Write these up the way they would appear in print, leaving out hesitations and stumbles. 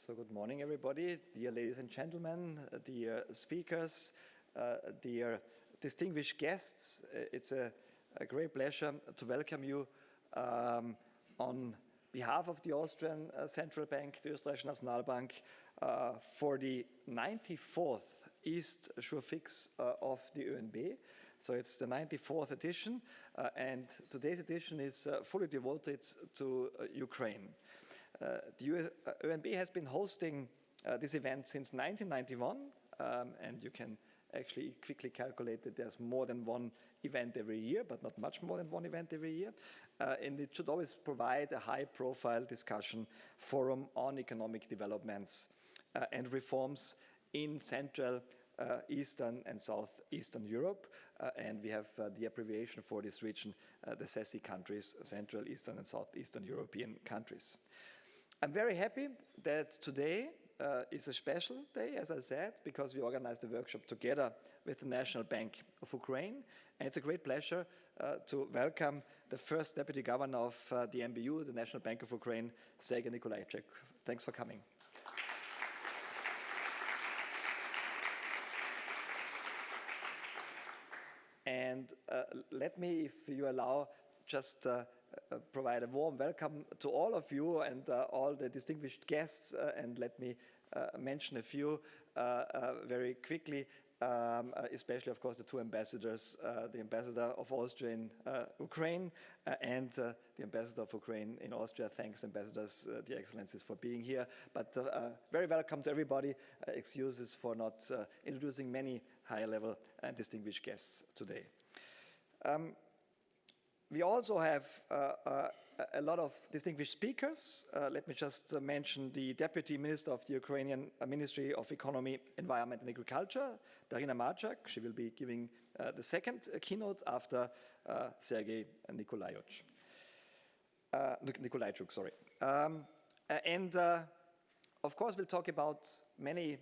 So good morning, everybody, dear ladies and gentlemen, dear speakers, dear distinguished guests. It's a great pleasure to welcome you on behalf of the Austrian Central Bank, the Österreichische Nationalbank, for the 94th East Jour Fixe of the OeNB. So it's the 94th edition, and today's edition is fully devoted to Ukraine. The OeNB has been hosting this event since 1991, and you can actually quickly calculate that there's more than one event every year, but not much more than one event every year. And it should always provide a high-profile discussion forum on economic developments and reforms in Central, Eastern and Southeastern Europe. And we have the abbreviation for this region, the CESE countries, Central, Eastern and Southeastern European countries. I'm very happy that today is a special day, as I said, because we organized the workshop together with the National Bank of Ukraine. And it's a great pleasure to welcome the first Deputy Governor of the NBU, the National Bank of Ukraine, Sergei Nikolaichuk. Thanks for coming. And let me, if you allow, just provide a warm welcome to all of you and all the distinguished guests, and let me mention a few very quickly, especially, of course, the two ambassadors, the ambassador of Austria in Ukraine and the ambassador of Ukraine in Austria. Thanks, ambassadors, the excellencies, for being here. But very welcome to everybody. Excuses for not introducing many high-level and distinguished guests today. We also have a lot of distinguished speakers. Let me just mention the Deputy Minister of the Ukrainian Ministry of Economy, Environment and Agriculture, Darina Marchak. She will be giving the second keynote after Sergei Nikolaichuk. Of course, we'll talk about many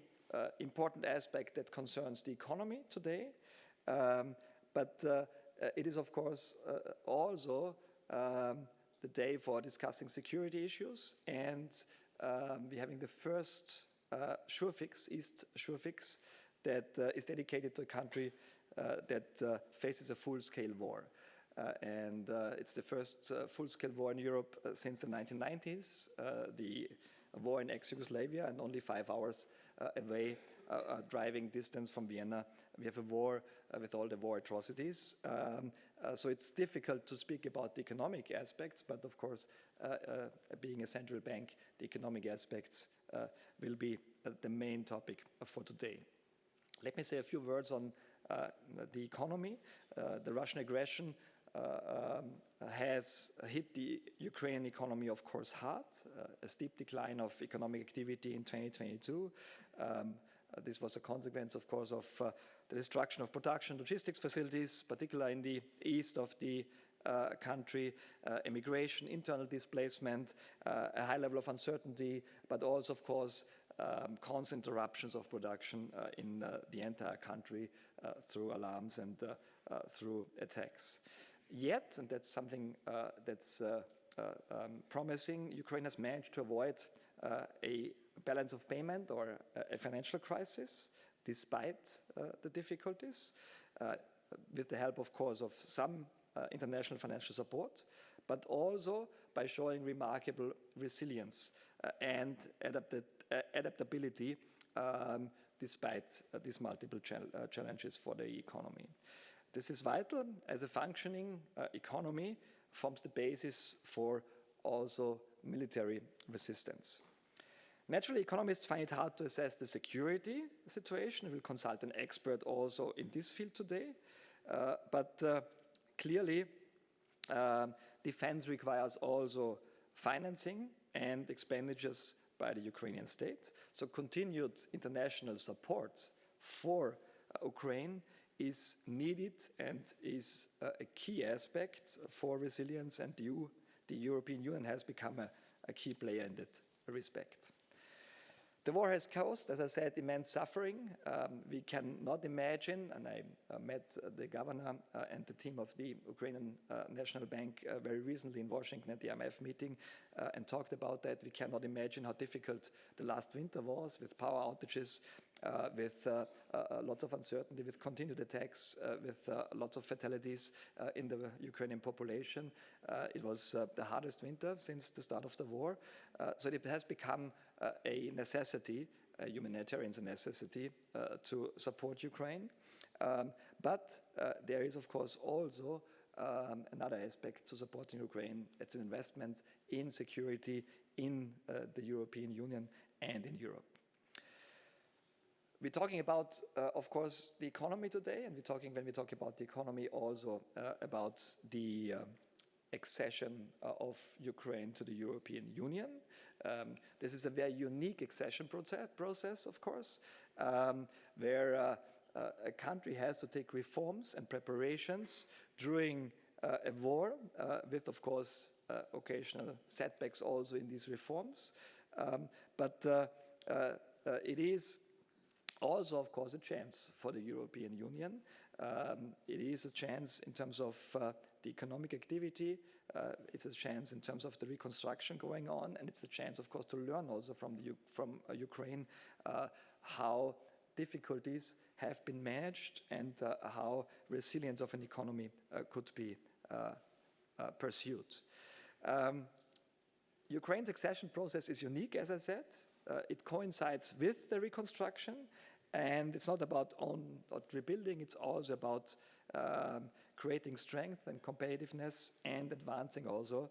important aspects that concerns the economy today. It is, of course, also the day for discussing security issues, and we're having the first Jour Fixe, East Jour Fixe, that is dedicated to a country that faces a full-scale war. It's the first full-scale war in Europe since the 1990s, the war in ex-Yugoslavia, and only 5 hours away, driving distance from Vienna. We have a war with all the war atrocities. So it's difficult to speak about the economic aspects, but of course, being a central bank, the economic aspects will be the main topic for today. Let me say a few words on the economy. The Russian aggression has hit the Ukrainian economy, of course, hard. A steep decline of economic activity in 2022. This was a consequence, of course, of the destruction of production logistics facilities, particularly in the east of the country, immigration, internal displacement, a high level of uncertainty, but also, of course, constant interruptions of production in the entire country through alarms and through attacks. Yet, and that's something that's promising, Ukraine has managed to avoid a balance of payment or a financial crisis, despite the difficulties, with the help, of course, of some international financial support, but also by showing remarkable resilience and adaptability despite these multiple challenges for the economy. This is vital, as a functioning economy forms the basis for also military resistance. Naturally, economists find it hard to assess the security situation. We will consult an expert also in this field today. Clearly, defense requires also financing and expenditures by the Ukrainian state. So continued international support for Ukraine is needed and is a key aspect for resilience, and the European Union has become a key player in that respect. The war has caused, as I said, immense suffering. We cannot imagine, and I met the governor and the team of the Ukrainian National Bank very recently in Washington at the IMF meeting. and talked about that. We cannot imagine how difficult the last winter was with power outages, with lots of uncertainty, with continued attacks, with lots of fatalities in the Ukrainian population. It was the hardest winter since the start of the war. So it has become a necessity, a humanitarian necessity, to support Ukraine. But there is, of course, also another aspect to supporting Ukraine. It's an investment in security in the European Union and in Europe. We're talking about, of course, the economy today, and when we talk about the economy, also about the accession of Ukraine to the European Union. This is a very unique accession process, of course, where a country has to take reforms and preparations during a war, with, of course, occasional setbacks also in these reforms. But it is also, of course, a chance for the European Union. It is a chance in terms of the economic activity. It's a chance in terms of the reconstruction going on, and it's a chance, of course, to learn also from Ukraine how difficulties have been managed and how resilience of an economy could be pursued. Ukraine's accession process is unique, as I said. It coincides with the reconstruction, and it's not about rebuilding, it's also about creating strength and competitiveness and advancing also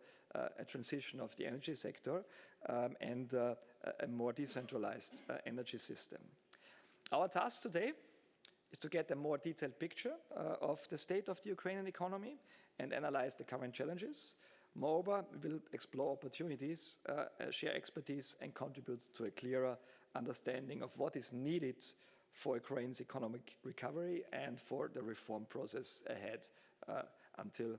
a transition of the energy sector and a more decentralized energy system. Our task today is to get a more detailed picture of the state of the Ukrainian economy and analyze the current challenges. Moreover, we will explore opportunities, share expertise, and contribute to a clearer understanding of what is needed for Ukraine's economic recovery and for the reform process ahead until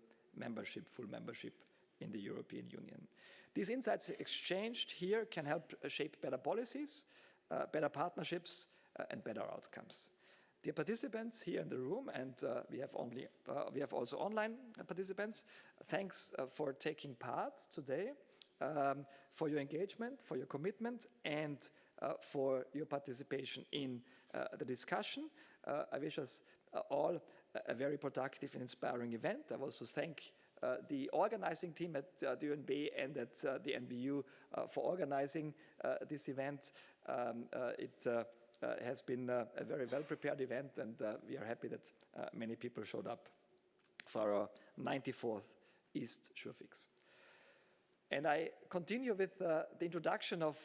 full membership in the European Union. These insights exchanged here can help shape better policies, better partnerships, and better outcomes. Dear participants here in the room, and we have also online participants, thanks for taking part today, for your engagement, for your commitment, and for your participation in the discussion. I wish us all a very productive and inspiring event. I also thank the organizing team at the OeNB and at the NBU for organizing this event. It has been a very well-prepared event, and we are happy that many people showed up for our 94th East Jour Fixe. And I continue with the introduction of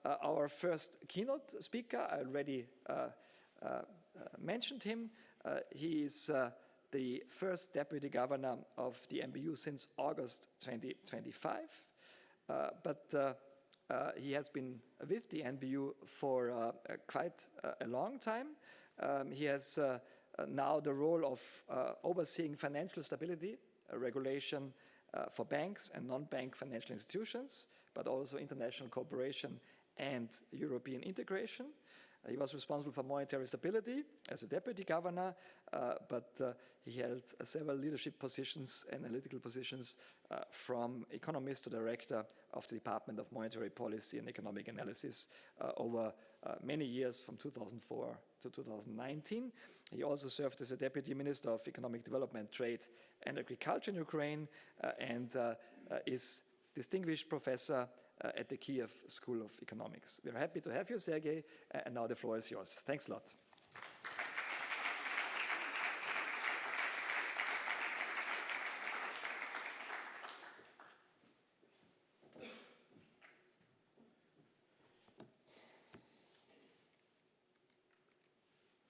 our first keynote speaker. I already mentioned him. He is the first deputy governor of the NBU since August 2025. But he has been with the NBU for quite a long time. He has now the role of overseeing financial stability, regulation for banks and non-bank financial institutions, but also international cooperation and European integration. He was responsible for monetary stability as a deputy governor, but he held several leadership positions, analytical positions, from economist to director of the Department of Monetary Policy and Economic Analysis over many years, from 2004 to 2019. He also served as a deputy minister of economic development, trade and agriculture in Ukraine, and is distinguished professor at the Kiev School of Economics. We're happy to have you, Sergei, and now the floor is yours. Thanks a lot.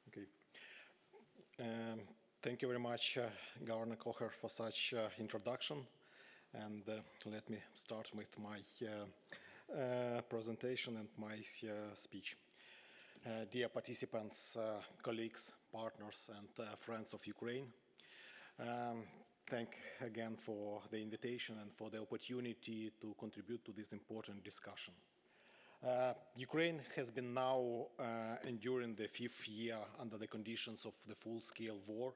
Okay. Thank you very much, Governor Kocher, for such introduction. And let me start with my presentation and my speech. Dear participants, colleagues, partners, and friends of Ukraine, thank again for the invitation and for the opportunity to contribute to this important discussion. Ukraine has been now enduring the 5th year under the conditions of the full-scale war,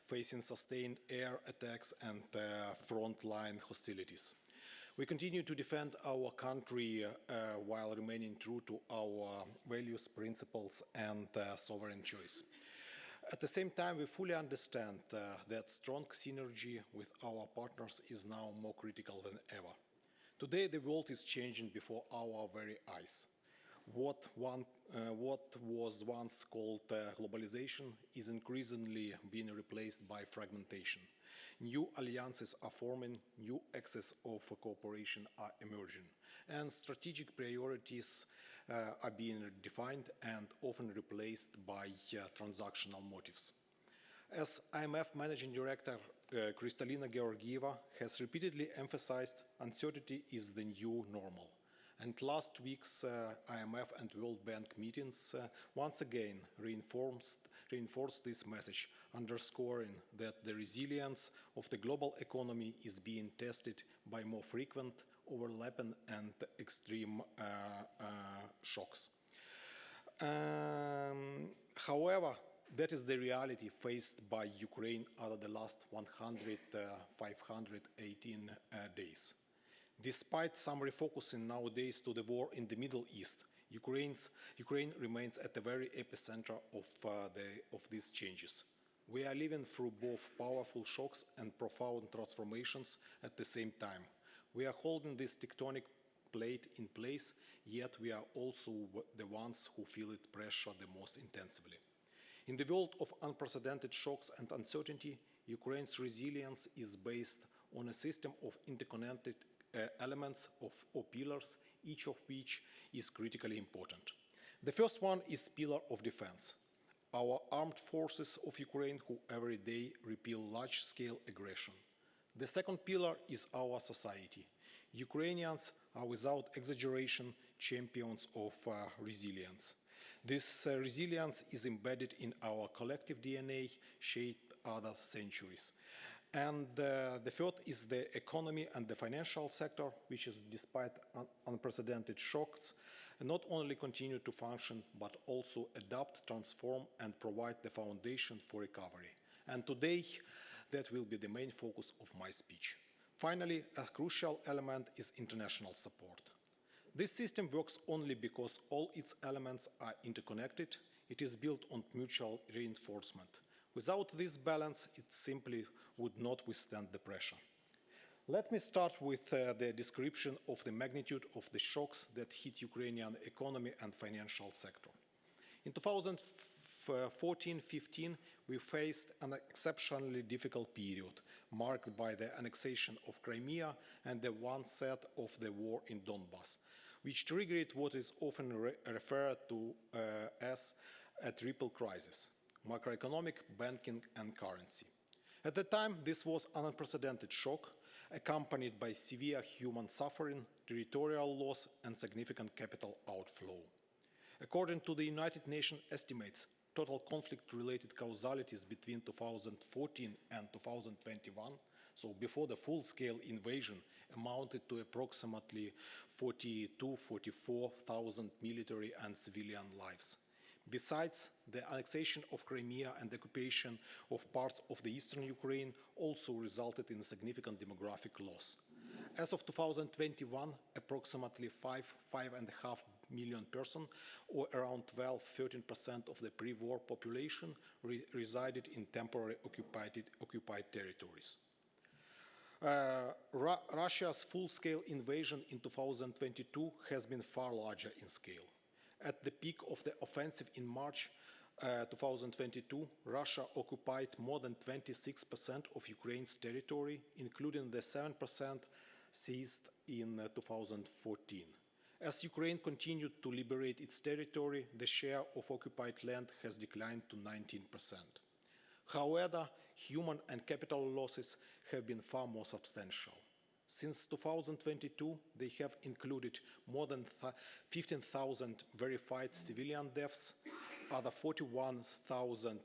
facing sustained air attacks and frontline hostilities. We continue to defend our country while remaining true to our values, principles, and sovereign choice. At the same time, we fully understand that strong synergy with our partners is now more critical than ever. Today, the world is changing before our very eyes. What was once called globalization is increasingly being replaced by fragmentation. New alliances are forming, new axes of cooperation are emerging, and strategic priorities are being defined and often replaced by transactional motives. As IMF Managing Director Kristalina Georgieva has repeatedly emphasized, uncertainty is the new normal. And last week's IMF and World Bank meetings once again reinforced this message, underscoring that the resilience of the global economy is being tested by more frequent, overlapping, and extreme shocks. However, that is the reality faced by Ukraine over the last 518 days. Despite some refocusing nowadays to the war in the Middle East, Ukraine remains at the very epicenter of these changes. We are living through both powerful shocks and profound transformations at the same time. We are holding this tectonic plate in place, yet we are also the ones who feel its pressure the most intensively. In the world of unprecedented shocks and uncertainty, Ukraine's resilience is based on a system of interconnected elements or pillars, each of which is critically important. The first one is pillar of defense. Our armed forces of Ukraine who every day repel large-scale aggression. The second pillar is our society. Ukrainians are without exaggeration champions of resilience. This resilience is embedded in our collective DNA, shaped other centuries. And the third is the economy and the financial sector, which is, despite unprecedented shocks, not only continue to function, but also adapt, transform, and provide the foundation for recovery. And today, that will be the main focus of my speech. Finally, a crucial element is international support. This system works only because all its elements are interconnected. It is built on mutual reinforcement. Without this balance, it simply would not withstand the pressure. Let me start with the description of the magnitude of the shocks that hit Ukrainian economy and financial sector. In 2014-15, we faced an exceptionally difficult period, marked by the annexation of Crimea and the onset of the war in Donbass, which triggered what is often referred to as a triple crisis: macroeconomic, banking, and currency. At the time, this was an unprecedented shock, accompanied by severe human suffering, territorial loss, and significant capital outflow. According to the United Nations estimates, total conflict-related causalities between 2014 and 2021, so before the full-scale invasion, amounted to approximately 44,000 military and civilian lives. Besides, the annexation of Crimea and the occupation of parts of the eastern Ukraine also resulted in significant demographic loss. As of 2021, approximately 5.5 million persons, or around 12–13% of the pre-war population, resided in temporarily occupied territories. Russia's full-scale invasion in 2022 has been far larger in scale. At the peak of the offensive in March 2022, Russia occupied more than 26% of Ukraine's territory, including the 7% seized in 2014. As Ukraine continued to liberate its territory, the share of occupied land has declined to 19%. However, human and capital losses have been far more substantial. Since 2022, they have included more than 15,000 verified civilian deaths, other 41,000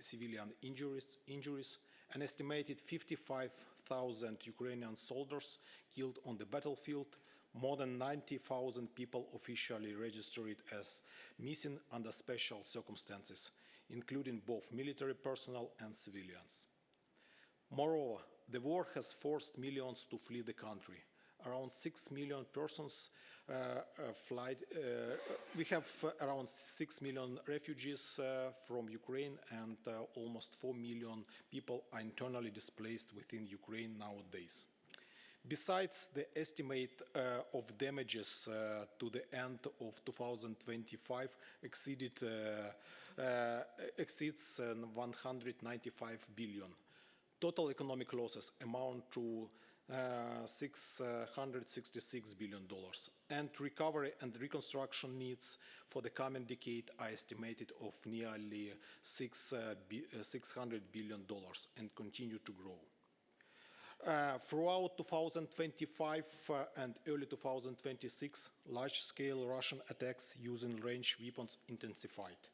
civilian injuries, an estimated 55,000 Ukrainian soldiers killed on the battlefield, more than 90,000 people officially registered as missing under special circumstances, including both military personnel and civilians. Moreover, the war has forced millions to flee the country. around 6 million persons we have around 6 million refugees from Ukraine, and almost 4 million people are internally displaced within Ukraine nowadays. Besides, the estimate of damages to the end of 2025 exceeds 195 billion. Total economic losses amount to $666 billion, and recovery and reconstruction needs for the coming decade are estimated of nearly $600 billion and continue to grow. Throughout 2025 and early 2026, large-scale Russian attacks using ranged weapons intensified.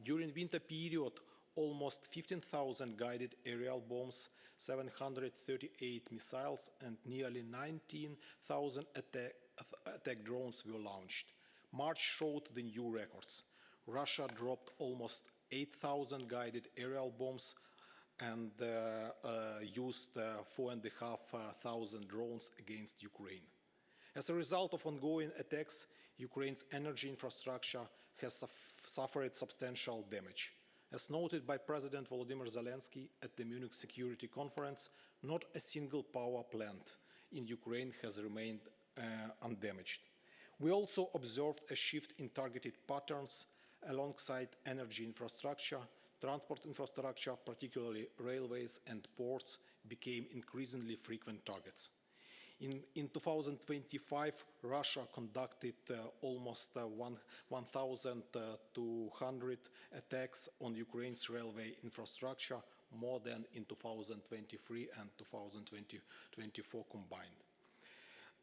During winter period, almost 15,000 guided aerial bombs, 738 missiles, and nearly 19,000 attack drones were launched. March showed the new records. Russia dropped almost 8,000 guided aerial bombs and used 4,500 drones against Ukraine. As a result of ongoing attacks, Ukraine's energy infrastructure has suffered substantial damage. As noted by President Volodymyr Zelensky at the Munich Security Conference, not a single power plant in Ukraine has remained undamaged. We also observed a shift in targeted patterns alongside energy infrastructure. Transport infrastructure, particularly railways and ports, became increasingly frequent targets. In 2025, Russia conducted almost 1,200 attacks on Ukraine's railway infrastructure, more than in 2023 and 2024 combined.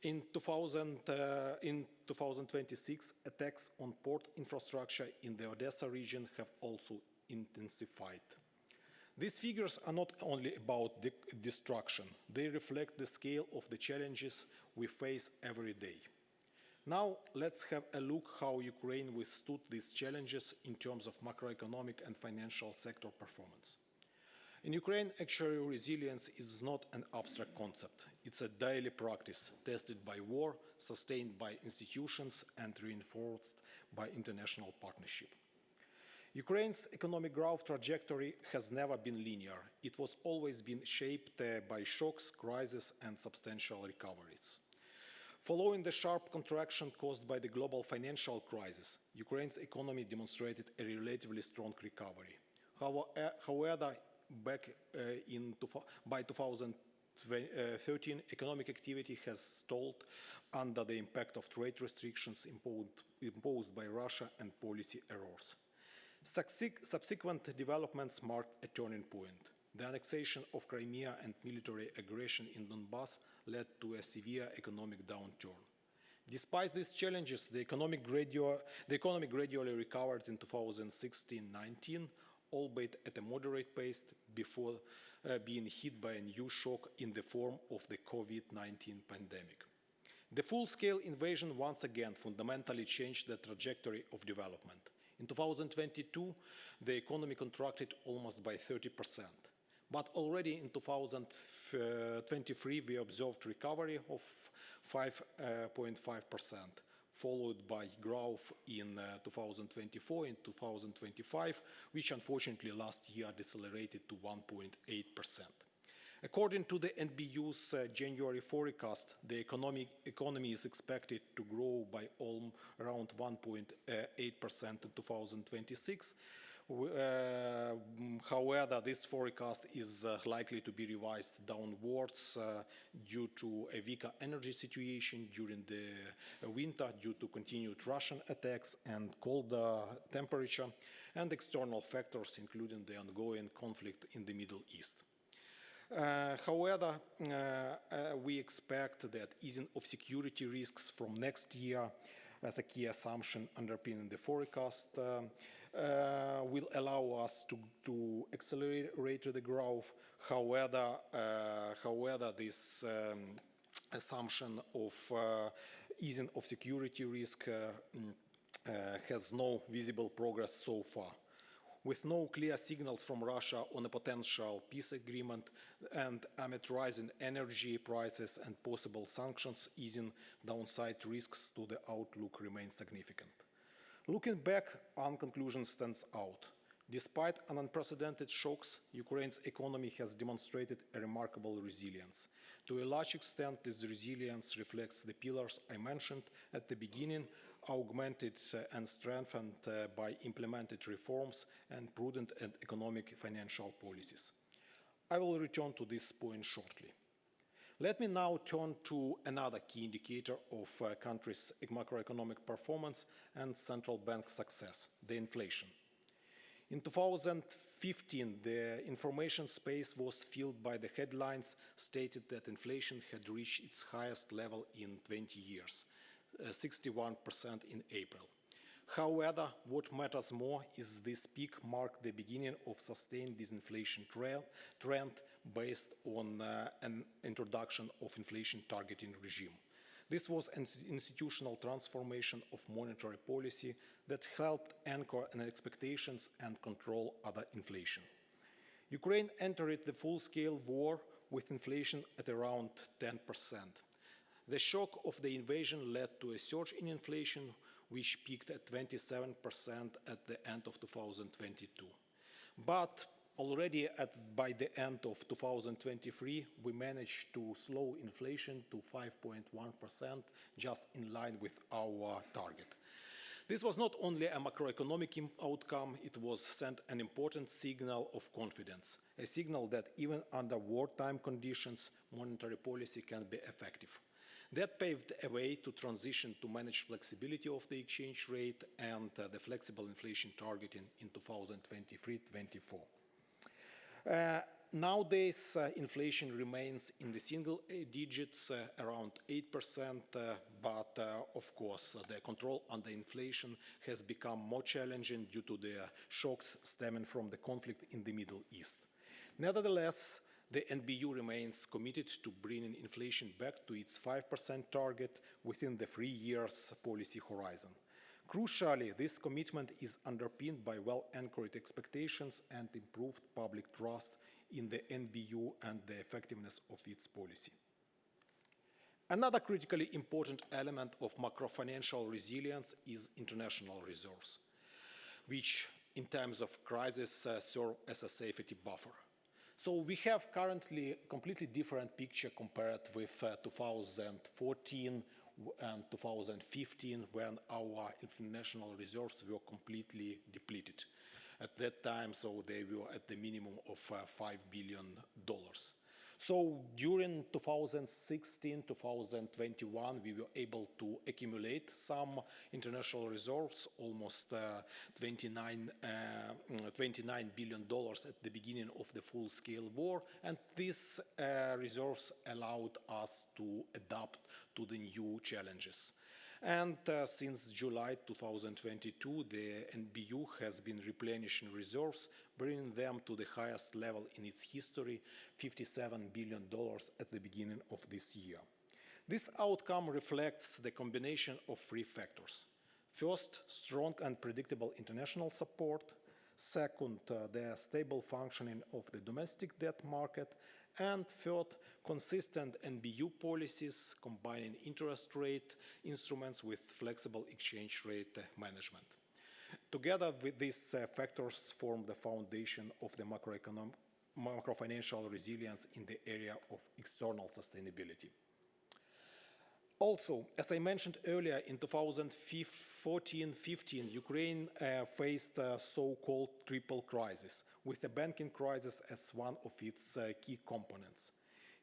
In 2026, attacks on port infrastructure in the Odessa region have also intensified. These figures are not only about destruction, they reflect the scale of the challenges we face every day. Now, let's have a look how Ukraine withstood these challenges in terms of macroeconomic and financial sector performance. In Ukraine, actually, resilience is not an abstract concept. It's a daily practice tested by war, sustained by institutions, and reinforced by international partnership. Ukraine's economic growth trajectory has never been linear. It was always been shaped by shocks, crises, and substantial recoveries. Following the sharp contraction caused by the global financial crisis, Ukraine's economy demonstrated a relatively strong recovery. However, by 2013, economic activity has stalled under the impact of trade restrictions imposed by Russia and policy errors. Subsequent developments marked a turning point. The annexation of Crimea and military aggression in Donbass led to a severe economic downturn. Despite these challenges, the economy gradually recovered in 2016-19, albeit at a moderate pace before being hit by a new shock in the form of the COVID-19 pandemic. The full-scale invasion once again fundamentally changed the trajectory of development. In 2022, the economy contracted almost by 30%. But already in 2023, we observed recovery of 5.5%, followed by growth in 2024 and 2025, which unfortunately last year decelerated to 1.8%. According to the NBU's January forecast, the economy is expected to grow by around 1.8% in 2026. However, this forecast is likely to be revised downwards due to a weaker energy situation during the winter due to continued Russian attacks and colder temperature, and external factors including the ongoing conflict in the Middle East. However, we expect that easing of security risks from next year as a key assumption underpinning the forecast will allow us to accelerate the growth. However, this assumption of easing of security risk has no visible progress so far. With no clear signals from Russia on a potential peace agreement and amid rising energy prices and possible sanctions easing, downside risks to the outlook remain significant. Looking back, one conclusion stands out. Despite unprecedented shocks, Ukraine's economy has demonstrated a remarkable resilience. To a large extent, this resilience reflects the pillars I mentioned at the beginning, augmented and strengthened by implemented reforms and prudent and economic financial policies. I will return to this point shortly. Let me now turn to another key indicator of a country's macroeconomic performance and central bank success, the inflation. In 2015, the information space was filled by the headlines stated that inflation had reached its highest level in 20 years, 61% in April. However, what matters more is this peak marked the beginning of sustained disinflation trend based on an introduction of inflation targeting regime. This was an institutional transformation of monetary policy that helped anchor expectations and control other inflation. Ukraine entered the full-scale war with inflation at around 10%. The shock of the invasion led to a surge in inflation, which peaked at 27% at the end of 2022. But already by the end of 2023, we managed to slow inflation to 5.1%, just in line with our target. This was not only a macroeconomic outcome, it was sent an important signal of confidence, a signal that even under wartime conditions, monetary policy can be effective. That paved a way to transition to manage flexibility of the exchange rate and the flexible inflation targeting in 2023-24. Nowadays, inflation remains in the single digits, around 8%, but of course, the control on the inflation has become more challenging due to the shocks stemming from the conflict in the Middle East. Nevertheless, the NBU remains committed to bringing inflation back to its 5% target within the 3 years policy horizon. Crucially, this commitment is underpinned by well-anchored expectations and improved public trust in the NBU and the effectiveness of its policy. Another critically important element of macrofinancial resilience is international reserves, which in times of crisis serve as a safety buffer. So we have currently a completely different picture compared with 2014 and 2015, when our international reserves were completely depleted. At that time, so they were at the minimum of $5 billion. So during 2016-2021, we were able to accumulate some international reserves, almost $29 billion at the beginning of the full-scale war, and these reserves allowed us to adapt to the new challenges. And since July 2022, the NBU has been replenishing reserves, bringing them to the highest level in its history, $57 billion at the beginning of this year. This outcome reflects the combination of 3 factors. First, strong and predictable international support. Second, the stable functioning of the domestic debt market. And third, consistent NBU policies combining interest rate instruments with flexible exchange rate management. Together with these factors form the foundation of the macrofinancial resilience in the area of external sustainability. Also, as I mentioned earlier, in 2014-15, Ukraine faced a so-called triple crisis, with the banking crisis as one of its key components.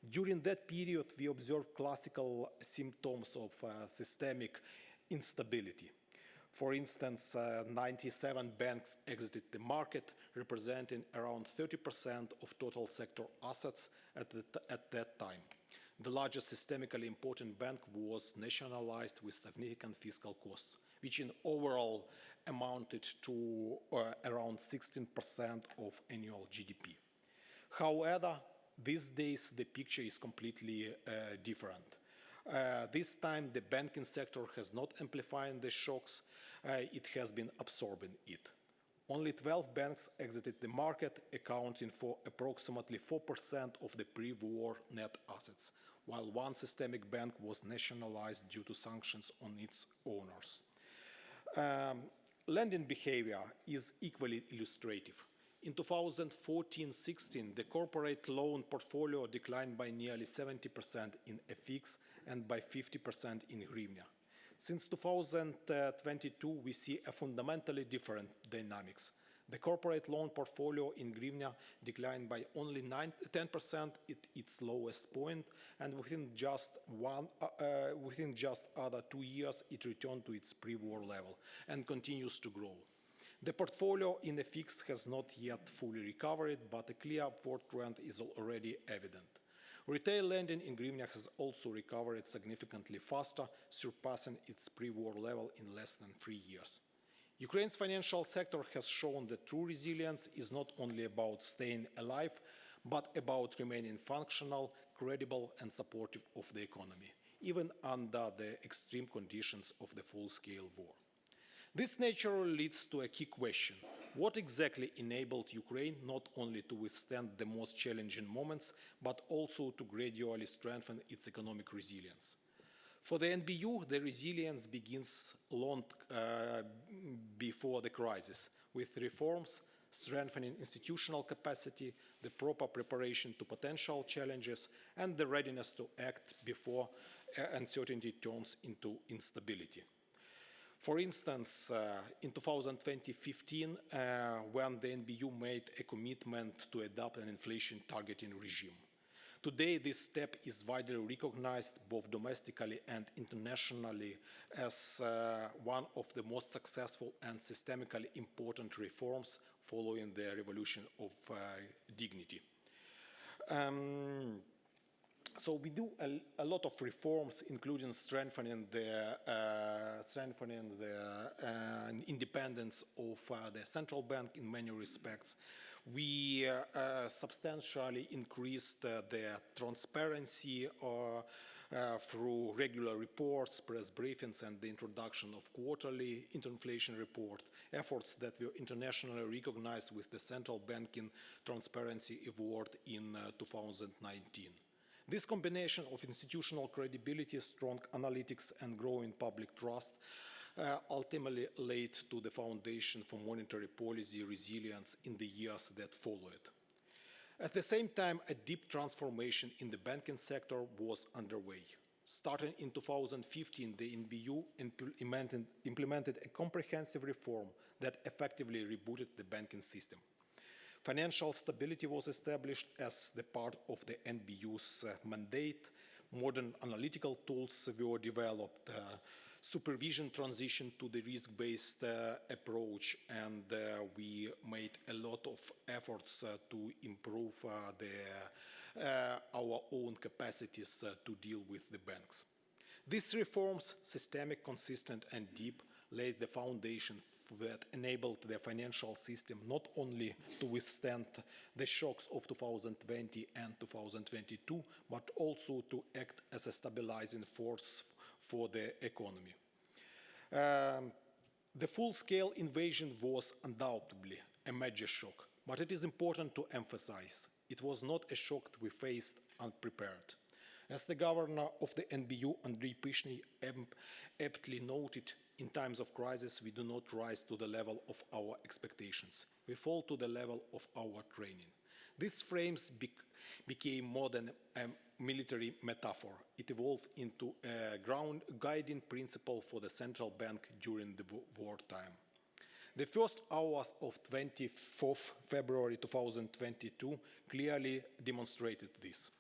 During that period, we observed classical symptoms of systemic instability. For instance, 97 banks exited the market, representing around 30% of total sector assets at that time. The largest systemically important bank was nationalized with significant fiscal costs, which in overall amounted to around 16% of annual GDP. However, these days the picture is completely different. This time the banking sector has not amplified the shocks, it has been absorbing it. Only 12 banks exited the market, accounting for approximately 4% of the pre-war net assets, while one systemic bank was nationalized due to sanctions on its owners. Lending behavior is equally illustrative. In 2014-16, the corporate loan portfolio declined by nearly 70% in Fixe and by 50% in hryvnia. Since 2022, we see a fundamentally different dynamics. The corporate loan portfolio in hryvnia declined by only 10% at its lowest point, and within just other 2 years, it returned to its pre-war level and continues to grow. The portfolio in the Fixe has not yet fully recovered, but a clear upward trend is already evident. Retail lending in hryvnia has also recovered significantly faster, surpassing its pre-war level in less than 3 years. Ukraine's financial sector has shown that true resilience is not only about staying alive, but about remaining functional, credible, and supportive of the economy, even under the extreme conditions of the full-scale war. This naturally leads to a key question. What exactly enabled Ukraine not only to withstand the most challenging moments, but also to gradually strengthen its economic resilience? For the NBU, the resilience begins long before the crisis, with reforms, strengthening institutional capacity, the proper preparation to potential challenges, and the readiness to act before uncertainty turns into instability. For instance, in 2015, when the NBU made a commitment to adopt an inflation targeting regime. Today, this step is widely recognized both domestically and internationally as one of the most successful and systemically important reforms following the revolution of dignity. So we do a lot of reforms, including strengthening the independence of the central bank in many respects. We substantially increased the transparency through regular reports, press briefings, and the introduction of quarterly inflation report, efforts that were internationally recognized with the Central Banking Transparency Award in 2019. This combination of institutional credibility, strong analytics, and growing public trust ultimately led to the foundation for monetary policy resilience in the years that followed. At the same time, a deep transformation in the banking sector was underway. Starting in 2015, the NBU implemented a comprehensive reform that effectively rebooted the banking system. Financial stability was established as the part of the NBU's mandate. Modern analytical tools were developed. Supervision transitioned to the risk-based approach, and we made a lot of efforts to improve our own capacities to deal with the banks. These reforms, systemic, consistent, and deep, laid the foundation that enabled the financial system not only to withstand the shocks of 2020 and 2022, but also to act as a stabilizing force for the economy. The full-scale invasion was undoubtedly a major shock, but it is important to emphasize it was not a shock we faced unprepared. As the governor of the NBU, Andriy Pyshny, aptly noted, in times of crisis, we do not rise to the level of our expectations. We fall to the level of our training. These frames became more than a military metaphor. It evolved into a guiding principle for the central bank during the wartime. The first hours of 24th February 2022 clearly demonstrated this.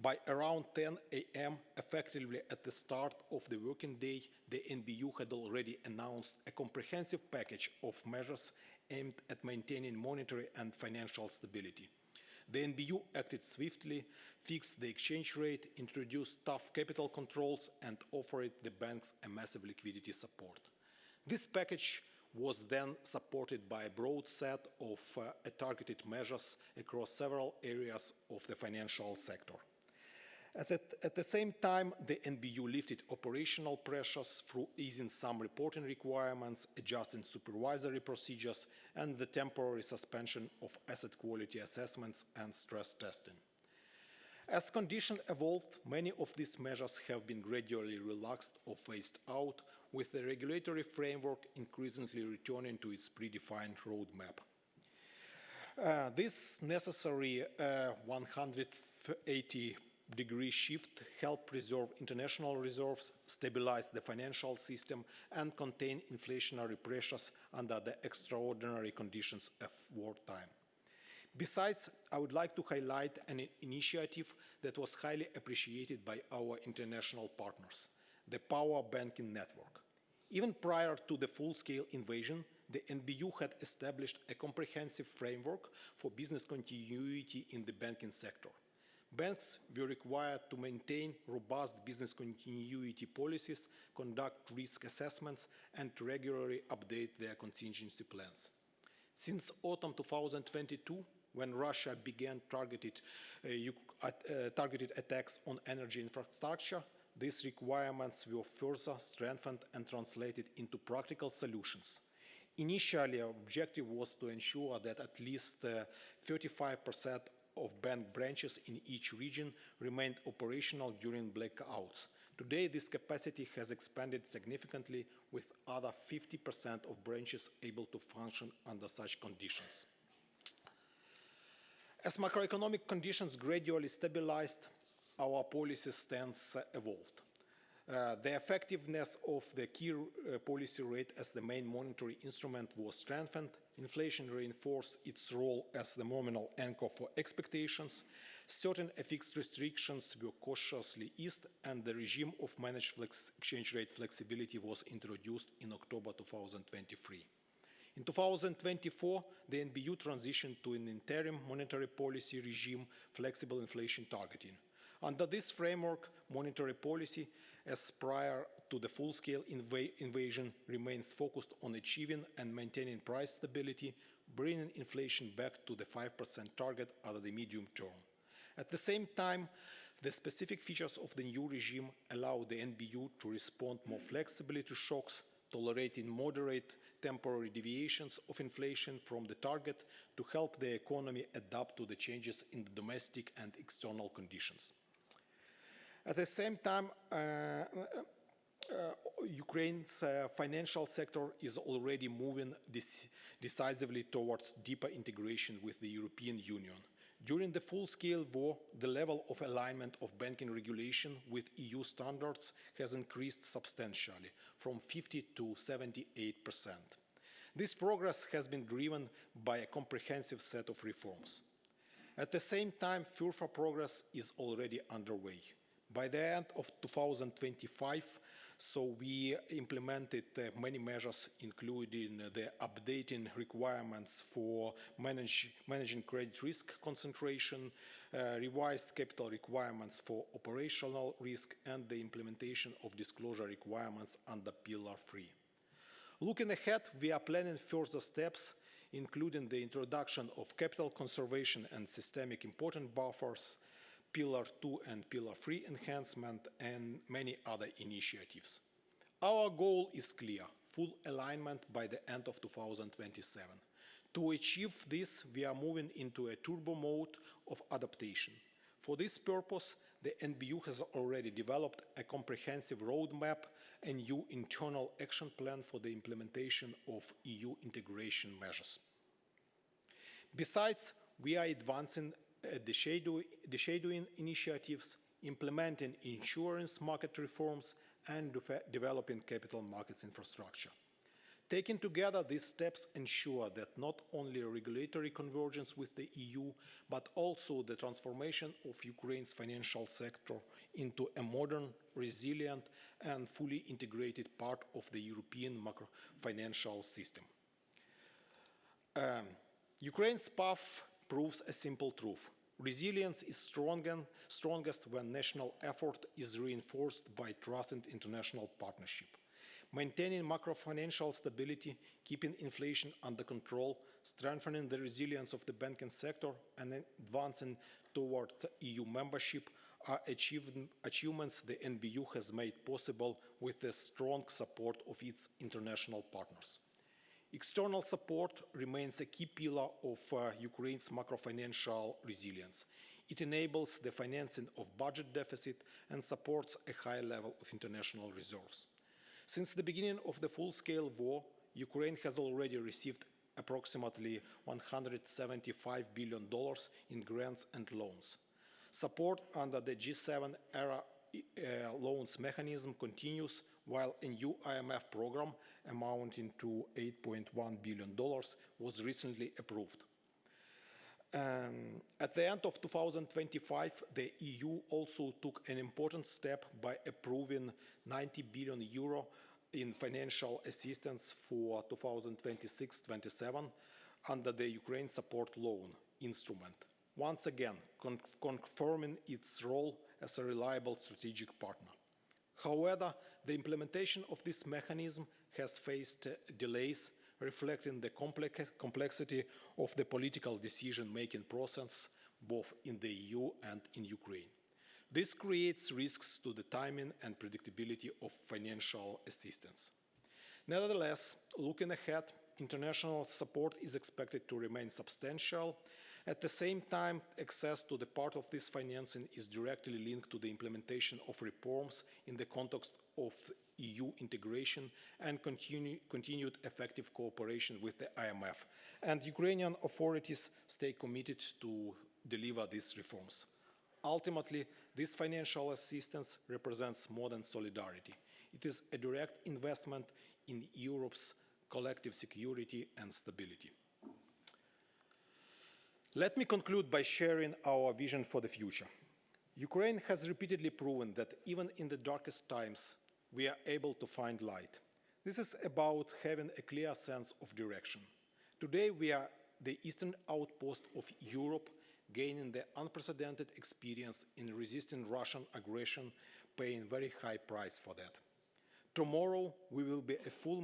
By around 10 a.m., effectively at the start of the working day, the NBU had already announced a comprehensive package of measures aimed at maintaining monetary and financial stability. The NBU acted swiftly, fixed the exchange rate, introduced tough capital controls, and offered the banks a massive liquidity support. This package was then supported by a broad set of targeted measures across several areas of the financial sector. At the same time, the NBU lifted operational pressures through easing some reporting requirements, adjusting supervisory procedures, and the temporary suspension of asset quality assessments and stress testing. As conditions evolved, many of these measures have been gradually relaxed or phased out, with the regulatory framework increasingly returning to its predefined roadmap. This necessary 180-degree shift helped preserve international reserves, stabilize the financial system, and contain inflationary pressures under the extraordinary conditions of wartime. Besides, I would like to highlight an initiative that was highly appreciated by our international partners, the Power Banking Network. Even prior to the full-scale invasion, the NBU had established a comprehensive framework for business continuity in the banking sector. Banks were required to maintain robust business continuity policies, conduct risk assessments, and regularly update their contingency plans. Since autumn 2022, when Russia began targeted attacks on energy infrastructure, these requirements were further strengthened and translated into practical solutions. Initially, our objective was to ensure that at least 35% of bank branches in each region remained operational during blackouts. Today, this capacity has expanded significantly, with other 50% of branches able to function under such conditions. As macroeconomic conditions gradually stabilized, our policy stance evolved. The effectiveness of the key policy rate as the main monetary instrument was strengthened. Inflation reinforced its role as the nominal anchor for expectations. Certain FX restrictions were cautiously eased, and the regime of managed exchange rate flexibility was introduced in October 2023. In 2024, the NBU transitioned to an interim monetary policy regime, flexible inflation targeting. Under this framework, monetary policy, as prior to the full-scale invasion, remains focused on achieving and maintaining price stability, bringing inflation back to the 5% target over the medium term. At the same time, the specific features of the new regime allow the NBU to respond more flexibly to shocks, tolerating moderate temporary deviations of inflation from the target to help the economy adapt to the changes in the domestic and external conditions. At the same time, Ukraine's financial sector is already moving decisively towards deeper integration with the European Union. During the full-scale war, the level of alignment of banking regulation with EU standards has increased substantially, from 50 to 78%. This progress has been driven by a comprehensive set of reforms. At the same time, further progress is already underway. By the end of 2025, we implemented many measures, including the updating requirements for managing credit risk concentration, revised capital requirements for operational risk, and the implementation of disclosure requirements under Pillar 3. Looking ahead, we are planning further steps, including the introduction of capital conservation and systemic important buffers, Pillar 2 and Pillar 3 enhancement, and many other initiatives. Our goal is clear: full alignment by the end of 2027. To achieve this, we are moving into a turbo mode of adaptation. For this purpose, the NBU has already developed a comprehensive roadmap, a new internal action plan for the implementation of EU integration measures. Besides, we are advancing the shadowing initiatives, implementing insurance market reforms, and developing capital markets infrastructure. Taken together, these steps ensure that not only regulatory convergence with the EU, but also the transformation of Ukraine's financial sector into a modern, resilient, and fully integrated part of the European macro-financial system. Ukraine's path proves a simple truth. Resilience is strongest when national effort is reinforced by trusted international partnership. Maintaining macro-financial stability, keeping inflation under control, strengthening the resilience of the banking sector, and advancing toward EU membership are achievements the NBU has made possible with the strong support of its international partners. External support remains a key pillar of Ukraine's macrofinancial resilience. It enables the financing of budget deficit and supports a high level of international reserves. Since the beginning of the full-scale war, Ukraine has already received approximately $175 billion in grants and loans. Support under the G7-era loans mechanism continues, while a new IMF program amounting to $8.1 billion was recently approved. At the end of 2025, the EU also took an important step by approving €90 billion in financial assistance for 2026-27 under the Ukraine Support Loan instrument, once again confirming its role as a reliable strategic partner. However, the implementation of this mechanism has faced delays, reflecting the complexity of the political decision-making process both in the EU and in Ukraine. This creates risks to the timing and predictability of financial assistance. Nevertheless, looking ahead, international support is expected to remain substantial. At the same time, access to the part of this financing is directly linked to the implementation of reforms in the context of EU integration and continued effective cooperation with the IMF. And Ukrainian authorities stay committed to deliver these reforms. Ultimately, this financial assistance represents more than solidarity. It is a direct investment in Europe's collective security and stability. Let me conclude by sharing our vision for the future. Ukraine has repeatedly proven that even in the darkest times, we are able to find light. This is about having a clear sense of direction. Today, we are the eastern outpost of Europe, gaining the unprecedented experience in resisting Russian aggression, paying a very high price for that. Tomorrow, we will be a full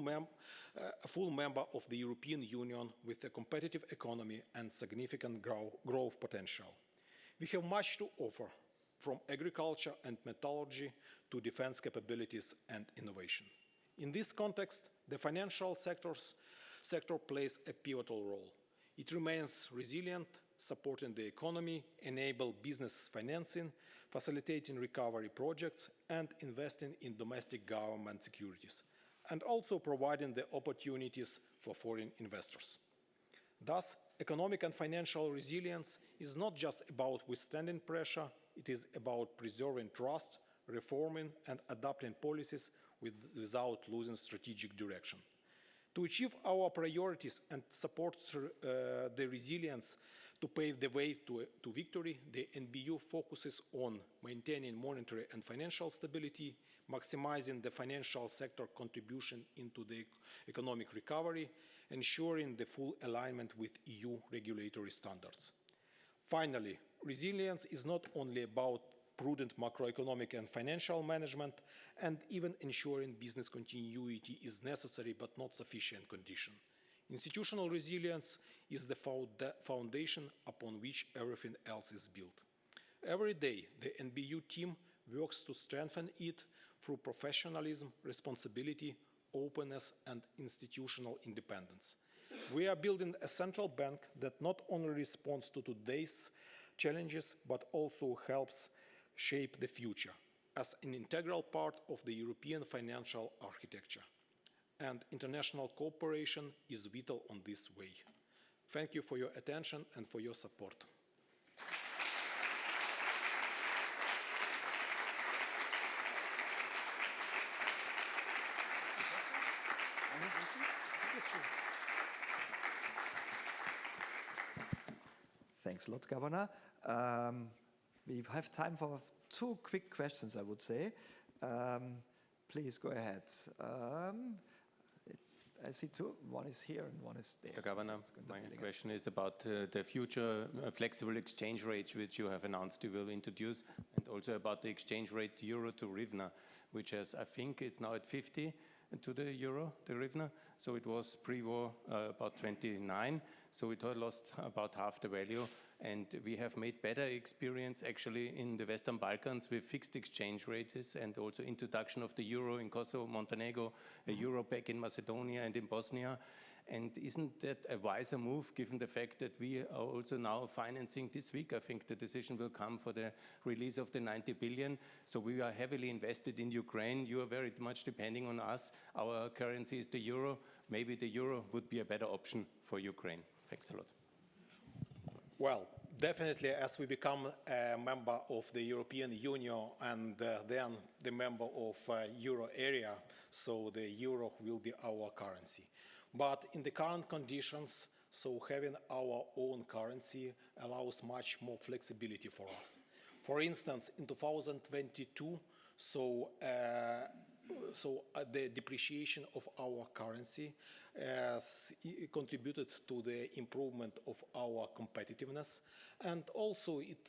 member of the European Union with a competitive economy and significant growth potential. We have much to offer, from agriculture and metallurgy to defense capabilities and innovation. In this context, the financial sector plays a pivotal role. It remains resilient, supporting the economy, enable business financing, facilitating recovery projects, and investing in domestic government securities, and also providing the opportunities for foreign investors. Thus, economic and financial resilience is not just about withstanding pressure, it is about preserving trust, reforming and adapting policies without losing strategic direction. To achieve our priorities and support the resilience to pave the way to victory, the NBU focuses on maintaining monetary and financial stability, maximizing the financial sector contribution into the economic recovery, ensuring the full alignment with EU regulatory standards. Finally, resilience is not only about prudent macroeconomic and financial management, and even ensuring business continuity is necessary but not sufficient condition. Institutional resilience is the foundation upon which everything else is built. Every day, the NBU team works to strengthen it through professionalism, responsibility, openness, and institutional independence. We are building a central bank that not only responds to today's challenges, but also helps shape the future as an integral part of the European financial architecture. And international cooperation is vital on this way. Thank you for your attention and for your support. Thanks a lot, Governor. We have time for 2 quick questions, I would say. Please go ahead. I see 2. One is here and one is there. Mr. Governor, my question is about the future flexible exchange rates which you have announced you will introduce, and also about the exchange rate euro to hryvnia, which has, I think it's now at 50 to the euro, the hryvnia. So it was pre-war about 29, so it had lost about half the value. And we have made better experience actually in the Western Balkans with fixed exchange rates and also introduction of the euro in Kosovo, Montenegro, a euro back in Macedonia and in Bosnia. And isn't that a wiser move given the fact that we are also now financing this week? I think the decision will come for the release of the 90 billion. So we are heavily invested in Ukraine. You are very much depending on us. Our currency is the euro. Maybe the euro would be a better option for Ukraine. Thanks a lot. Well, definitely as we become a member of the European Union and then the member of euro area, so the euro will be our currency. But in the current conditions, so having our own currency allows much more flexibility for us. For instance, in 2022, the depreciation of our currency has contributed to the improvement of our competitiveness, and also it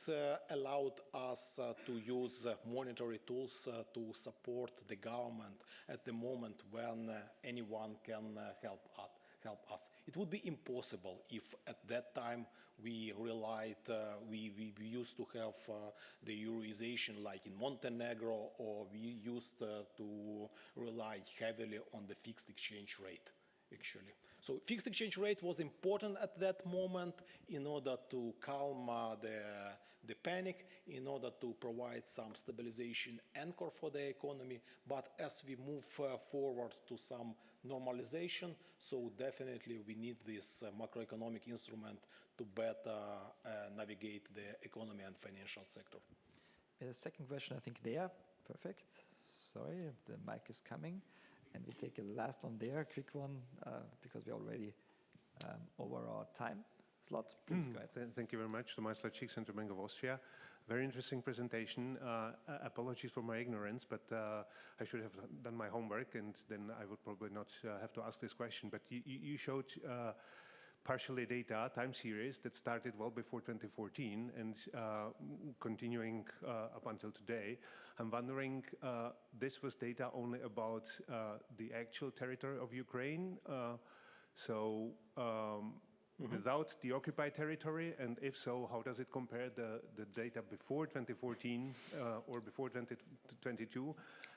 allowed us to use monetary tools to support the government at the moment when anyone can help us. It would be impossible if at that time we relied, we used to have the euroization like in Montenegro, or we used to rely heavily on the fixed exchange rate, actually. So fixed exchange rate was important at that moment in order to calm the panic, in order to provide some stabilization anchor for the economy. But as we move forward to some normalization, so definitely we need this macroeconomic instrument to better navigate the economy and financial sector. The second question, I think there. Perfect. Sorry, the mic is coming. And we take a last one there, a quick one, because we're already over our time slot. Please go ahead. Thank you very much. Tomas Lacik, Central Bank of Austria. Very interesting presentation. Apologies for my ignorance, but I should have done my homework, and then I would probably not have to ask this question. But you showed partially data, time series, that started well before 2014 and continuing up until today. I'm wondering, this was data only about the actual territory of Ukraine, without the occupied territory, and if so, how does it compare the data before 2014 or before 2022?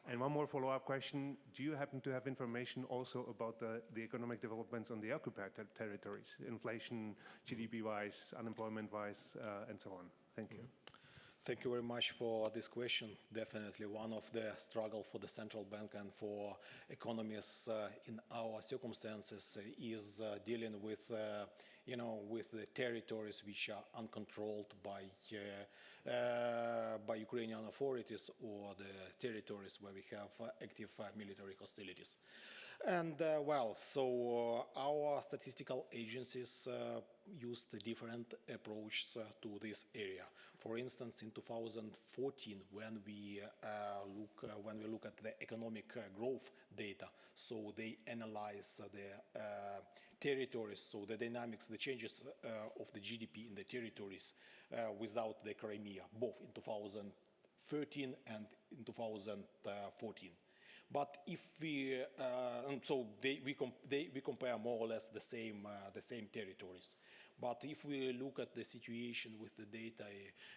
And one more follow-up question, do you happen to have information also about the economic developments on the occupied territories, inflation, GDP-wise, unemployment-wise, and so on? Thank you. Thank you very much for this question. Definitely one of the struggle for the central bank and for economies in our circumstances is dealing with, with the territories which are uncontrolled by Ukrainian authorities, or the territories where we have active military hostilities. And so our statistical agencies used different approaches to this area. For instance, in 2014, when we look at the economic growth data, so they analyze the territories, so the dynamics, the changes of the GDP in the territories without the Crimea, both in 2013 and in 2014. But if we we compare more or less the same territories. But if we look at the situation with the data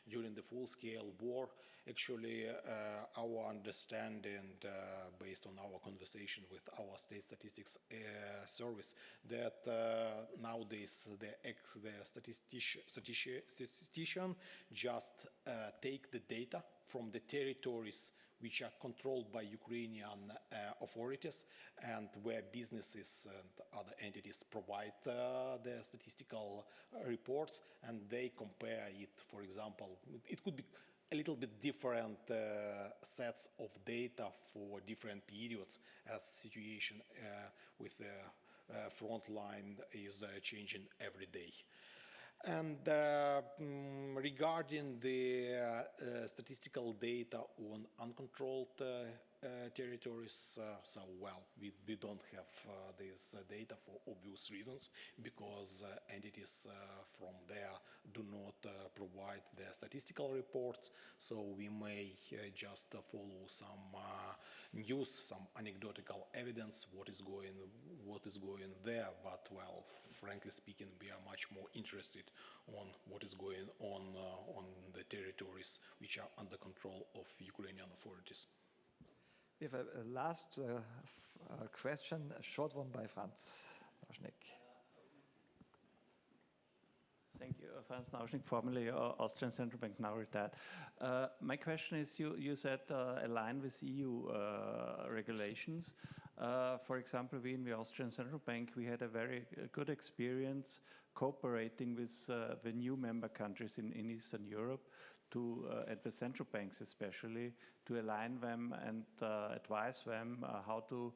during the full-scale war, actually our understanding, based on our conversation with our state statistics service, that nowadays the statistician just take the data from the territories which are controlled by Ukrainian authorities, and where businesses and other entities provide the statistical reports, and they compare it. For example, it could be a little bit different sets of data for different periods, as situation with the front line is changing every day. And regarding the statistical data on uncontrolled territories, we don't have this data for obvious reasons, because entities from there do not provide the statistical reports. So we may just follow some news, some anecdotal evidence, what is going there. But frankly speaking, we are much more interested on what is going on the territories which are under control of Ukrainian authorities. We have a last question, a short one by Franz Nauschnick. Thank you. Franz Nauschnick, formerly Austrian Central Bank, now retired. My question is, you said align with EU regulations. For example, we in the Austrian Central Bank, we had a very good experience cooperating with the new member countries in Eastern Europe and the central banks especially, to align them and advise them how to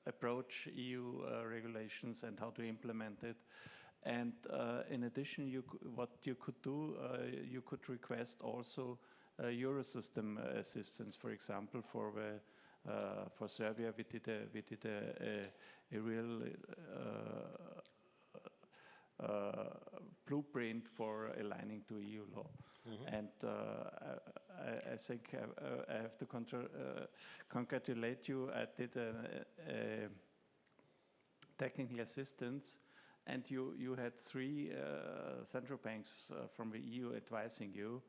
approach EU regulations and how to implement it. And in addition, what you could do, you could request also Eurosystem assistance, for example, for Serbia. We did a real blueprint for aligning to EU law. Mm-hmm. And I think I have to congratulate you. I did a technical assistance, and you had 3 central banks from the EU advising you,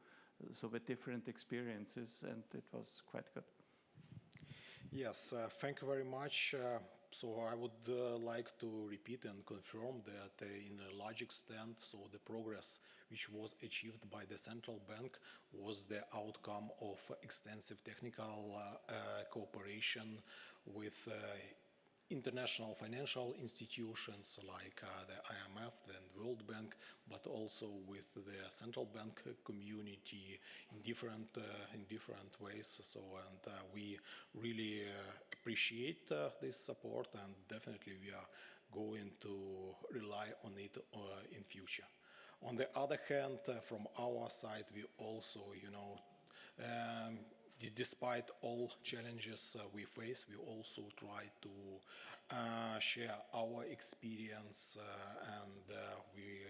so with different experiences, and it was quite good. Yes, thank you very much. So I would like to repeat and confirm that in a large extent, so the progress which was achieved by the central bank was the outcome of extensive technical cooperation with international financial institutions like the IMF and World Bank, but also with the central bank community in different ways. So, and we really appreciate this support, and definitely we are going to rely on it in future. On the other hand, from our side, we also, despite all challenges we face, we also try to share our experience, and we,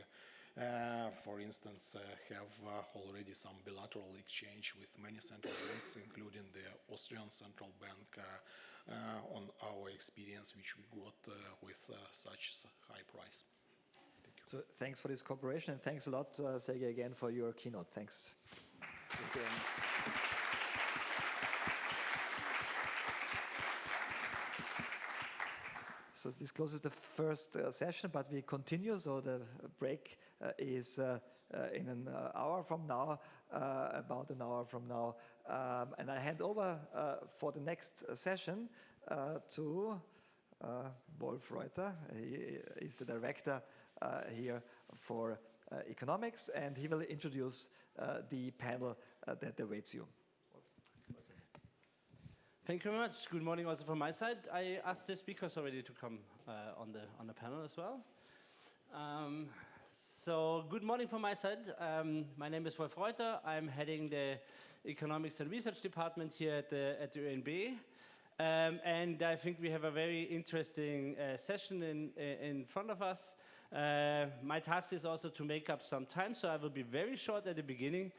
for instance, have already some bilateral exchange with many central banks, including the Austrian Central Bank, on our experience which we got with such high price. Thank you. So thanks for this cooperation, and thanks a lot, Sergey, again for your keynote. Thanks. Thank you very much. So this closes the first session, but we continue. So the break is in an hour from now, about an hour from now. And I hand over for the next session to Wolf Reuter. He is the director here for economics, and he will introduce the panel that awaits you. Thank you very much. Good morning also from my side. I asked the speakers already to come on the panel as well. So good morning from my side. My name is Wolf Reuter. I'm heading the Economics and Research Department here at the OeNB. And I think we have a very interesting session in front of us. My task is also to make up some time, so I will be very short at the beginning.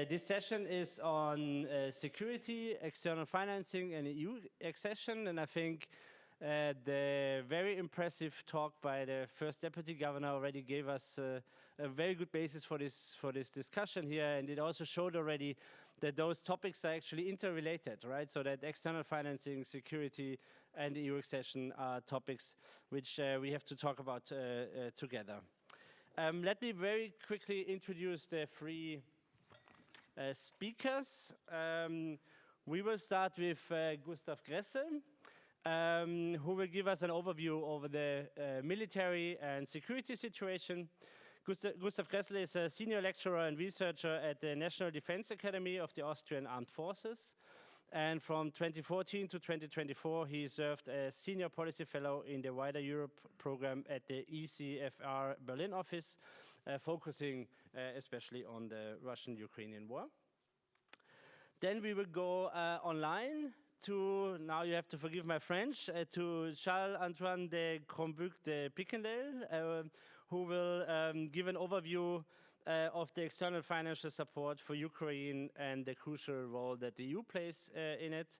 This session is on security, external financing, and EU accession, and I think the very impressive talk by the first deputy governor already gave us a very good basis for this discussion here, and it also showed already that those topics are actually interrelated, right? So that external financing, security, and EU accession are topics which we have to talk about together. Let me very quickly introduce the 3 speakers. We will start with Gustav Gresse, who will give us an overview over the military and security situation. Gustav Gresse is a senior lecturer and researcher at the National Defense Academy of the Austrian Armed Forces. And from 2014 to 2024, he served as Senior Policy Fellow in the Wider Europe program at the ECFR Berlin office, focusing especially on the Russian-Ukrainian war. Then we will go online to, now you have to forgive my French, to Charles-Antoine de Crombuc de Pickendale, who will give an overview of the external financial support for Ukraine and the crucial role that the EU plays in it.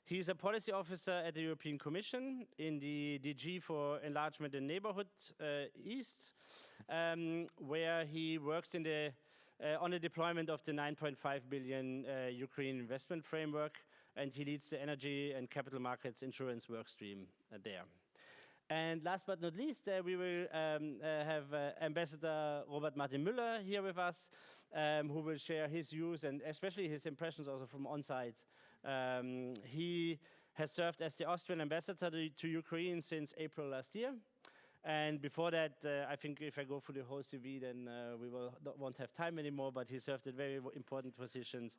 He's a policy officer at the European Commission in the DG for Enlargement and Neighborhood East, where he works in the, on the deployment of the 9.5 billion Ukraine investment framework, and he leads the energy and capital markets insurance workstream there. And last but not least, we will have Ambassador Robert Martin Müller here with us, who will share his views and especially his impressions also from on-site. He has served as the Austrian ambassador to Ukraine since April last year. And before that, I think if I go through the whole CV, then we won't have time anymore, but he served at very important positions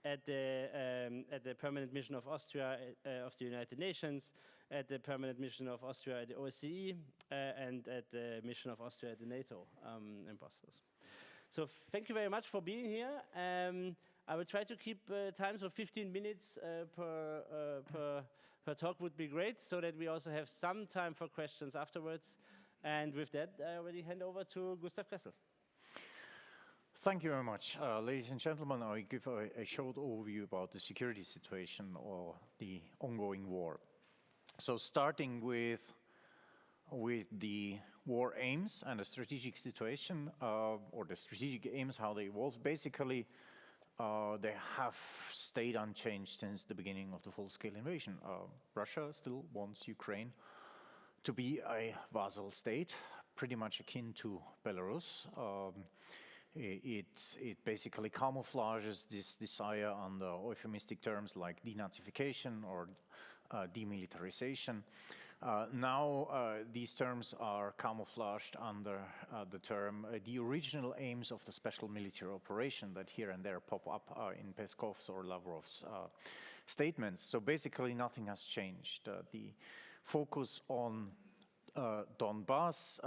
at the Permanent Mission of Austria of the United Nations, at the Permanent Mission of Austria at the OSCE, and at the Mission of Austria at the NATO in Brussels. So thank you very much for being here. I will try to keep time, so 15 minutes per talk would be great, so that we also have some time for questions afterwards. And with that, I already hand over to Gustav Kressel. Thank you very much. Ladies and gentlemen, I give a short overview about the security situation or the ongoing war. So starting with the war aims and the strategic situation, or the strategic aims, how they evolve. Basically, they have stayed unchanged since the beginning of the full-scale invasion. Russia still wants Ukraine to be a vassal state, pretty much akin to Belarus. It basically camouflages this desire under euphemistic terms like denazification or demilitarization. Now these terms are camouflaged under the term the original aims of the special military operation that here and there pop up in Peskov's or Lavrov's statements. So basically nothing has changed. The focus on Donbass,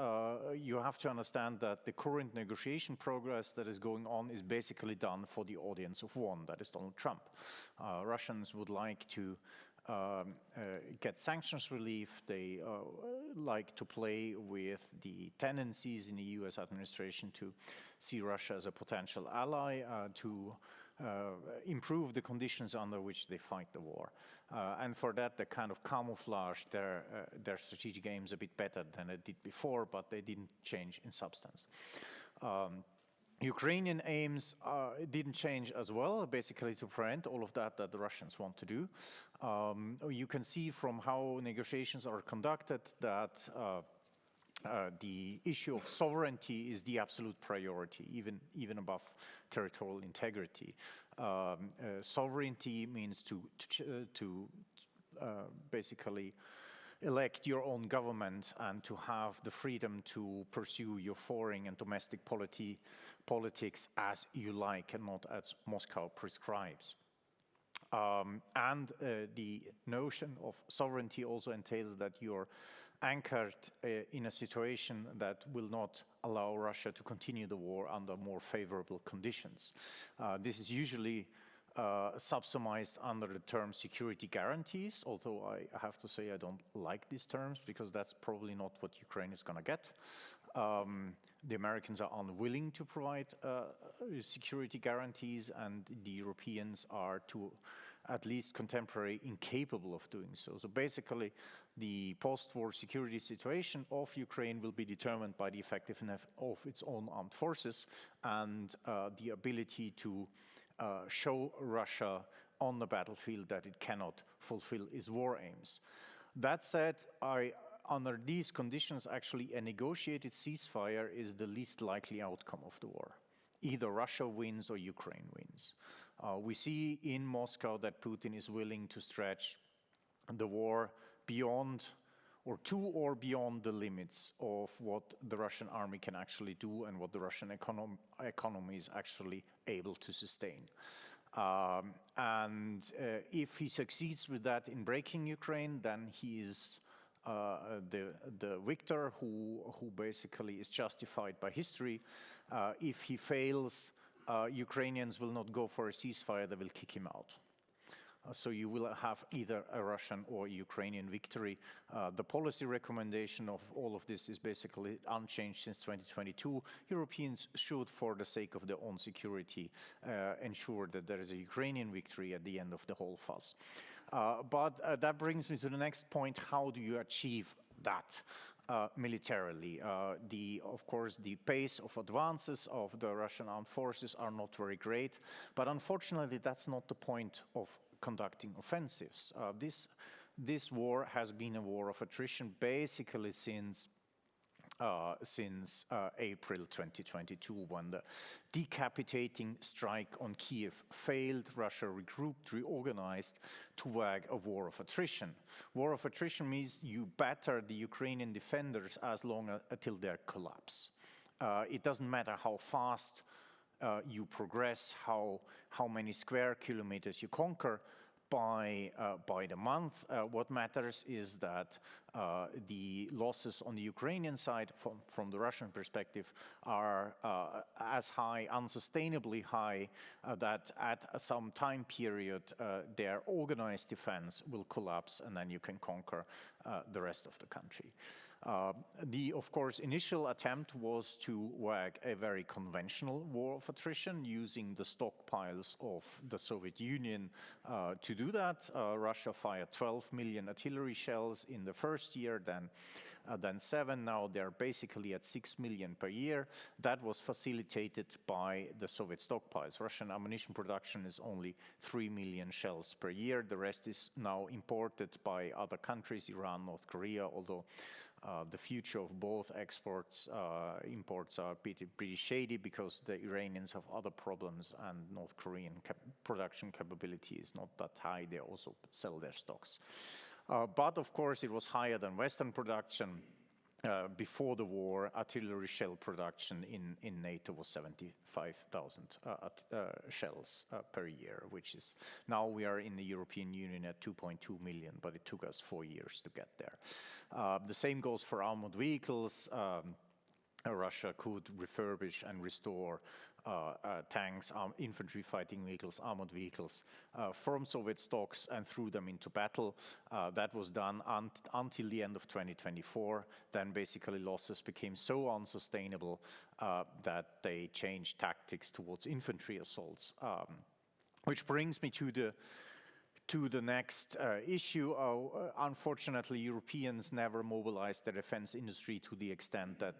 you have to understand that the current negotiation progress that is going on is basically done for the audience of one, that is Donald Trump. Russians would like to get sanctions relief. They like to play with the tendencies in the US administration to see Russia as a potential ally, to improve the conditions under which they fight the war. And for that, they kind of camouflaged their strategic aims a bit better than it did before, but they didn't change in substance. Ukrainian aims didn't change as well, basically to prevent all of that the Russians want to do. You can see from how negotiations are conducted that the issue of sovereignty is the absolute priority, even above territorial integrity. Sovereignty means to basically elect your own government and to have the freedom to pursue your foreign and domestic politics as you like and not as Moscow prescribes. And the notion of sovereignty also entails that you're anchored in a situation that will not allow Russia to continue the war under more favorable conditions. This is usually subsumized under the term security guarantees, although I have to say I don't like these terms because that's probably not what Ukraine is going to get. The Americans are unwilling to provide security guarantees, and the Europeans are, to at least contemporary, incapable of doing so. So basically, the post-war security situation of Ukraine will be determined by the effectiveness of its own armed forces and the ability to show Russia on the battlefield that it cannot fulfill its war aims. That said, under these conditions, actually a negotiated ceasefire is the least likely outcome of the war. Either Russia wins or Ukraine wins. We see in Moscow that Putin is willing to stretch the war beyond or to or beyond the limits of what the Russian army can actually do and what the Russian economy is actually able to sustain. If he succeeds with that in breaking Ukraine, then he is the victor who basically is justified by history. If he fails, Ukrainians will not go for a ceasefire, they will kick him out. So you will have either a Russian or Ukrainian victory. The policy recommendation of all of this is basically unchanged since 2022. Europeans should, for the sake of their own security, ensure that there is a Ukrainian victory at the end of the whole fuss. But that brings me to the next point: how do you achieve that militarily? Of course, the pace of advances of the Russian armed forces are not very great, but unfortunately, that's not the point of conducting offensives. This war has been a war of attrition basically since April 2022, when the decapitating strike on Kiev failed. Russia regrouped, reorganized to wage a war of attrition. War of attrition means you batter the Ukrainian defenders as long until they collapse. It doesn't matter how fast you progress, how many square kilometers you conquer. By the month, what matters is that the losses on the Ukrainian side, from the Russian perspective, are as high, unsustainably high, that at some time period their organized defense will collapse, and then you can conquer the rest of the country. Of course, initial attempt was to wage a very conventional war of attrition, using the stockpiles of the Soviet Union to do that. Russia fired 12 million artillery shells in the first year, then 7. Now they're basically at 6 million per year. That was facilitated by the Soviet stockpiles. Russian ammunition production is only 3 million shells per year. The rest is now imported by other countries, Iran, North Korea, although the future of both imports are pretty shady, because the Iranians have other problems and North Korean production capability is not that high. They also sell their stocks. But of course, it was higher than Western production. Before the war, artillery shell production in NATO was 75,000 shells per year, which is, now we are in the European Union at 2.2 million, but it took us 4 years to get there. The same goes for armored vehicles. Russia could refurbish and restore tanks, infantry fighting vehicles, armored vehicles from Soviet stocks and threw them into battle. That was done until the end of 2024. Then basically losses became so unsustainable that they changed tactics towards infantry assaults. Which brings me to the next issue. Unfortunately, Europeans never mobilized the defense industry to the extent that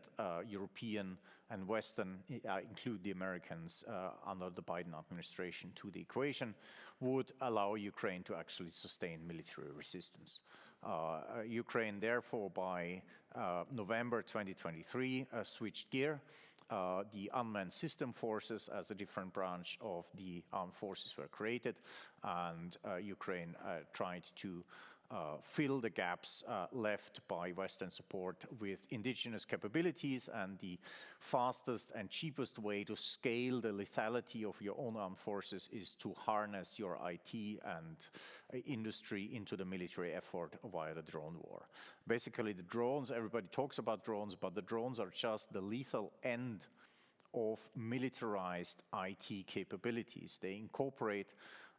European and Western, include the Americans under the Biden administration, to the equation, would allow Ukraine to actually sustain military resistance. Ukraine, therefore, by November 2023, switched gear. The unmanned system forces, as a different branch of the armed forces, were created, and Ukraine tried to fill the gaps left by Western support with indigenous capabilities. And the fastest and cheapest way to scale the lethality of your own armed forces is to harness your IT and industry into the military effort via the drone war. Basically, the drones, everybody talks about drones, but the drones are just the lethal end of militarized IT capabilities. They incorporate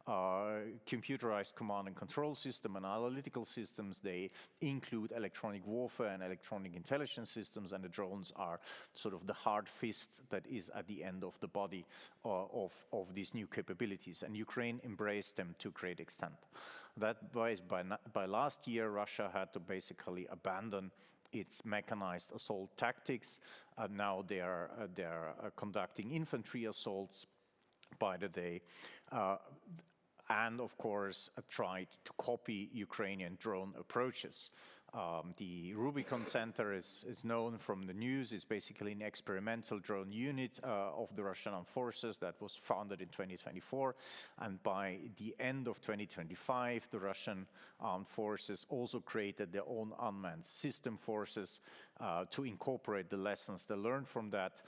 computerized command and control system and analytical systems. They include electronic warfare and electronic intelligence systems, and the drones are sort of the hard fist that is at the end of the body of these new capabilities, and Ukraine embraced them to great extent. That was by last year, Russia had to basically abandon its mechanized assault tactics. Now they are conducting infantry assaults by the day. And of course, tried to copy Ukrainian drone approaches. The Rubicon Center is known from the news. It's basically an experimental drone unit of the Russian armed forces that was founded in 2024. And by the end of 2025, the Russian armed forces also created their own unmanned system forces to incorporate the lessons they learned from that.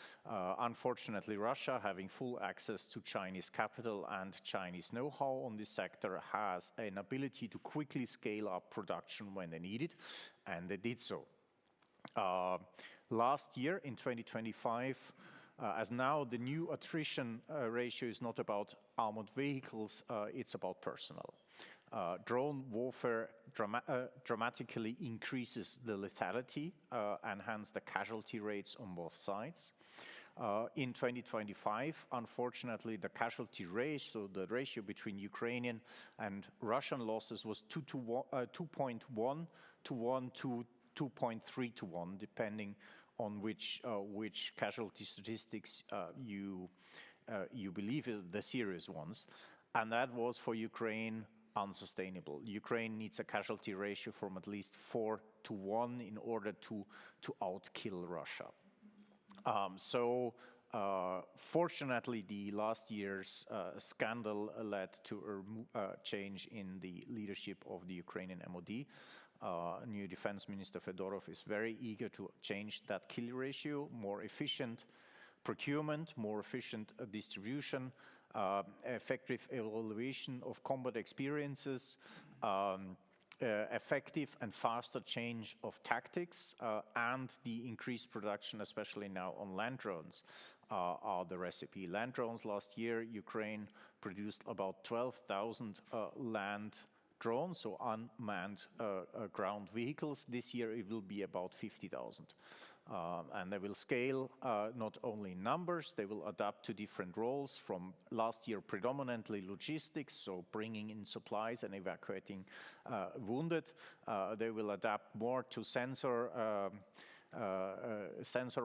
Unfortunately, Russia, having full access to Chinese capital and Chinese know-how on this sector, has an ability to quickly scale up production when they need it, and they did so. Last year, in 2025, as now the new attrition ratio is not about armored vehicles, it's about personnel. Drone warfare dramatically increases the lethality and hence the casualty rates on both sides. In 2025, unfortunately, the casualty ratio, so the ratio between Ukrainian and Russian losses was 2.1 to 1 to 2.3 to 1, depending on which casualty statistics you believe is the serious ones. And that was for Ukraine unsustainable. Ukraine needs a casualty ratio from at least 4 to 1 in order to outkill Russia. Fortunately, the last year's scandal led to a change in the leadership of the Ukrainian MOD. New Defense Minister Fedorov is very eager to change that kill ratio, more efficient procurement, more efficient distribution, effective evaluation of combat experiences, effective and faster change of tactics, and the increased production, especially now on land drones, are the recipe. Land drones last year, Ukraine produced about 12,000 land drones, so unmanned ground vehicles. This year it will be about 50,000. And they will scale not only in numbers, they will adapt to different roles. From last year, predominantly logistics, so bringing in supplies and evacuating wounded. They will adapt more to sensor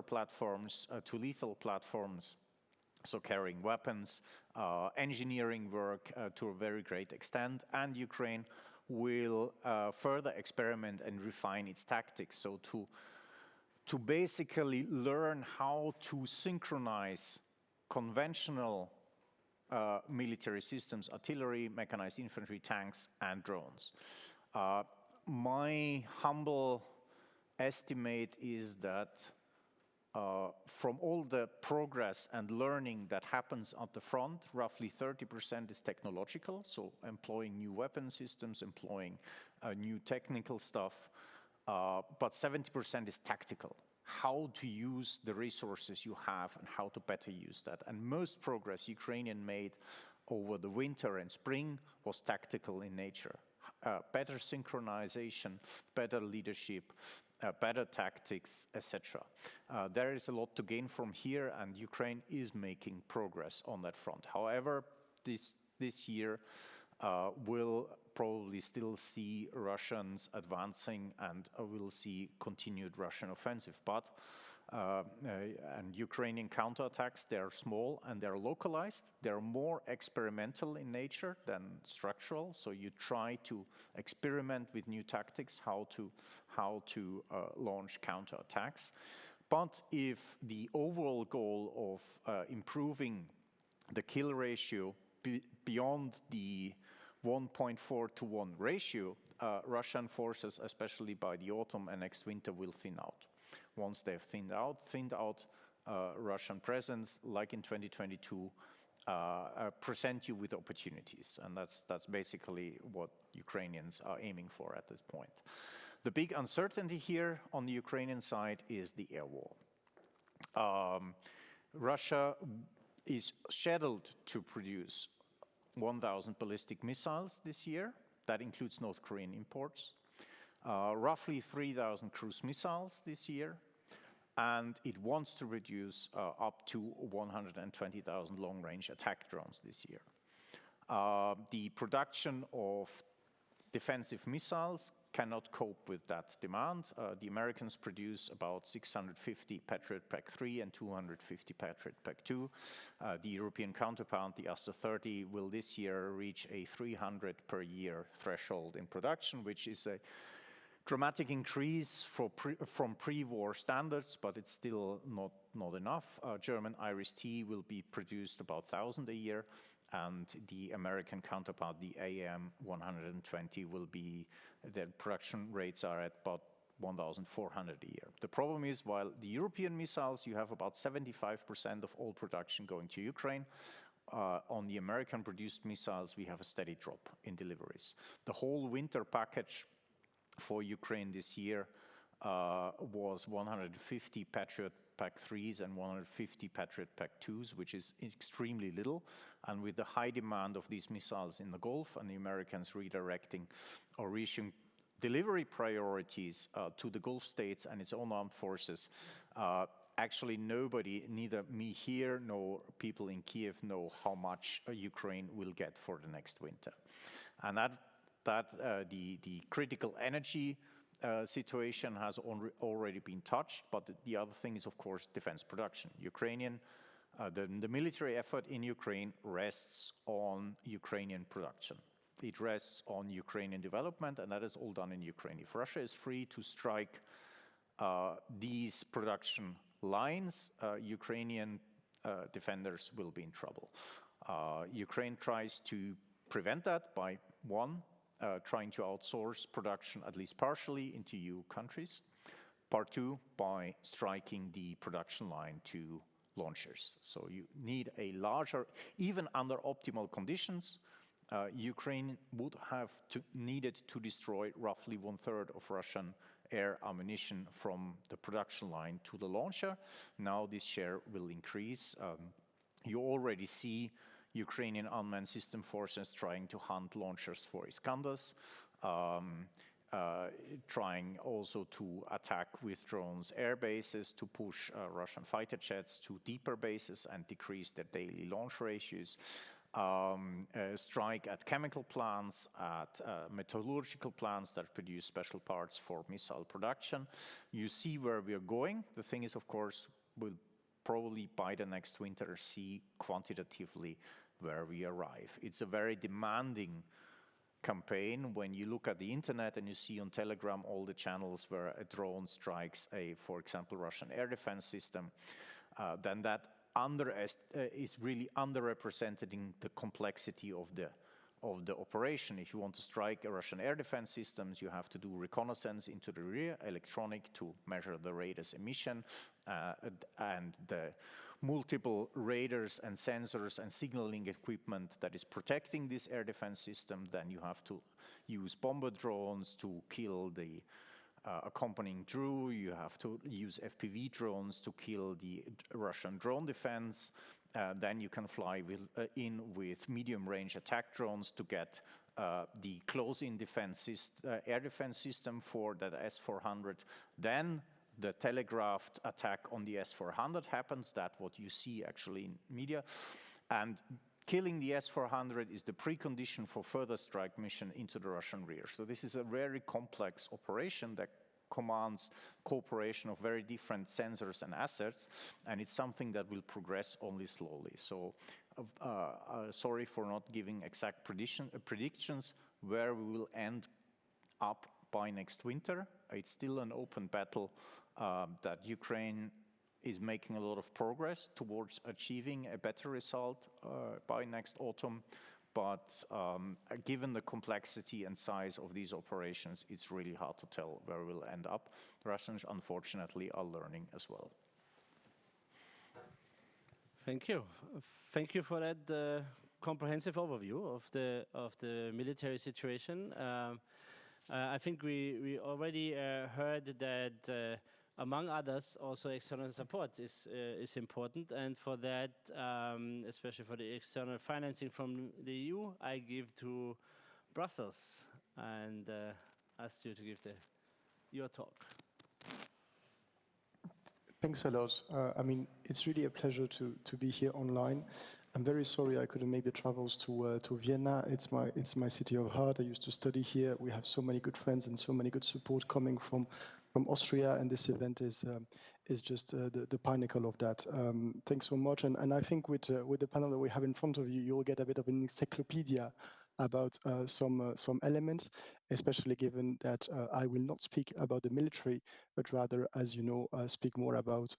platforms, to lethal platforms, so carrying weapons, engineering work to a very great extent, and Ukraine will further experiment and refine its tactics, so to basically learn how to synchronize conventional military systems, artillery, mechanized infantry, tanks, and drones. My humble estimate is that from all the progress and learning that happens at the front, roughly 30% is technological, so employing new weapon systems, employing new technical stuff, but 70% is tactical. How to use the resources you have and how to better use that. And most progress Ukrainian made over the winter and spring was tactical in nature. Better synchronization, better leadership, better tactics, etc. There is a lot to gain from here, and Ukraine is making progress on that front. However, this year will probably still see Russians advancing, and we'll see continued Russian offensive. But and Ukrainian counterattacks, they're small and they're localized. They're more experimental in nature than structural. So you try to experiment with new tactics, how to launch counterattacks. But if the overall goal of improving the kill ratio beyond the 1.4 to 1 ratio, Russian forces, especially by the autumn and next winter, will thin out. Once they've thinned out, Russian presence, like in 2022, present you with opportunities, and that's basically what Ukrainians are aiming for at this point. The big uncertainty here on the Ukrainian side is the air war. Russia is scheduled to produce 1,000 ballistic missiles this year. That includes North Korean imports. Roughly 3,000 cruise missiles this year. And it wants to reduce up to 120,000 long-range attack drones this year. The production of defensive missiles cannot cope with that demand. The Americans produce about 650 Patriot PAC-3 and 250 Patriot PAC-2. The European counterpart, the Oesterreichische, will this year reach a 300 per year threshold in production, which is a dramatic increase from pre-war standards, but it's still not enough. German Iris-T will be produced about 1,000 a year, and the American counterpart, the AM-120, will be, their production rates are at about 1,400 a year. The problem is, while the European missiles, you have about 75% of all production going to Ukraine, on the American-produced missiles, we have a steady drop in deliveries. The whole winter package for Ukraine this year was 150 Patriot PAC-3s and 150 Patriot PAC-2s, which is extremely little. And with the high demand of these missiles in the Gulf and the Americans redirecting or reaching delivery priorities to the Gulf states and its own armed forces, actually nobody, neither me here nor people in Kiev, know how much Ukraine will get for the next winter. And the critical energy situation has already been touched, but the other thing is, of course, defense production. The military effort in Ukraine rests on Ukrainian production. It rests on Ukrainian development, and that is all done in Ukraine. If Russia is free to strike these production lines, Ukrainian defenders will be in trouble. Ukraine tries to prevent that by, one, trying to outsource production, at least partially, into EU countries. Part two, by striking the production line to launchers. So you need a larger, even under optimal conditions, Ukraine would have needed to destroy roughly 1/3 of Russian air ammunition from the production line to the launcher. Now this share will increase. You already see Ukrainian unmanned system forces trying to hunt launchers for Iskanders, trying also to attack with drones air bases to push Russian fighter jets to deeper bases and decrease their daily launch ratios. Strike at chemical plants, at metallurgical plants that produce special parts for missile production. You see where we are going. The thing is, of course, we'll probably by the next winter see quantitatively where we arrive. It's a very demanding campaign. When you look at the internet and you see on Telegram all the channels where a drone strikes for example, Russian air defense system, then that is really underrepresented in the complexity of the operation. If you want to strike a Russian air defense systems, you have to do reconnaissance into the rear, electronic to measure the radar's emission, and the multiple radars and sensors and signaling equipment that is protecting this air defense system. Then you have to use bomber drones to kill the accompanying Jour. You have to use FPV drones to kill the Russian drone defense. Then you can fly in with medium-range attack drones to get the close-in air defense system for that S-400. Then the telegraphed attack on the S-400 happens. That's what you see actually in media. And killing the S-400 is the precondition for further strike mission into the Russian rear. So this is a very complex operation that commands cooperation of very different sensors and assets, and it's something that will progress only slowly. So sorry for not giving exact predictions where we will end up by next winter. It's still an open battle that Ukraine is making a lot of progress towards achieving a better result by next autumn. But given the complexity and size of these operations, it's really hard to tell where we'll end up. The Russians, unfortunately, are learning as well. Thank you. Thank you for that comprehensive overview of the military situation. I think we already heard that among others, also external support is important, and for that, especially for the external financing from the EU, I give to Brussels and ask you to give your talk. Thanks a lot. I mean, it's really a pleasure to be here online. I'm very sorry I couldn't make the travels to Vienna. It's my city of heart. I used to study here. We have so many good friends and so many good support coming from Austria, and this event is just the pinnacle of that. Thanks so much, and I think with the panel that we have in front of you, you'll get a bit of an encyclopedia about some elements, especially given that I will not speak about the military, but rather, as you know, speak more about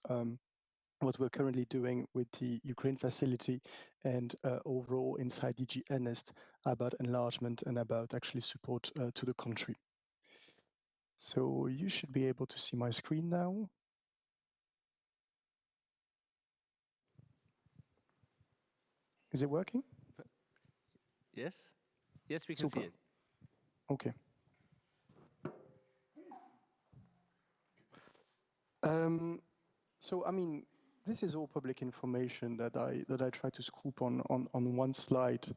what we're currently doing with the Ukraine facility and overall inside DG Ernest about enlargement and about actually support to the country. So you should be able to see my screen now. Is it working? Yes? Yes, we can see it. Okay. So, I mean, this is all public information that I try to scoop on one slide.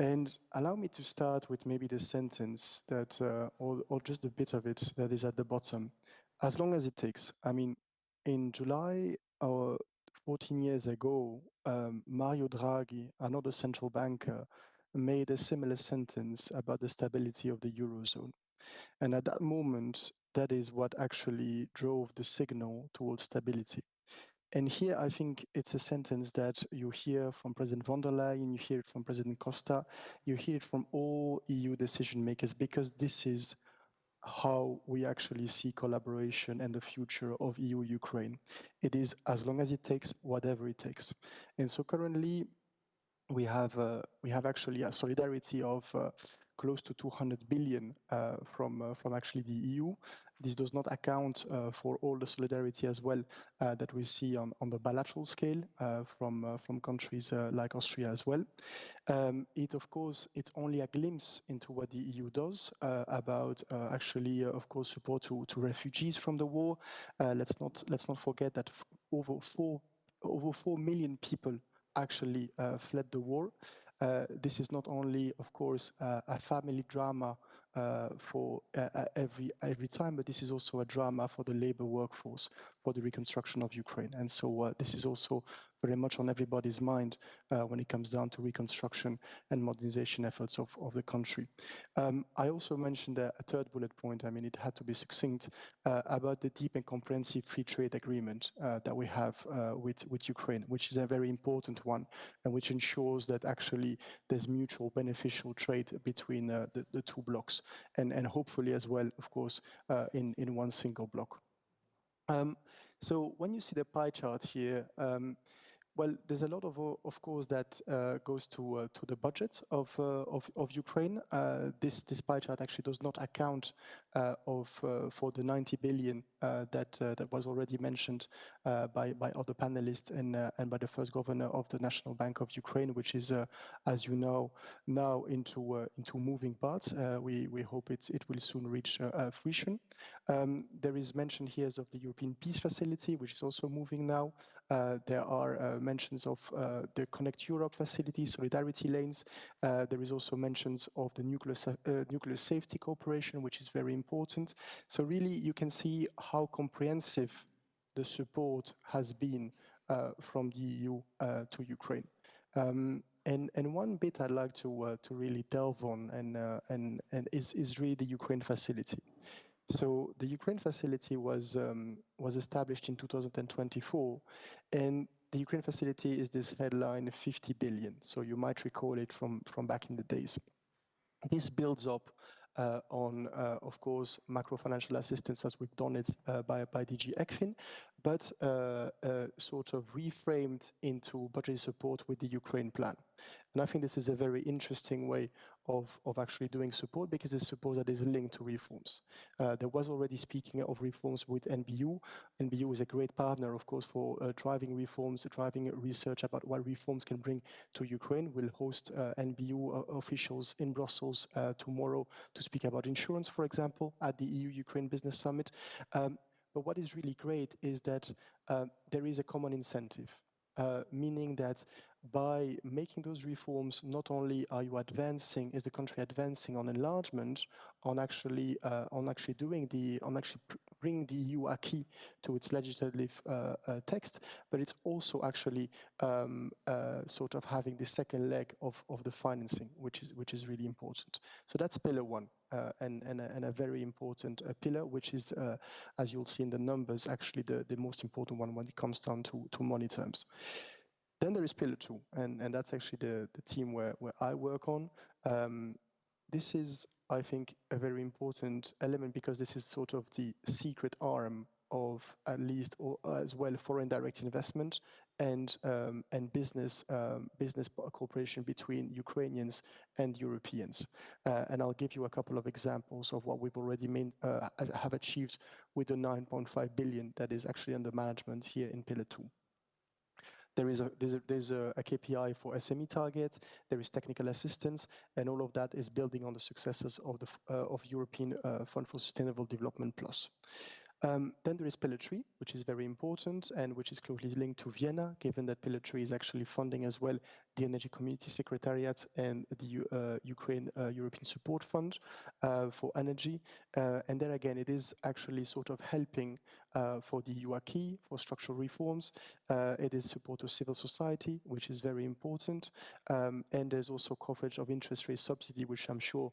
And allow me to start with maybe the sentence that, or just a bit of it that is at the bottom. As long as it takes. I mean, in July, 14 years ago, Mario Draghi, another central banker, made a similar sentence about the stability of the Eurozone. And at that moment, that is what actually drove the signal towards stability. And here, I think it's a sentence that you hear from President von der Leyen, you hear it from President Costa, you hear it from all EU decision makers, because this is how we actually see collaboration and the future of EU-Ukraine. It is as long as it takes, whatever it takes. And so currently, we have actually a solidarity of close to 200 billion from actually the EU. This does not account for all the solidarity as well that we see on the bilateral scale from countries like Austria as well. Of course, it's only a glimpse into what the EU does about actually, of course, support to refugees from the war. Let's not forget that over 4 million people actually fled the war. This is not only, of course, a family drama for every time, but this is also a drama for the labor workforce, for the reconstruction of Ukraine. And so this is also very much on everybody's mind when it comes down to reconstruction and modernization efforts of the country. I also mentioned a third bullet point, I mean, it had to be succinct, about the deep and comprehensive free trade agreement that we have with Ukraine, which is a very important one, and which ensures that actually there's mutual beneficial trade between the two blocks, and hopefully as well, of course, in one single block. So when you see the pie chart here, well, there's a lot of course, that goes to the budget of Ukraine. This pie chart actually does not account for the 90 billion that was already mentioned by other panelists and by the first governor of the Nationalbank of Ukraine, which is, as you know, now into moving parts. We hope it will soon reach fruition. There is mention here of the European Peace Facility, which is also moving now. There are mentions of the Connect Europe facility, solidarity lanes. There is also mentions of the nuclear safety cooperation, which is very important. So really, you can see how comprehensive the support has been from the EU to Ukraine. And one bit I'd like to really delve on and is really the Ukraine facility. So the Ukraine facility was established in 2024, and the Ukraine facility is this headline 50 billion. So you might recall it from back in the days. This builds up on, of course, macro financial assistance as we've done it by DG ECFIN, but sort of reframed into budget support with the Ukraine plan. And I think this is a very interesting way of actually doing support, because it's support that is linked to reforms. There was already speaking of reforms with NBU. NBU is a great partner, of course, for driving reforms, driving research about what reforms can bring to Ukraine. We'll host NBU officials in Brussels tomorrow to speak about insurance, for example, at the EU-Ukraine Business Summit. But what is really great is that there is a common incentive, meaning that by making those reforms, not only are you advancing, is the country advancing on enlargement, on actually bringing the EU acquis to its legislative text, but it's also actually sort of having the second leg of the financing, which is really important. So that's pillar one, and a very important pillar, which is, as you'll see in the numbers, actually the most important one when it comes down to money terms. Then there is pillar two, and that's actually the team where I work on. This is, I think, a very important element, because this is sort of the secret arm of at least, or as well, foreign direct investment and business cooperation between Ukrainians and Europeans. And I'll give you a couple of examples of what we've already have achieved with the 9.5 billion that is actually under management here in pillar two. There's a KPI for SME target, there is technical assistance, and all of that is building on the successes of European Fund for Sustainable Development Plus. Then there is Pillar 3, which is very important and which is closely linked to Vienna, given that Pillar 3 is actually funding as well the Energy Community Secretariat and the Ukraine European Support Fund for energy. And there again, it is actually sort of helping for the EU acquis, for structural reforms. It is support to civil society, which is very important. And there's also coverage of interest rate subsidy, which I'm sure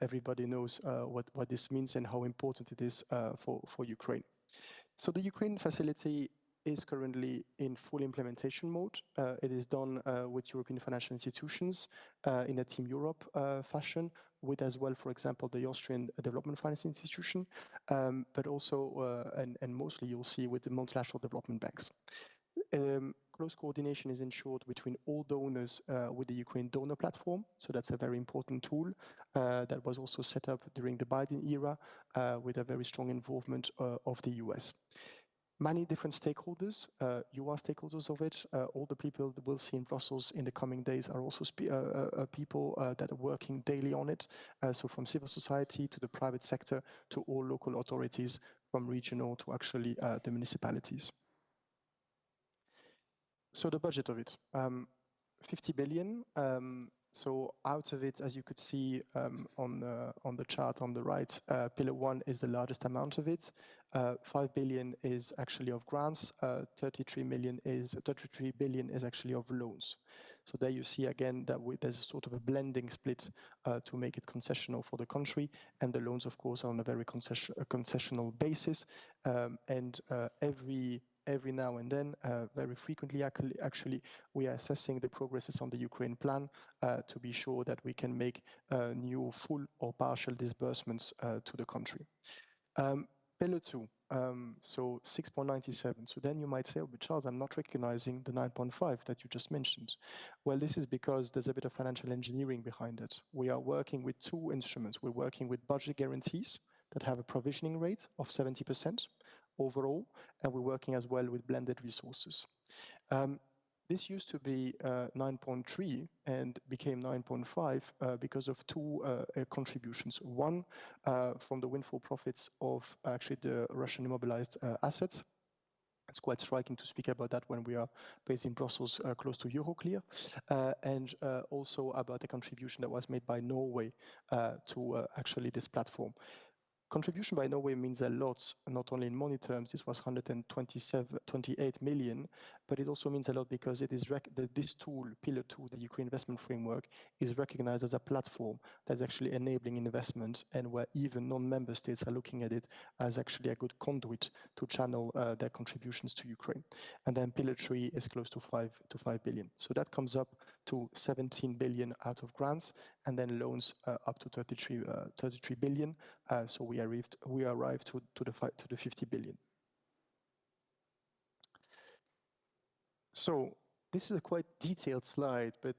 everybody knows what this means and how important it is for Ukraine. So the Ukraine facility is currently in full implementation mode. It is done with European financial institutions in a Team Europe fashion, with as well, for example, the Austrian Development Finance Institution, but also, and mostly you'll see with the multilateral development banks. Close coordination is ensured between all donors with the Ukraine donor platform. So that's a very important tool that was also set up during the Biden era with a very strong involvement of the US. Many different stakeholders, you are stakeholders of it. All the people that we'll see in Brussels in the coming days are also people that are working daily on it. So from civil society to the private sector to all local authorities, from regional to actually the municipalities. So the budget of it, 50 billion. So out of it, as you could see on the chart on the right, Pillar 1 is the largest amount of it. 5 billion is actually of grants. 33 billion is actually of loans. So there you see again that there's a sort of a blending split to make it concessional for the country, and the loans, of course, are on a very concessional basis. And every now and then, very frequently actually, we are assessing the progresses on the Ukraine plan to be sure that we can make new full or partial disbursements to the country. Pillar 2, so 6.97. So then you might say, oh, but Charles, I'm not recognizing the 9.5 that you just mentioned. Well, this is because there's a bit of financial engineering behind it. We are working with two instruments. We're working with budget guarantees that have a provisioning rate of 70%. Overall, and we're working as well with blended resources. This used to be 9.3 and became 9.5 because of two contributions. One from the windfall profits of actually the Russian immobilized assets. It's quite striking to speak about that when we are based in Brussels, close to Euroclear, and also about the contribution that was made by Norway to actually this platform. Contribution by Norway means a lot, not only in money terms. This was 128 million, but it also means a lot because it is this tool, Pillar 2, the Ukraine Investment Framework, is recognized as a platform that's actually enabling investment, and where even non-member states are looking at it as actually a good conduit to channel their contributions to Ukraine. And then Pillar 3 is close to 5 billion. So that comes up to 17 billion out of grants, and then loans up to 33 billion. So we arrived to the 50 billion. So this is a quite detailed slide, but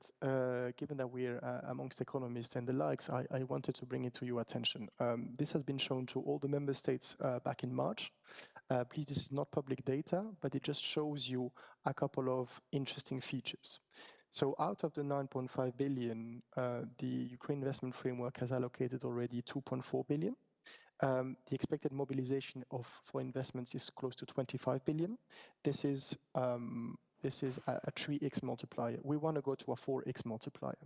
given that we're amongst economists and the likes, I wanted to bring it to your attention. This has been shown to all the member states back in March. Please, this is not public data, but it just shows you a couple of interesting features. So out of the 9.5 billion, the Ukraine Investment Framework has allocated already 2.4 billion. The expected mobilization for investments is close to 25 billion. This is a 3x multiplier. We want to go to a 4x multiplier.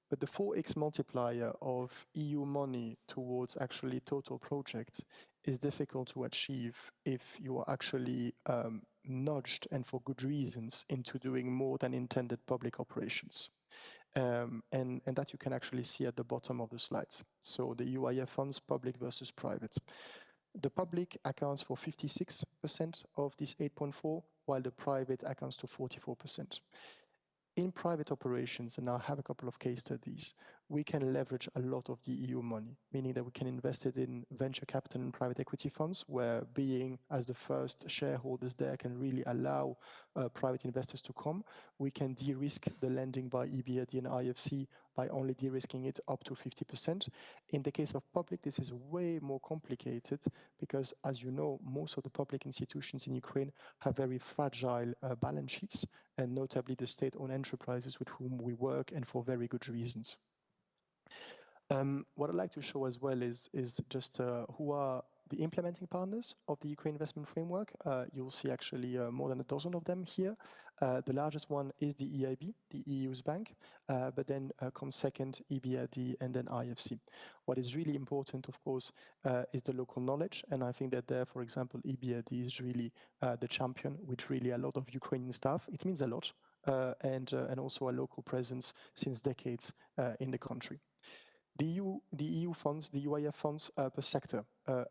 But the 4x multiplier of EU money towards actually total projects is difficult to achieve if you are actually nudged, and for good reasons, into doing more than intended public operations. And that you can actually see at the bottom of the slides. So the UIF funds, public versus private. The public accounts for 56% of this 8.4, while the private accounts to 44%. In private operations, and I'll have a couple of case studies, we can leverage a lot of the EU money, meaning that we can invest it in venture capital and private equity funds, where being as the first shareholders there can really allow private investors to come. We can de-risk the lending by EBRD and IFC by only de-risking it up to 50%. In the case of public, this is way more complicated because, as you know, most of the public institutions in Ukraine have very fragile balance sheets, and notably the state-owned enterprises with whom we work, and for very good reasons. What I'd like to show as well is just who are the implementing partners of the Ukraine Investment Framework. You'll see actually more than a dozen of them here. The largest one is the EIB, the EU's bank, but then comes second EBRD and then IFC. What is really important, of course, is the local knowledge, and I think that there, for example, EBRD is really the champion with really a lot of Ukrainian staff. It means a lot, and also a local presence since decades in the country. The EU funds, the UIF funds per sector.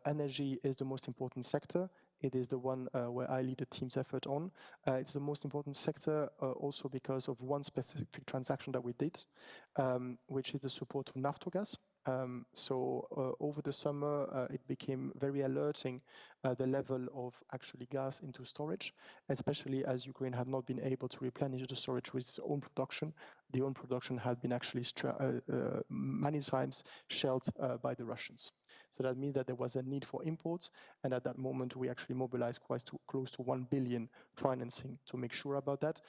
Energy is the most important sector. It is the one where I lead the team's effort on. It's the most important sector also because of one specific transaction that we did, which is the support to Naftogaz. Over the summer, it became very alerting the level of actually gas into storage, especially as Ukraine had not been able to replenish the storage with its own production. The own production had been actually many times shelled by the Russians. So that means that there was a need for imports, and at that moment we actually mobilized close to 1 billion financing to make sure about that.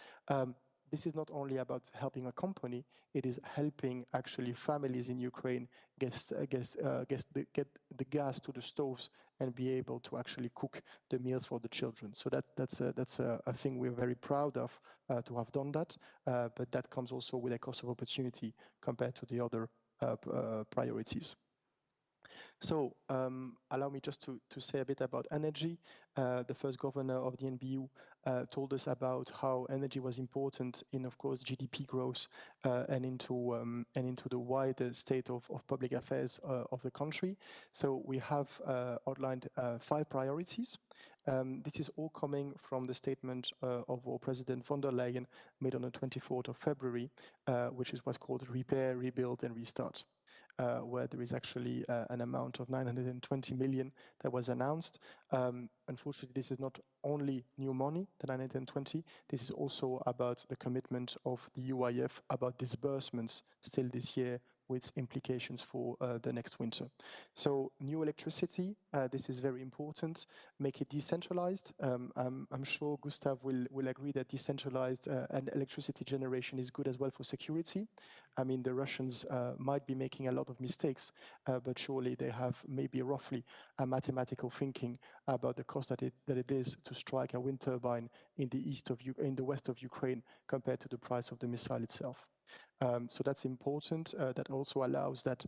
This is not only about helping a company, it is helping actually families in Ukraine get the gas to the stoves and be able to actually cook the meals for the children. So that's a thing we're very proud of to have done that, but that comes also with a cost of opportunity compared to the other priorities. So allow me just to say a bit about energy. The first governor of the NBU told us about how energy was important in, of course, GDP growth and into the wider state of public affairs of the country. So we have outlined 5 priorities. This is all coming from the statement of our President von der Leyen made on the 24th of February, which is what's called Repair, Rebuild and Restart. Where there is actually an amount of 920 million that was announced. Unfortunately, this is not only new money, the 920, this is also about the commitment of the UIF about disbursements still this year with implications for the next winter. So new electricity, this is very important, make it decentralized. I'm sure Gustav will agree that decentralized and electricity generation is good as well for security. I mean, the Russians might be making a lot of mistakes, but surely they have maybe roughly a mathematical thinking about the cost that it is to strike a wind turbine in the west of Ukraine compared to the price of the missile itself. So that's important. That also allows that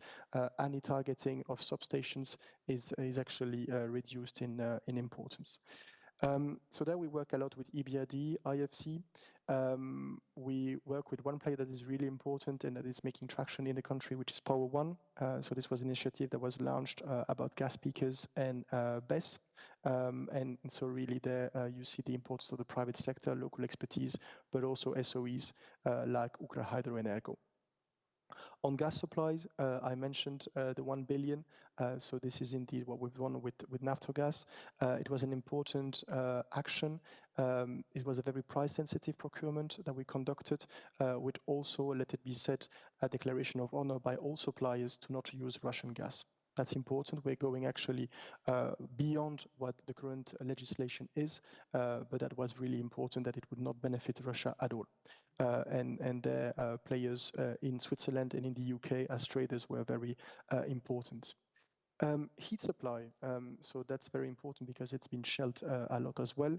any targeting of substations is actually reduced in importance. So there we work a lot with EBRD, IFC. We work with one player that is really important and that is making traction in the country, which is Power One. So this was an initiative that was launched about gas peakers and BESS. And so really there you see the importance of the private sector, local expertise, but also SOEs like Ukrhydroenergo. On gas supplies, I mentioned the 1 billion. So this is indeed what we've done with Naftogaz. It was an important action. It was a very price-sensitive procurement that we conducted, with also, let it be said, a declaration of honor by all suppliers to not use Russian gas. That's important. We're going actually beyond what the current legislation is, but that was really important that it would not benefit Russia at all. And their players in Switzerland and in the UK as traders were very important. Heat supply, so that's very important because it's been shelled a lot as well.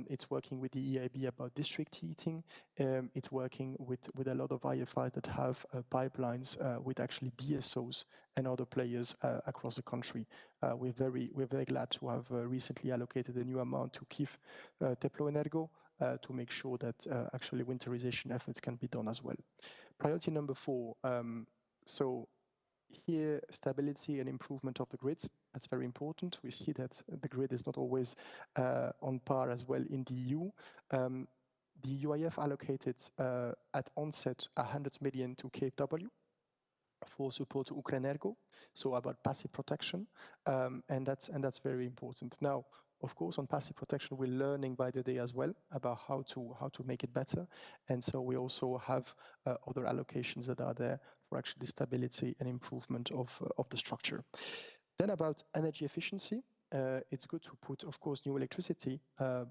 It's working with the EIB about district heating. It's working with a lot of IFIs that have pipelines with actually DSOs and other players across the country. We're very glad to have recently allocated a new amount to Kyiv Teploenergo to make sure that actually winterization efforts can be done as well. Priority number 4. So here, stability and improvement of the grids, that's very important. We see that the grid is not always on par as well in the EU. The UIF allocated at onset 100 million to KfW for support to Ukrenergo, so about passive protection, and that's very important. Now, of course, on passive protection, we're learning by the day as well about how to make it better, and so we also have other allocations that are there for actually stability and improvement of the structure. Then about energy efficiency. it's good to put, of course, new electricity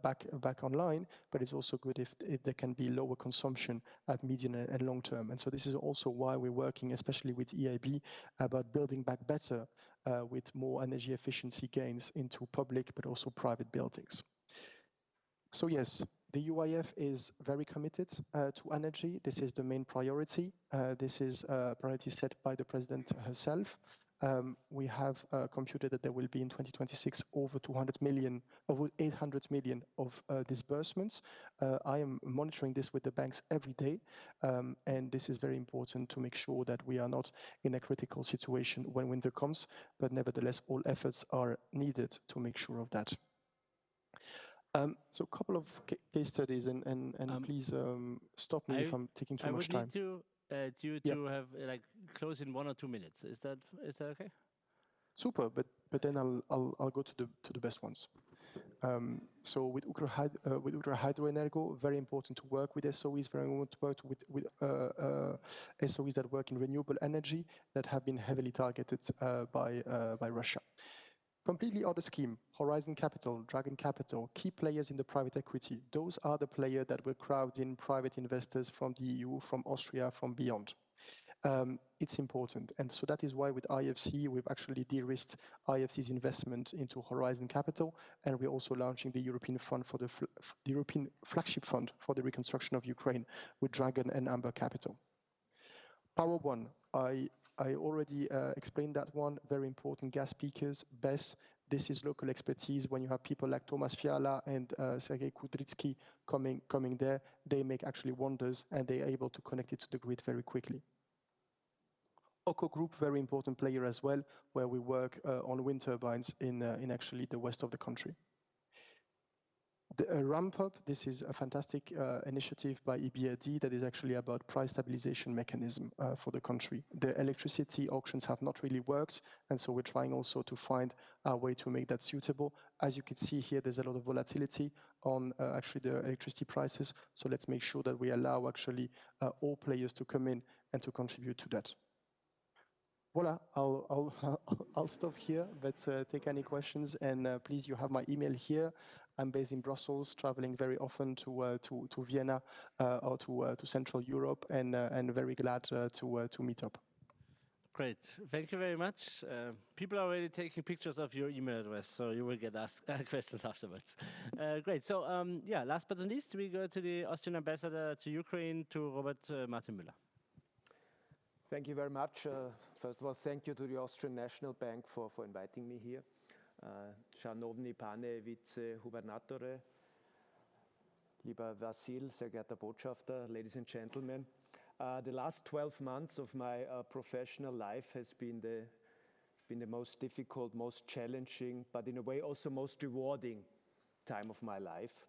back online, but it's also good if there can be lower consumption at medium and long term. And so this is also why we're working, especially with EIB, about building back better with more energy efficiency gains into public but also private buildings. So yes, the UIF is very committed to energy. This is the main priority. This is a priority set by the President herself. We have computed that there will be in 2026 over 800 million of disbursements. I am monitoring this with the banks every day, and this is very important to make sure that we are not in a critical situation when winter comes, but nevertheless all efforts are needed to make sure of that. So a couple of case studies, and please stop me if I'm taking too much time. I would need you to have like close in 1 or 2 minutes. Is that okay? Super, but then I'll go to the best ones. So with Hydroenergo, very important to work with SOEs, very important to work with SOEs that work in renewable energy that have been heavily targeted by Russia. Completely other scheme, Horizon Capital, Dragon Capital, key players in the private equity. Those are the players that will crowd in private investors from the EU, from Austria, from beyond. It's important. And so that is why with IFC, we've actually de-risked IFC's investment into Horizon Capital. And we're also launching the European fund for the European flagship fund for the reconstruction of Ukraine with Dragon and Amber Capital. Power One, I already explained that one, very important gas peakers, BESS. This is local expertise. When you have people like Thomas Fiala and Sergei Kudrytsky coming there, they make actually wonders and they're able to connect it to the grid very quickly. Oko Group, very important player as well, where we work on wind turbines in actually the west of the country. The Ramp Up, this is a fantastic initiative by EBRD that is actually about price stabilization mechanism for the country. The electricity auctions have not really worked, and so we're trying also to find a way to make that suitable. As you can see here, there's a lot of volatility on actually the electricity prices, so let's make sure that we allow actually all players to come in and to contribute to that. Voila, I'll stop here, but take any questions, and please, you have my email here. I'm based in Brussels, traveling very often to Vienna or to Central Europe, and very glad to meet up. Great, thank you very much. People are already taking pictures of your email address, so you will get asked questions afterwards. Great, so yeah, last but not least, we go to the Austrian ambassador to Ukraine, to Robert Martin Müller. Thank you very much. First of all, thank you to the Austrian National Bank for inviting me here. Szanowny Panie Vice-Gubernatore, lieber Vasil, sehr geehrter Botschafter, ladies and gentlemen. The last 12 months of my professional life has been the most difficult, most challenging, but in a way also most rewarding time of my life.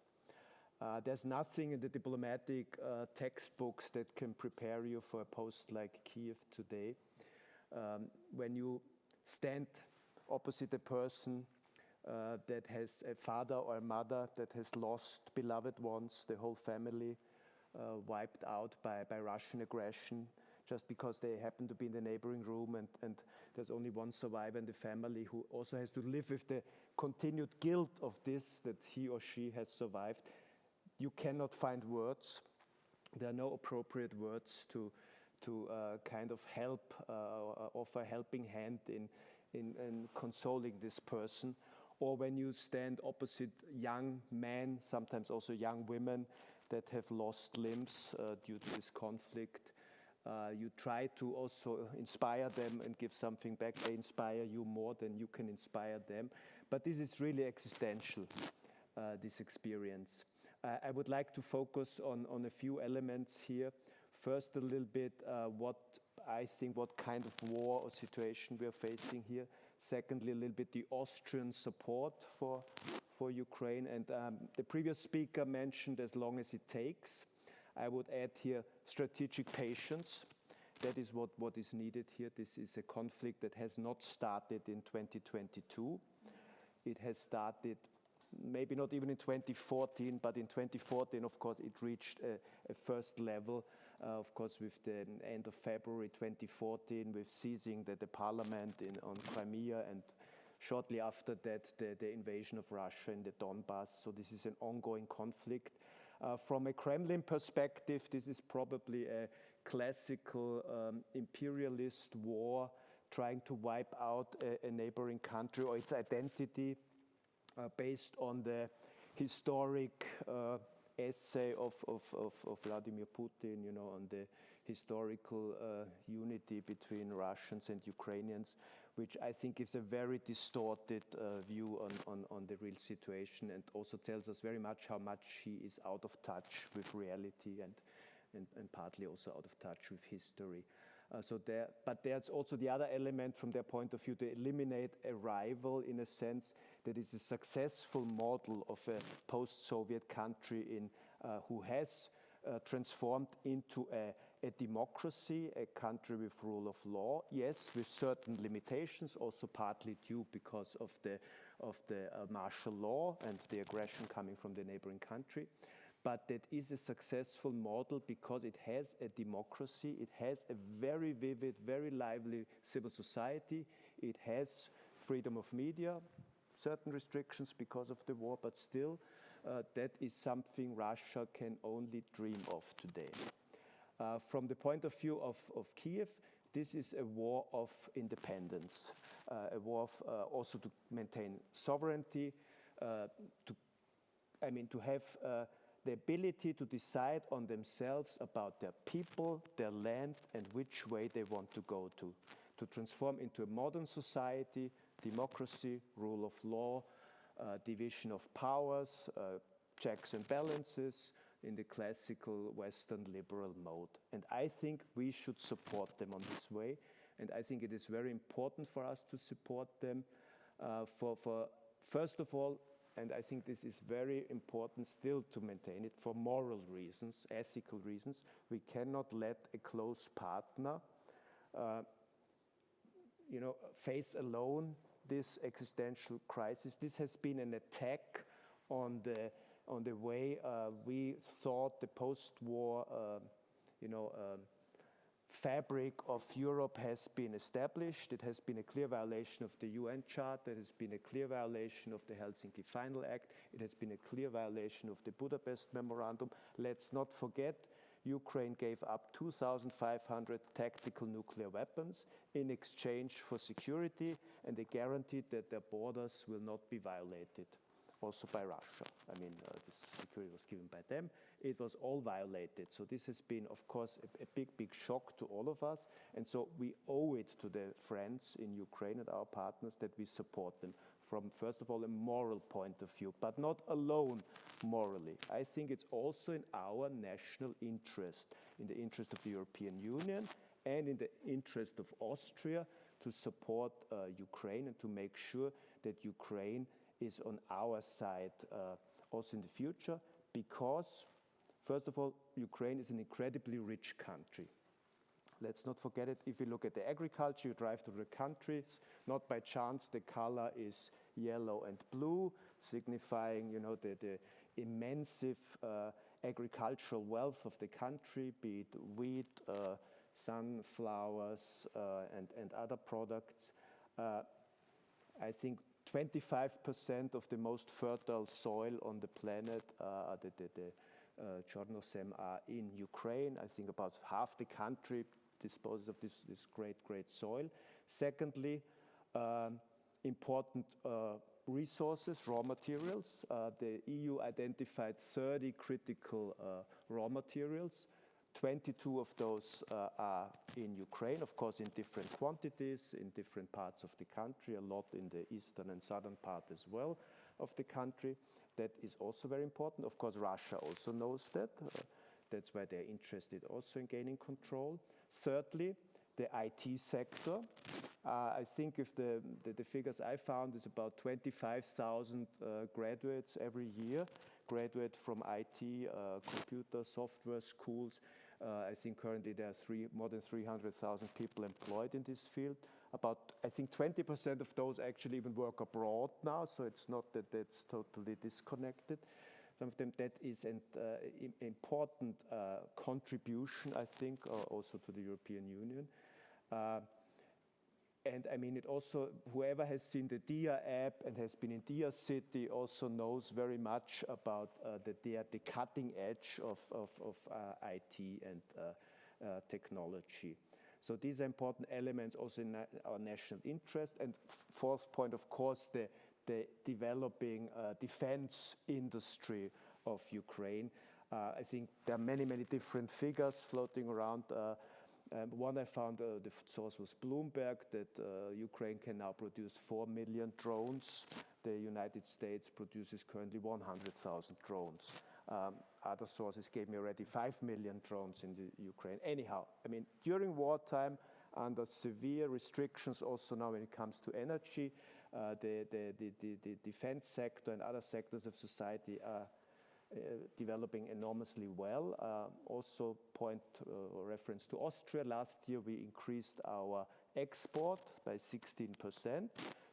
There's nothing in the diplomatic textbooks that can prepare you for a post like Kiev today. When you stand opposite a person that has a father or a mother that has lost beloved ones, the whole family wiped out by Russian aggression, just because they happen to be in the neighboring room, and there's only one survivor in the family who also has to live with the continued guilt of this, that he or she has survived. You cannot find words. There are no appropriate words to kind of help, offer a helping hand in consoling this person. Or when you stand opposite young men, sometimes also young women that have lost limbs due to this conflict, you try to also inspire them and give something back. They inspire you more than you can inspire them. But this is really existential, this experience. I would like to focus on a few elements here. First, a little bit what kind of war or situation we are facing here. Secondly, a little bit the Austrian support for Ukraine. And the previous speaker mentioned as long as it takes. I would add here strategic patience. That is what is needed here. This is a conflict that has not started in 2022. It has started maybe not even in 2014, but in 2014, of course, it reached a first level, of course, with the end of February 2014, with seizing the parliament on Crimea and shortly after that, the invasion of Russia in the Donbass. So this is an ongoing conflict. From a Kremlin perspective, this is probably a classical imperialist war trying to wipe out a neighboring country or its identity based on the historic essay of Vladimir Putin, you know, on the historical unity between Russians and Ukrainians, which I think is a very distorted view on the real situation, and also tells us very much how much he is out of touch with reality and partly also out of touch with history. But there's also the other element from their point of view to eliminate a rival in a sense that is a successful model of a post-Soviet country who has transformed into a democracy, a country with rule of law, yes, with certain limitations, also partly due because of the martial law and the aggression coming from the neighboring country. But that is a successful model because it has a democracy, it has a very vivid, very lively civil society, it has freedom of media, certain restrictions because of the war, but still that is something Russia can only dream of today. From the point of view of Kiev, this is a war of independence, a war of also to maintain sovereignty, to have the ability to decide on themselves about their people, their land, and which way they want to go to transform into a modern society, democracy, rule of law, division of powers, checks and balances in the classical Western liberal mode. And I think we should support them on this way. And I think it is very important for us to support them for first of all, and I think this is very important still to maintain it for moral reasons, ethical reasons. We cannot let a close partner face alone this existential crisis. This has been an attack on the way we thought the post-war fabric of Europe has been established. It has been a clear violation of the UN Charter. It has been a clear violation of the Helsinki Final Act. It has been a clear violation of the Budapest Memorandum. Let's not forget, Ukraine gave up 2,500 tactical nuclear weapons in exchange for security, and they guaranteed that their borders will not be violated, also by Russia. This security was given by them. It was all violated. So this has been, of course, a big, big shock to all of us. And so we owe it to the friends in Ukraine and our partners that we support them from, first of all, a moral point of view, but not alone morally. I think it's also in our national interest, in the interest of the European Union and in the interest of Austria to support Ukraine and to make sure that Ukraine is on our side also in the future, because, first of all, Ukraine is an incredibly rich country. Let's not forget it. If you look at the agriculture, you drive to the countries, not by chance the color is yellow and blue, signifying, the immense agricultural wealth of the country, be it wheat, sunflowers, and other products. I think 25% of the most fertile soil on the planet, the Chornosem, are in Ukraine. I think about half the country disposes of this great soil. Secondly, important resources, raw materials. The EU identified 30 critical raw materials. 22 of those are in Ukraine, of course, in different quantities, in different parts of the country, a lot in the eastern and southern part as well of the country. That is also very important. Of course, Russia also knows that. That's why they're interested also in gaining control. Thirdly, the IT sector. I think if the figures I found is about 25,000 graduates every year, graduate from IT, computer, software schools. I think currently there are more than 300,000 people employed in this field. About, I think 20% of those actually even work abroad now, so it's not that that's totally disconnected. Some of them, that is an important contribution, I think, also to the European Union. And I mean, it also, whoever has seen the DIA app and has been in DIA City also knows very much about the cutting edge of IT and technology. So these are important elements also in our national interest. And fourth point, of course, the developing defense industry of Ukraine. I think there are many, many different figures floating around. One I found, the source was Bloomberg, that Ukraine can now produce 4 million drones. The United States produces currently 100,000 drones. Other sources gave me already 5 million drones in the Ukraine. Anyhow, I mean, during wartime, under severe restrictions also now when it comes to energy, the defense sector and other sectors of society are developing enormously well. Also point or reference to Austria. Last year we increased our export by 16%.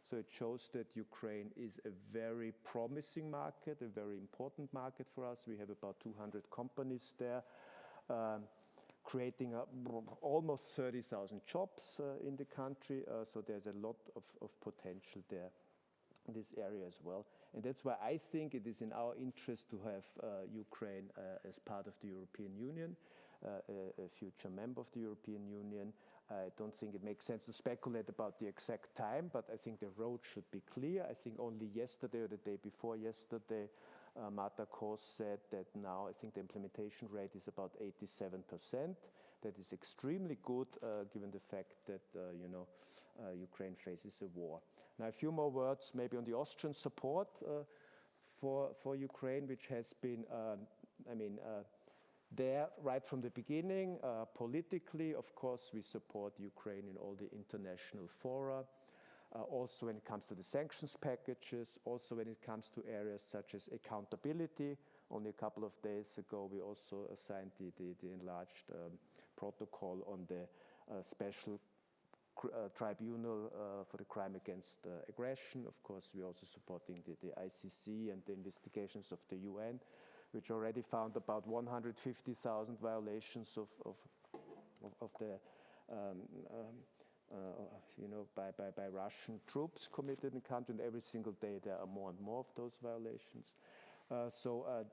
So it shows that Ukraine is a very promising market, a very important market for us. We have about 200 companies there, creating almost 30,000 jobs in the country. So there's a lot of potential there in this area as well. And that's why I think it is in our interest to have Ukraine as part of the European Union, a future member of the European Union. I don't think it makes sense to speculate about the exact time, but I think the road should be clear. I think only yesterday or the day before yesterday, Marta Kos said that now I think the implementation rate is about 87%. That is extremely good given the fact that, Ukraine faces a war. Now, a few more words maybe on the Austrian support for Ukraine, which has been, there right from the beginning. Politically, of course, we support Ukraine in all the international fora. Also when it comes to the sanctions packages, also when it comes to areas such as accountability. Only a couple of days ago, we also signed the enlarged protocol on the special tribunal for the crime against aggression. Of course, we're also supporting the ICC and the investigations of the UN, which already found about 150,000 violations of the by Russian troops committed in the country, and every single day there are more and more of those violations.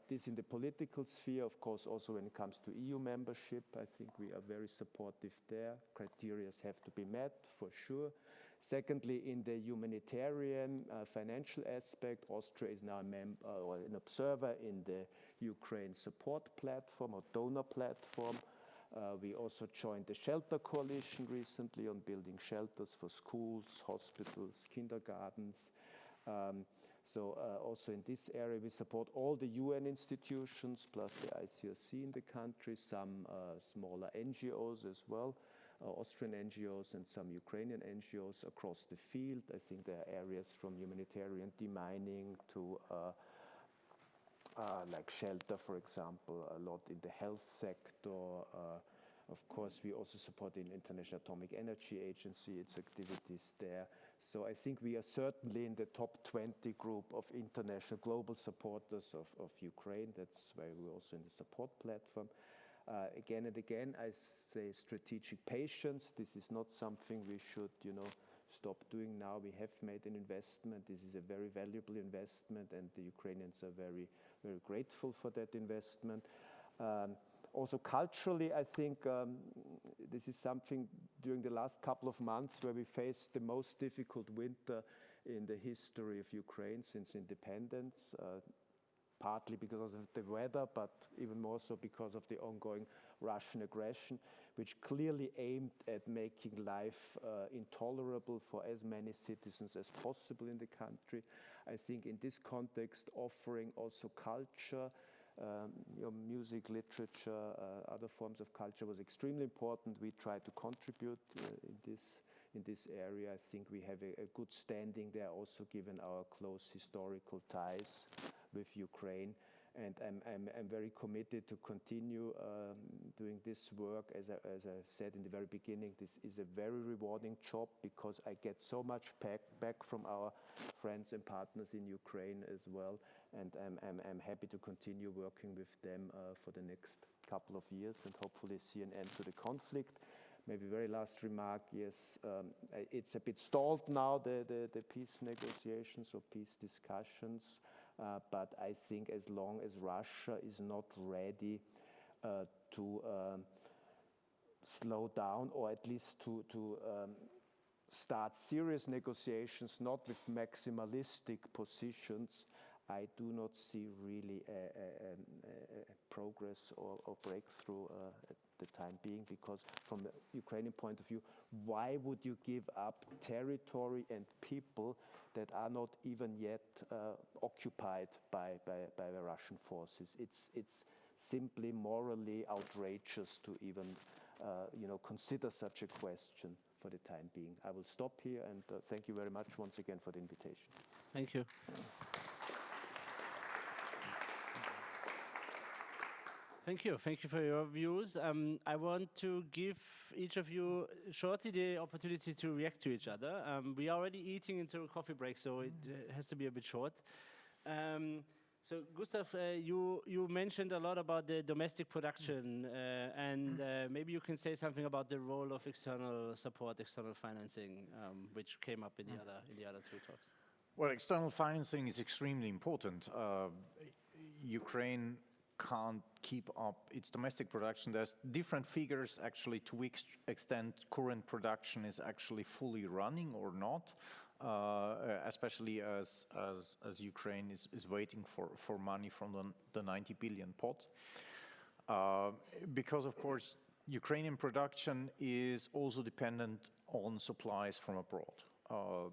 This in the political sphere, of course, also when it comes to EU membership, I think we are very supportive there. Criteria have to be met for sure. Secondly, in the humanitarian financial aspect, Austria is now an observer in the Ukraine support platform or donor platform. We also joined the Shelter Coalition recently on building shelters for schools, hospitals, kindergartens. Also in this area, we support all the UN institutions plus the ICRC in the country, some smaller NGOs as well, Austrian NGOs and some Ukrainian NGOs across the field. I think there are areas from humanitarian demining to like shelter, for example, a lot in the health sector. Of course, we also support the International Atomic Energy Agency, its activities there. So I think we are certainly in the top 20 group of international global supporters of Ukraine. That's why we're also in the support platform. Again and again, I say strategic patience. This is not something we should, stop doing now. We have made an investment. This is a very valuable investment, and the Ukrainians are very, very grateful for that investment. Also culturally, I think this is something during the last couple of months where we faced the most difficult winter in the history of Ukraine since independence, partly because of the weather, but even more so because of the ongoing Russian aggression, which clearly aimed at making life intolerable for as many citizens as possible in the country. I think in this context, offering also culture, music, literature, other forms of culture was extremely important. We try to contribute in this area. I think we have a good standing there, also given our close historical ties with Ukraine. And I'm very committed to continue doing this work. As I said in the very beginning, this is a very rewarding job because I get so much back from our friends and partners in Ukraine as well. And I'm happy to continue working with them for the next couple of years and hopefully see an end to the conflict. maybe very last remark, yes, it's a bit stalled now, the peace negotiations or peace discussions, but I think as long as Russia is not ready to slow down, or at least to start serious negotiations, not with maximalistic positions, I do not see really a progress or breakthrough at the time being, because from the Ukrainian point of view, why would you give up territory and people that are not even yet occupied by the Russian forces? It's simply morally outrageous to even consider such a question for the time being. I will stop here, and thank you very much once again for the invitation. Thank you. Thank you. Thank you for your views. I want to give each of you shortly the opportunity to react to each other. We are already eating into a coffee break, so it has to be a bit short. So, Gustav, you mentioned a lot about the domestic production, and maybe you can say something about the role of external support, external financing, which came up in the other two talks. Well, external financing is extremely important. Ukraine can't keep up its domestic production. There's different figures actually to which extent current production is actually fully running or not, especially as Ukraine is waiting for money from the 90 billion pot. Because of course Ukrainian production is also dependent on supplies from abroad.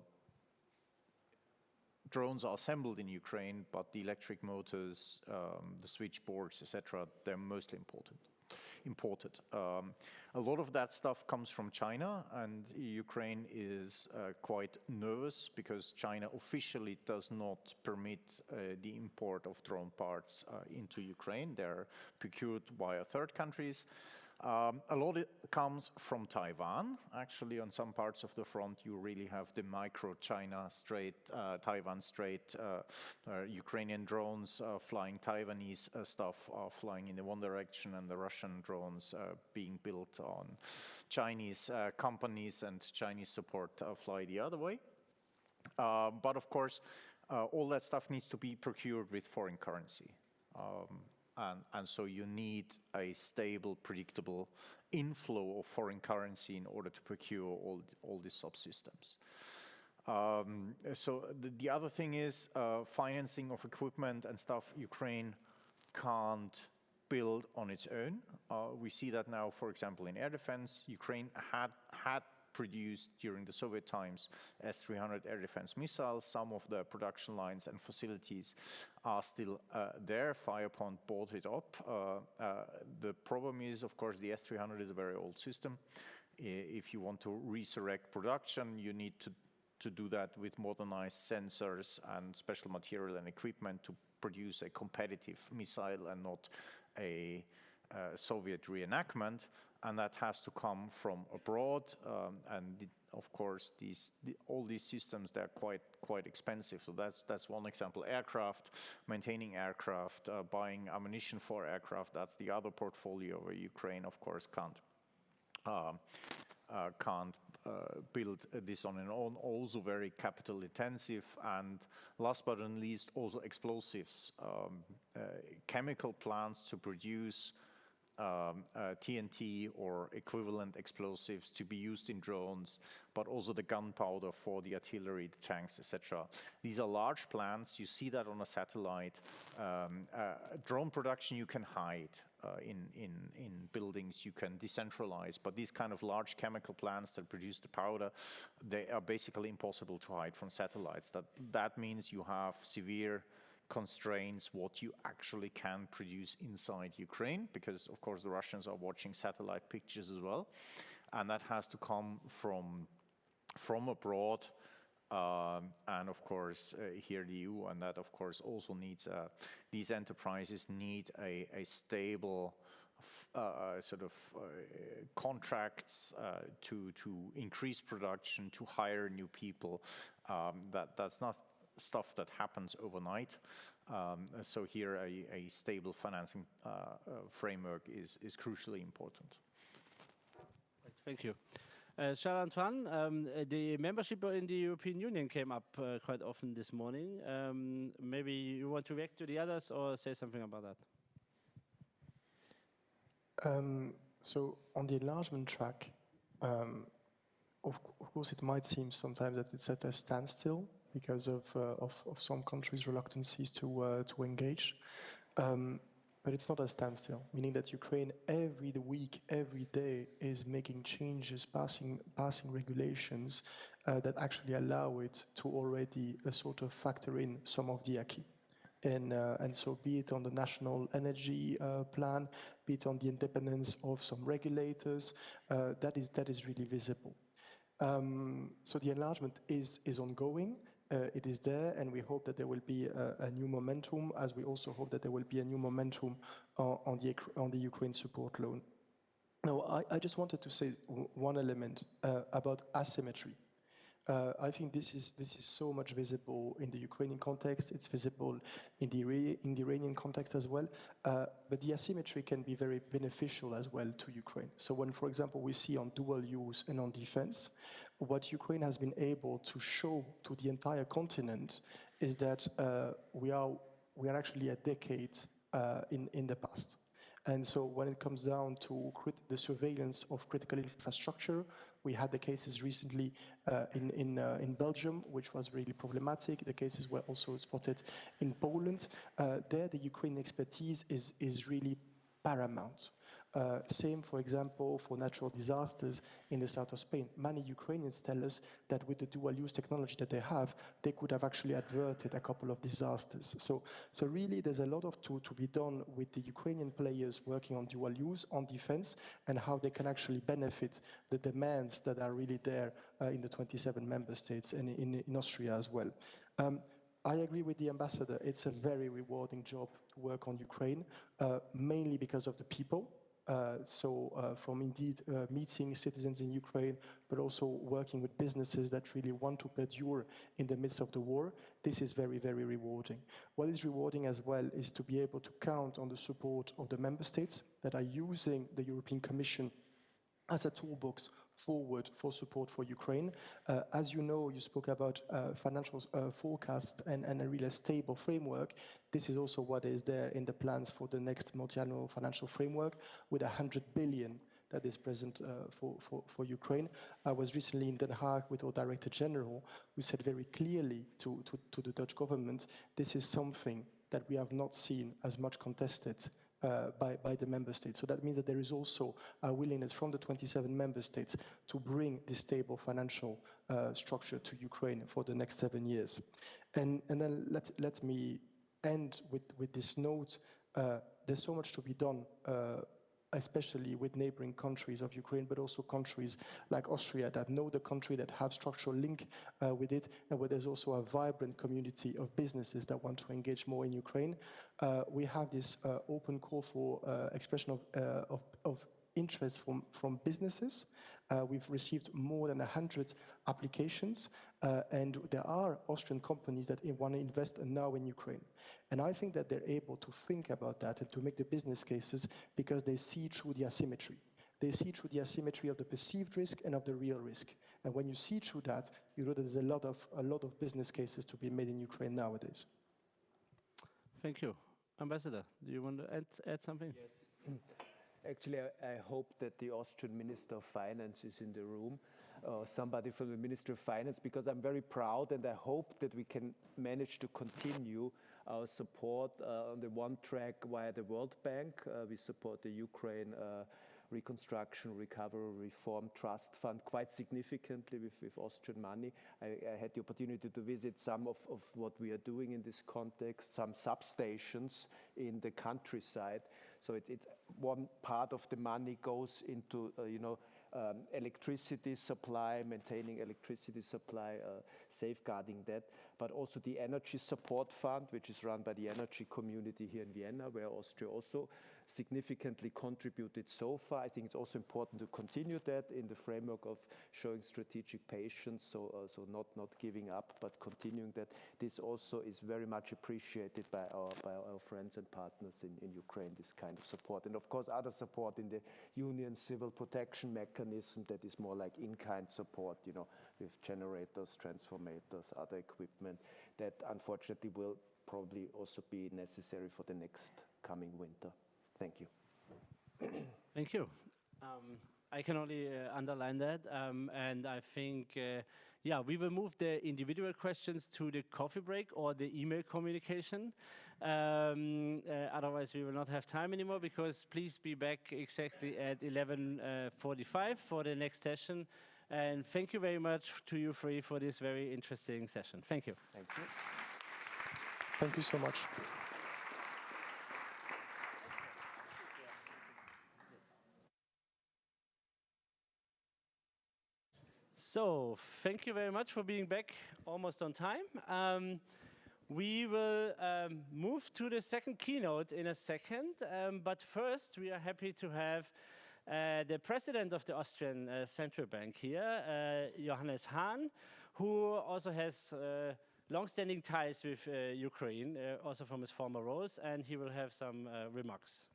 Drones are assembled in Ukraine, but the electric motors, the switchboards, etc., they're mostly imported. A lot of that stuff comes from China, and Ukraine is quite nervous because China officially does not permit the import of drone parts into Ukraine. They're procured via third countries. A lot comes from Taiwan. Actually, on some parts of the front, you really have the micro-China Strait, Taiwan Strait, Ukrainian drones flying Taiwanese stuff flying in the one direction, and the Russian drones being built on Chinese companies and Chinese support fly the other way. But of course, all that stuff needs to be procured with foreign currency. And so you need a stable, predictable inflow of foreign currency in order to procure all these subsystems. So the other thing is financing of equipment and stuff Ukraine can't build on its own. We see that now, for example, in air defense. Ukraine had produced during the Soviet times S-300 air defense missiles. Some of the production lines and facilities are still there. Firepoint bought it up. The problem is, of course, the S-300 is a very old system. If you want to resurrect production, you need to do that with modernized sensors and special material and equipment to produce a competitive missile and not a Soviet reenactment. And that has to come from abroad, of course, all these systems, they're quite expensive. So that's one example. Aircraft, maintaining aircraft, buying ammunition for aircraft. That's the other portfolio where Ukraine, of course, can't build this on its own. Also very capital intensive, and last but not least, also explosives, chemical plants to produce TNT or equivalent explosives to be used in drones, but also the gunpowder for the artillery, the tanks, etc. These are large plants. You see that on a satellite. Drone production you can hide in buildings. You can decentralize, but these kind of large chemical plants that produce the powder, they are basically impossible to hide from satellites. That means you have severe constraints what you actually can produce inside Ukraine, because of course the Russians are watching satellite pictures as well, and that has to come from abroad, and of course here the EU, and that of course also needs these enterprises need a stable contracts to increase production, to hire new people. That's not stuff that happens overnight. So here a stable financing framework is crucially important. Thank you. Charles-Antoine, the membership in the European Union came up quite often this morning. Maybe you want to react to the others or say something about that? So on the enlargement track, of course, it might seem sometimes that it's at a standstill because of some countries' reluctances to engage. But it's not a standstill, meaning that Ukraine every week, every day is making changes, passing regulations that actually allow it to already sort of factor in some of the acquis. And so be it on the national energy plan, be it on the independence of some regulators, that is really visible. So the enlargement is ongoing. It is there, and we hope that there will be a new momentum, as we also hope that there will be a new momentum on the Ukraine support loan. Now, I just wanted to say one element about asymmetry. I think this is so much visible in the Ukrainian context. It's visible in the Iranian context as well. But the asymmetry can be very beneficial as well to Ukraine. So when, for example, we see on dual use and on defense, what Ukraine has been able to show to the entire continent is that we are actually a decade in the past. And so when it comes down to the surveillance of critical infrastructure, we had the cases recently in Belgium, which was really problematic. The cases were also spotted in Poland. There, the Ukrainian expertise is really paramount. Same, for example, for natural disasters in the south of Spain. Many Ukrainians tell us that with the dual-use technology that they have, they could have actually averted a couple of disasters. So really, there's a lot to be done with the Ukrainian players working on dual-use, on defense, and how they can actually benefit the demands that are really there in the 27 member states and in Austria as well. I agree with the ambassador. It's a very rewarding job to work on Ukraine, mainly because of the people. From indeed meeting citizens in Ukraine, but also working with businesses that really want to perdure in the midst of the war, this is very, very rewarding. What is rewarding as well is to be able to count on the support of the member states that are using the European Commission as a toolbox forward for support for Ukraine. As you know, you spoke about financial forecast and a really stable framework. This is also what is there in the plans for the next multi-annual financial framework with 100 billion that is present for Ukraine. I was recently in Den Haag with our Director General, who said very clearly to the Dutch government, this is something that we have not seen as much contested by the member states. So that means that there is also a willingness from the 27 member states to bring this stable financial structure to Ukraine for the next 7 years. And then let me end with this note. There's so much to be done, especially with neighboring countries of Ukraine, but also countries like Austria that know the country, that have structural link with it, and where there's also a vibrant community of businesses that want to engage more in Ukraine. We have this open call for expression of interest from businesses. We've received more than 100 applications, and there are Austrian companies that want to invest now in Ukraine. And I think that they're able to think about that and to make the business cases because they see through the asymmetry. They see through the asymmetry of the perceived risk and of the real risk. And when you see through that, you know that there's a lot of business cases to be made in Ukraine nowadays. Thank you. Ambassador, do you want to add something? Yes. Actually, I hope that the Austrian Minister of Finance is in the room, somebody from the Ministry of Finance, because I'm very proud and I hope that we can manage to continue our support on the one track via the World Bank. We support the Ukraine Reconstruction, Recovery, Reform Trust Fund quite significantly with Austrian money. I had the opportunity to visit some of what we are doing in this context, some substations in the countryside. So it's one part of the money goes into, electricity supply, maintaining electricity supply, safeguarding that, but also the Energy Support Fund, which is run by the energy community here in Vienna, where Austria also significantly contributed so far. I think it's also important to continue that in the framework of showing strategic patience, so not giving up, but continuing that. This also is very much appreciated by our friends and partners in Ukraine, this kind of support. And of course, other support in the Union Civil Protection Mechanism, mechanism that is more like in-kind support, you know, with generators, transformators, other equipment that unfortunately will probably also be necessary for the next coming winter. Thank you. Thank you. I can only underline that, and I think, yeah, we will move the individual questions to the coffee break or the email communication. Otherwise, we will not have time anymore, because please be back exactly at 11:45 for the next session. And thank you very much to you three for this very interesting session. Thank you. Thank you. Thank you so much. So, thank you very much for being back almost on time. We will move to the second keynote in a second, but first we are happy to have the president of the Austrian Central Bank here, Johannes Hahn, who also has long-standing ties with Ukraine, also from his former roles, and he will have some remarks.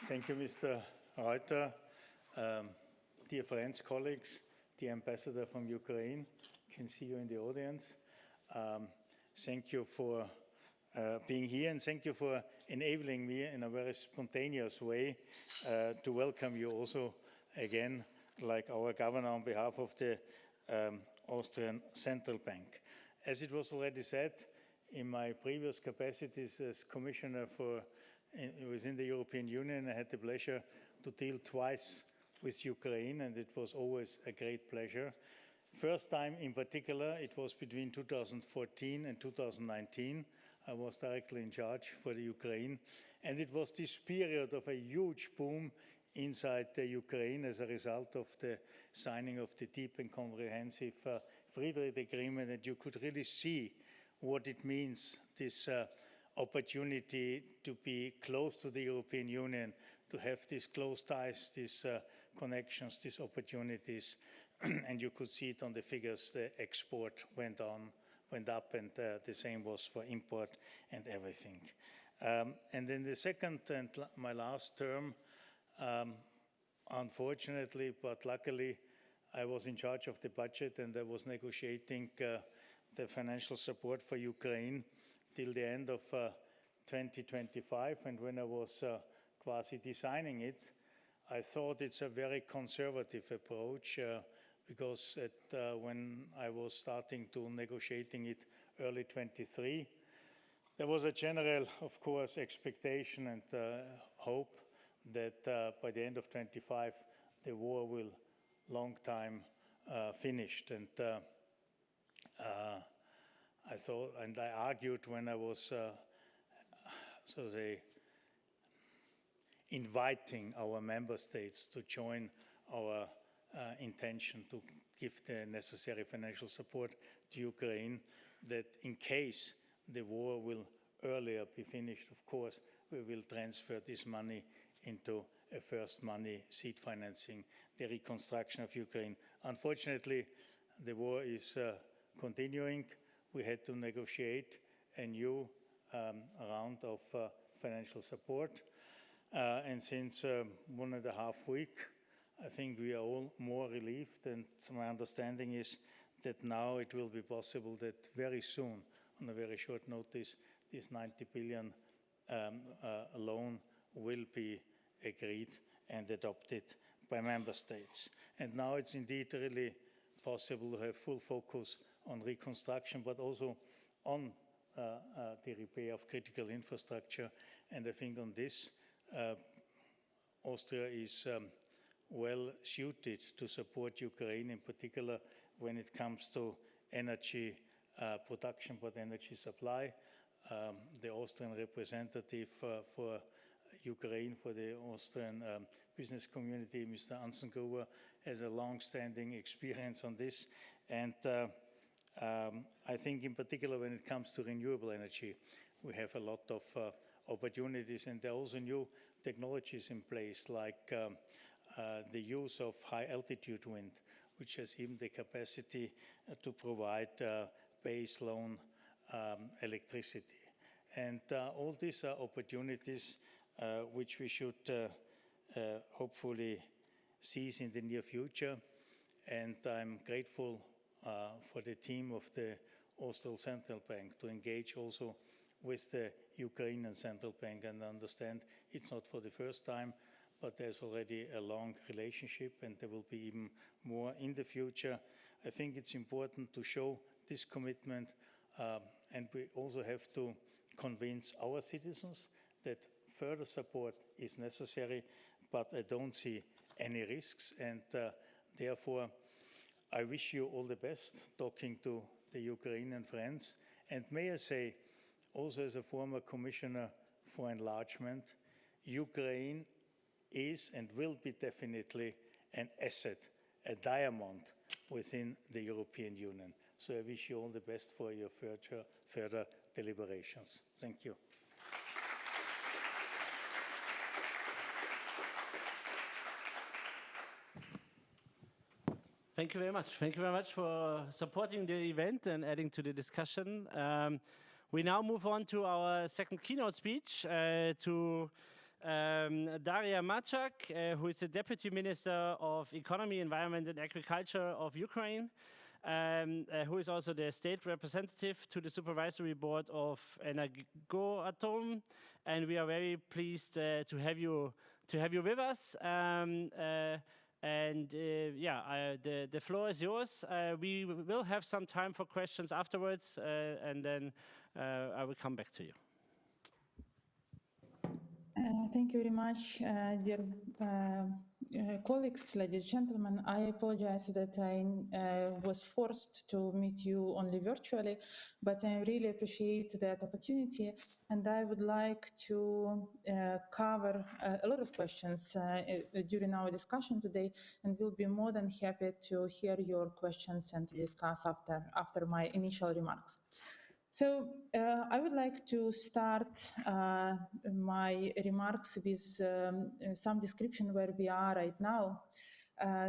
Thank you, Mr. Reuter. Dear friends, colleagues, the ambassador from Ukraine, can see you in the audience. Thank you for being here, and thank you for enabling me in a very spontaneous way to welcome you also again, like our governor, on behalf of the Austrian Central Bank. As it was already said, in my previous capacities as Commissioner within the European Union, I had the pleasure to deal twice with Ukraine, and it was always a great pleasure. First time in particular, it was between 2014 and 2019. I was directly in charge for the Ukraine, and it was this period of a huge boom inside the Ukraine as a result of the signing of the deep and comprehensive free trade agreement, and you could really see what it means, this opportunity to be close to the European Union, to have these close ties, these connections, these opportunities, and you could see it on the figures. The export went up, and the same was for import and everything. And then the second and my last term, unfortunately, but luckily, I was in charge of the budget, and I was negotiating the financial support for Ukraine till the end of 2025, and when I was quasi designing it, I thought it's a very conservative approach because when I was starting to negotiating it early 23, there was a general, of course, expectation and hope that by the end of 25, the war will long time finished. And I thought, and I argued when I was inviting our member states to join our intention to give the necessary financial support to Ukraine, that in case the war will earlier be finished, of course, we will transfer this money into a first money seed financing, the reconstruction of Ukraine. Unfortunately, the war is continuing. We had to negotiate a new round of financial support. And since 1.5 weeks, I think we are all more relieved, and my understanding is that now it will be possible that very soon, on a very short notice, this 90 billion loan will be agreed and adopted by member states. And now it's indeed really possible to have full focus on reconstruction, but also on the repair of critical infrastructure. And I think on this, Austria is well suited to support Ukraine, in particular when it comes to energy production, but energy supply. The Austrian representative for Ukraine, for the Austrian business community, Mr. Ansengruber, has a long-standing experience on this. And I think in particular when it comes to renewable energy, we have a lot of opportunities, and there are also new technologies in place, like the use of high-altitude wind, which has even the capacity to provide base load electricity. And all these are opportunities which we should hopefully seize in the near future. And I'm grateful for the team of the Austrian Central Bank to engage also with the Ukrainian Central Bank and understand it's not for the first time, but there's already a long relationship and there will be even more in the future. I think it's important to show this commitment and we also have to convince our citizens that further support is necessary, but I don't see any risks and therefore I wish you all the best talking to the Ukrainian friends. And may I say, also as a former commissioner for enlargement, Ukraine is and will be definitely an asset, a diamond within the European Union. So I wish you all the best for your further deliberations. Thank you. Thank you very much. Thank you very much for supporting the event and adding to the discussion. We now move on to our second keynote speech to Daria Machak, who is the Deputy Minister of Economy, Environment and Agriculture of Ukraine, who is also the state representative to the Supervisory Board of Energoatom. And we are very pleased to have you with us. The floor is yours. We will have some time for questions afterwards, and then I will come back to you. Thank you very much, dear colleagues, ladies and gentlemen. I apologize that I was forced to meet you only virtually, but I really appreciate that opportunity, and I would like to cover a lot of questions during our discussion today, and will be more than happy to hear your questions and to discuss after my initial remarks. So I would like to start my remarks with some description where we are right now.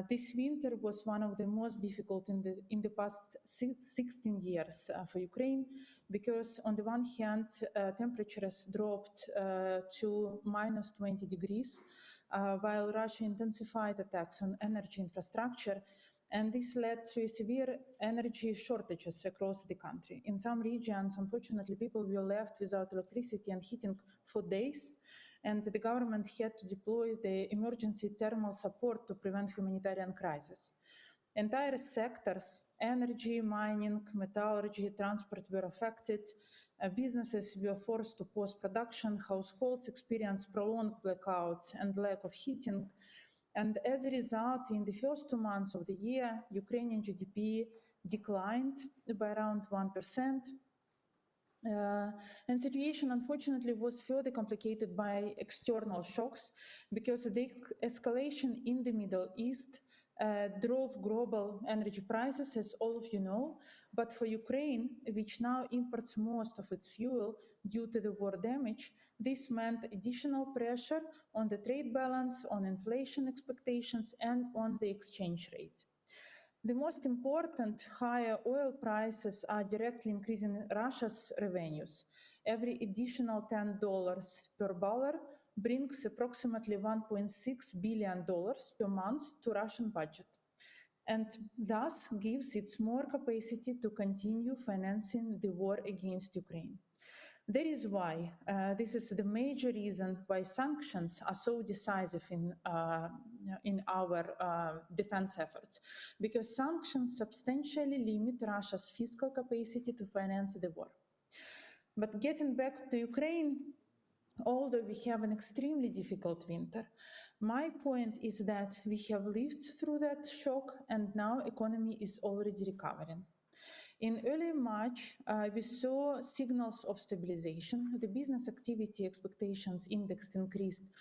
This winter was one of the most difficult in the past 16 years for Ukraine, because on the one hand, temperatures dropped to minus 20 degrees, while Russia intensified attacks on energy infrastructure. And this led to severe energy shortages across the country. In some regions, unfortunately, people were left without electricity and heating for days, and the government had to deploy the emergency thermal support to prevent humanitarian crisis. Entire sectors, energy, mining, metallurgy, transport, were affected. Businesses were forced to pause production. Households experienced prolonged blackouts and lack of heating. And as a result, in the first 2 months of the year, Ukrainian GDP declined by around 1%. And situation, unfortunately, was further complicated by external shocks, because the escalation in the Middle East drove global energy prices, as all of you know. But for Ukraine, which now imports most of its fuel due to the war damage, this meant additional pressure on the trade balance, on inflation expectations, and on the exchange rate. The most important, higher oil prices are directly increasing Russia's revenues. Every additional $10 per barrel brings approximately $1.6 billion per month to Russian budget, and thus gives it more capacity to continue financing the war against Ukraine. That is why this is the major reason why sanctions are so decisive in our defense efforts, because sanctions substantially limit Russia's fiscal capacity to finance the war. But getting back to Ukraine, although we have an extremely difficult winter, my point is that we have lived through that shock and now economy is already recovering. In early March, we saw signals of stabilization. The business activity expectations index increased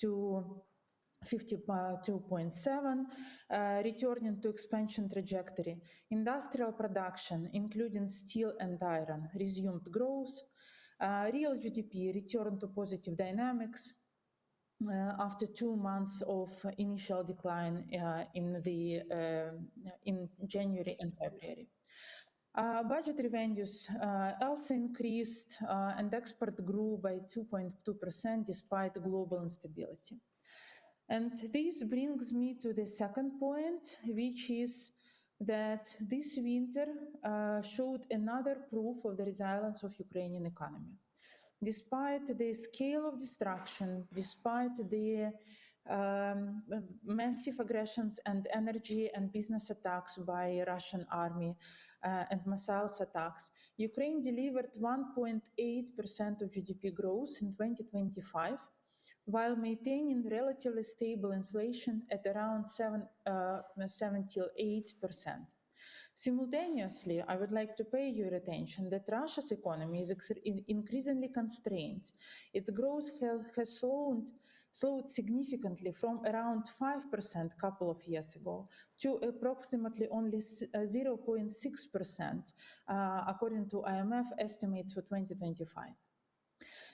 to 52.7, returning to expansion trajectory. Industrial production, including steel and iron, resumed growth. Real GDP returned to positive dynamics after 2 months of initial decline in January and February. Budget revenues also increased and export grew by 2.2% despite global instability. And this brings me to the second point, which is that this winter showed another proof of the resilience of Ukrainian economy. Despite the scale of destruction, despite the massive aggressions and energy and business attacks by Russian army and missiles attacks, Ukraine delivered 1.8% of GDP growth in 2025, while maintaining relatively stable inflation at around 78%. Simultaneously, I would like to pay your attention that Russia's economy is increasingly constrained. Its growth has slowed significantly from around 5% a couple of years ago to approximately only 0.6%, according to IMF estimates for 2025.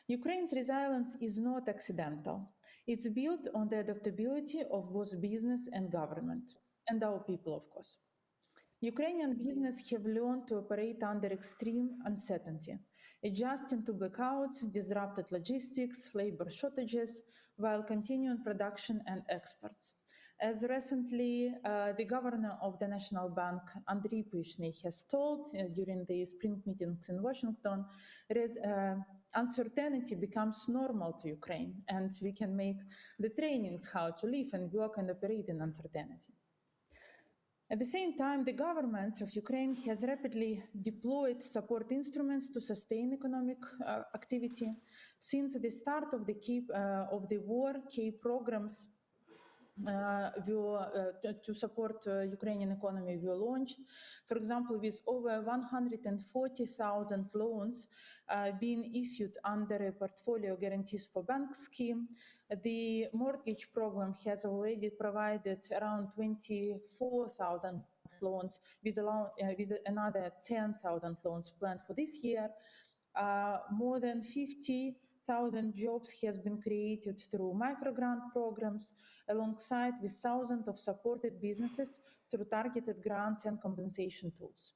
Ukraine's resilience is not accidental. It's built on the adaptability of both business and government, and our people, of course. Ukrainian business have learned to operate under extreme uncertainty, adjusting to blackouts, disrupted logistics, labor shortages, while continuing production and exports. As recently, the governor of the Nationalbank, Andriy Pyshny, has told during the spring meetings in Washington, uncertainty becomes normal to Ukraine, and we can make the trainings how to live and work and operate in uncertainty. At the same time, the government of Ukraine has rapidly deployed support instruments to sustain economic activity. Since the start of the war, key programs to support Ukrainian economy were launched. For example, with over 140,000 loans being issued under a portfolio guarantees for bank scheme, the mortgage program has already provided around 24,000 loans, with another 10,000 loans planned for this year. More than 50,000 jobs has been created through microgrant programs, alongside with thousands of supported businesses through targeted grants and compensation tools.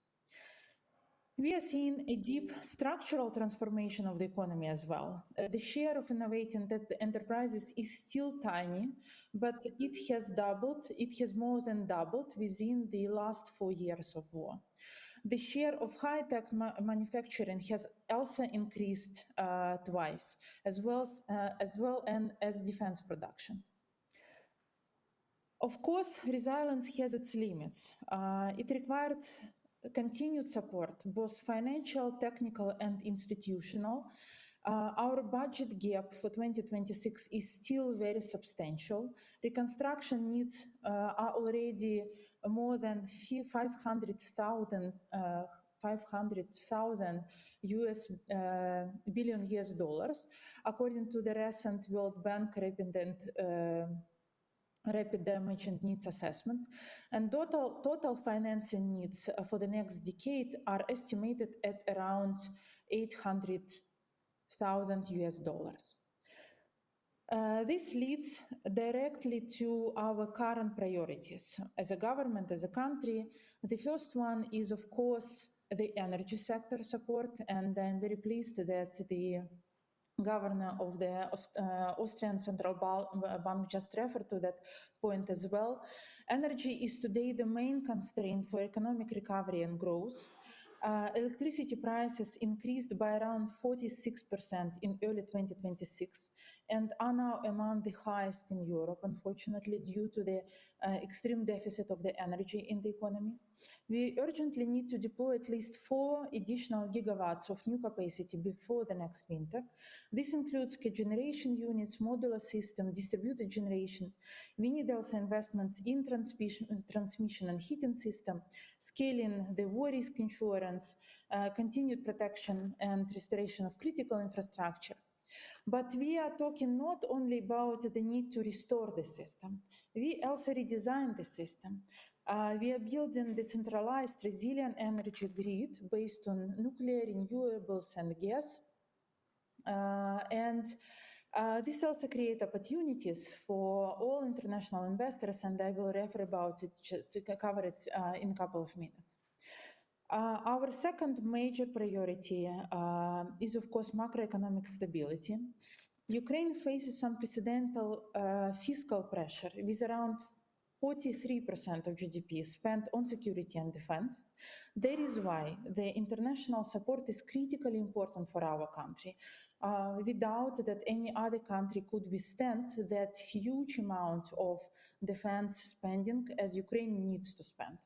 We are seeing a deep structural transformation of the economy as well. The share of innovating enterprises is still tiny, but it has more than doubled within the last 4 years of war. The share of high-tech manufacturing has also increased twice, as well as defense production. Of course, resilience has its limits. It requires continued support, both financial, technical, and institutional. Our budget gap for 2026 is still very substantial. Reconstruction needs are already more than 500,000 billion US dollars, according to the recent World Bank Rapid Damage and Needs Assessment, and total financing needs for the next decade are estimated at around 800,000 US dollars. This leads directly to our current priorities. As a government, as a country, the first one is, of course, the energy sector support, and I'm very pleased that the governor of the Austrian Central Bank just referred to that point as well. Energy is today the main constraint for economic recovery and growth. Electricity prices increased by around 46% in early 2026 and are now among the highest in Europe, unfortunately, due to the extreme deficit of the energy in the economy. We urgently need to deploy at least 4 additional gigawatts of new capacity before the next winter. This includes cogeneration units, modular system, distributed generation. We need also investments in transmission and heating system, scaling the war risk insurance, continued protection and restoration of critical infrastructure. But we are talking not only about the need to restore the system, we also redesign the system. We are building decentralized, resilient energy grid based on nuclear, renewables, and gas. This also creates opportunities for all international investors, and I will refer about it, just to cover it in a couple of minutes. Our second major priority is, of course, macroeconomic stability. Ukraine faces unprecedented fiscal pressure with around 43% of GDP spent on security and defense. That is why the international support is critically important for our country. Without that any other country could withstand that huge amount of defense spending as Ukraine needs to spend.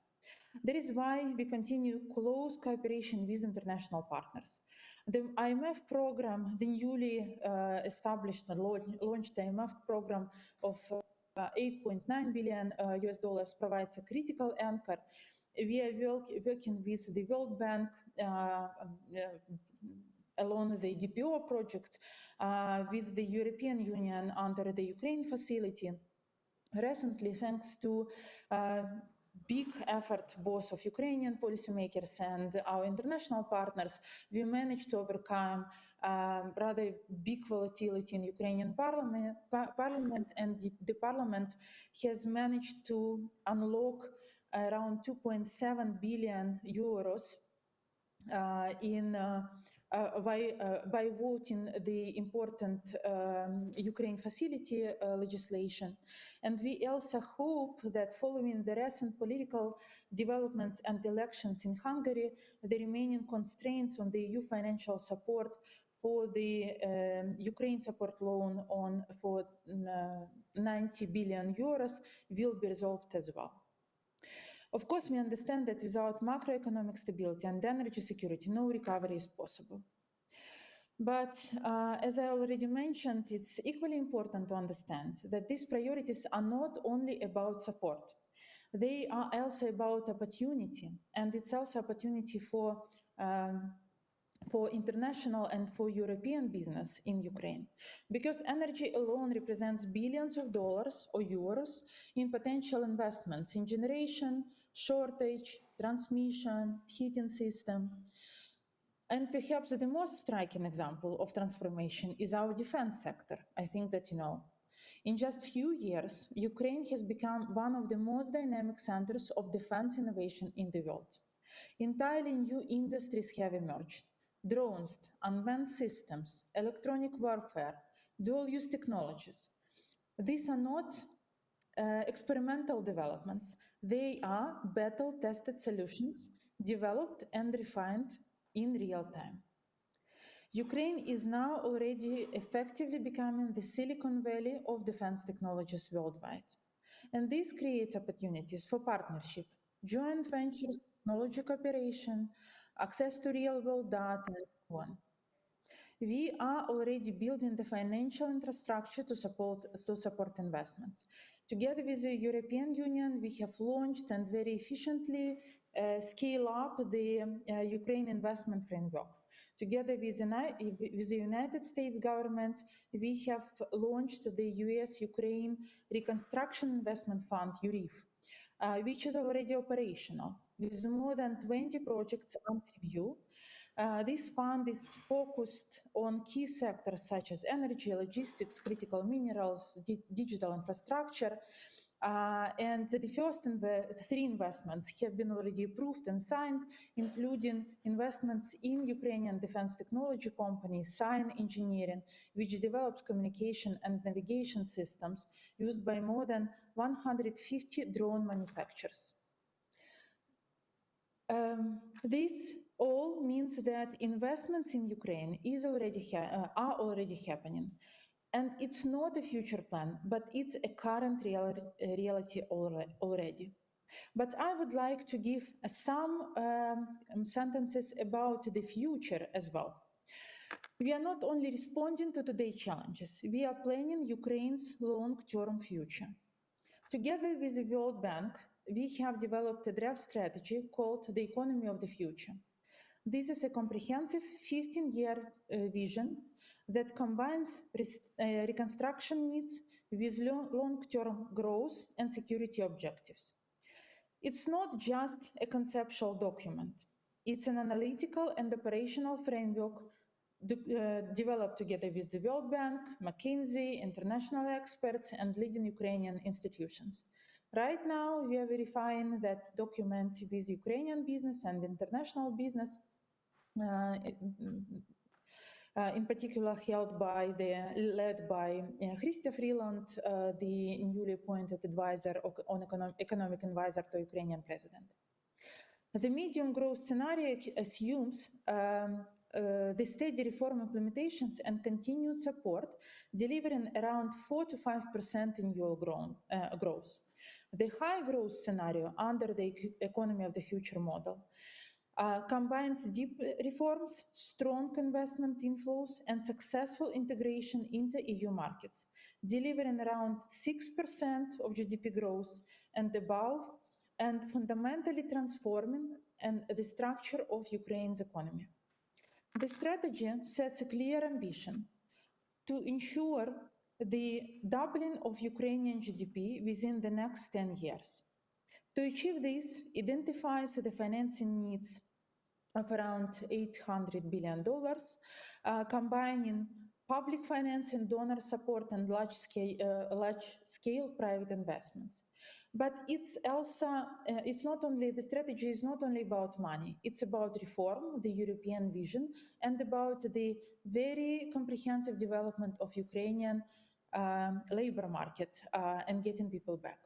That is why we continue close cooperation with international partners. The IMF program, the newly established and launched IMF program of 8.9 billion US dollars provides a critical anchor. We are working with the World Bank along the DPO project, with the European Union under the Ukraine facility. Recently, thanks to big effort both of Ukrainian policymakers and our international partners, we managed to overcome rather big volatility in Ukrainian parliament, and the parliament has managed to unlock around 2.7 billion euros by voting the important Ukraine facility legislation. And we also hope that following the recent political developments and elections in Hungary, the remaining constraints on the EU financial support for the Ukraine support loan for 90 billion euros will be resolved as well. Of course, we understand that without macroeconomic stability and energy security, no recovery is possible. But as I already mentioned, it's equally important to understand that these priorities are not only about support. They are also about opportunity, and it's also opportunity for international and for European business in Ukraine, because energy alone represents billions of dollars or euros in potential investments in generation, shortage, transmission, heating system. And perhaps the most striking example of transformation is our defense sector. I think that you know. In just few years, Ukraine has become one of the most dynamic centers of defense innovation in the world. Entirely new industries have emerged. Drones, unmanned systems, electronic warfare, dual-use technologies. These are not experimental developments. They are battle-tested solutions developed and refined in real time. Ukraine is now already effectively becoming the Silicon Valley of defense technologies worldwide. And this creates opportunities for partnership, joint ventures, technology cooperation, access to real-world data, and so on. We are already building the financial infrastructure to support investments. Together with the European Union, we have launched and very efficiently scale up the Ukraine investment framework. Together with the United States government, we have launched the US-Ukraine Reconstruction Investment Fund, URIF, which is already operational, with more than 20 projects under review. This fund is focused on key sectors such as energy, logistics, critical minerals, digital infrastructure. And the first three investments have been already approved and signed, including investments in Ukrainian defense technology company, Sign Engineering, which develops communication and navigation systems used by more than 150 drone manufacturers. This all means that investments in Ukraine are already happening. And it's not a future plan, but it's a current reality already. But I would like to give some sentences about the future as well. We are not only responding to today's challenges, we are planning Ukraine's long-term future. Together with the World Bank, we have developed a draft strategy called the Economy of the Future. This is a comprehensive 15-year vision that combines reconstruction needs with long-term growth and security objectives. It's not just a conceptual document. It's an analytical and operational framework developed together with the World Bank, McKinsey, international experts, and leading Ukrainian institutions. Right now, we are verifying that document with Ukrainian business and international business, in particular led by Christia Freeland, the newly appointed advisor economic advisor to Ukrainian president. The medium growth scenario assumes the steady reform implementations and continued support, delivering around 4 to 5% annual growth. The high growth scenario under the economy of the future model combines deep reforms, strong investment inflows, and successful integration into EU markets, delivering around 6% of GDP growth and above, and fundamentally transforming the structure of Ukraine's economy. The strategy sets a clear ambition to ensure the doubling of Ukrainian GDP within the next 10 years. To achieve this, identifies the financing needs of around $800 billion, combining public financing, donor support, and large-scale private investments. But it's also, the strategy is not only about money, it's about reform, the European vision, and about the very comprehensive development of Ukrainian labor market and getting people back.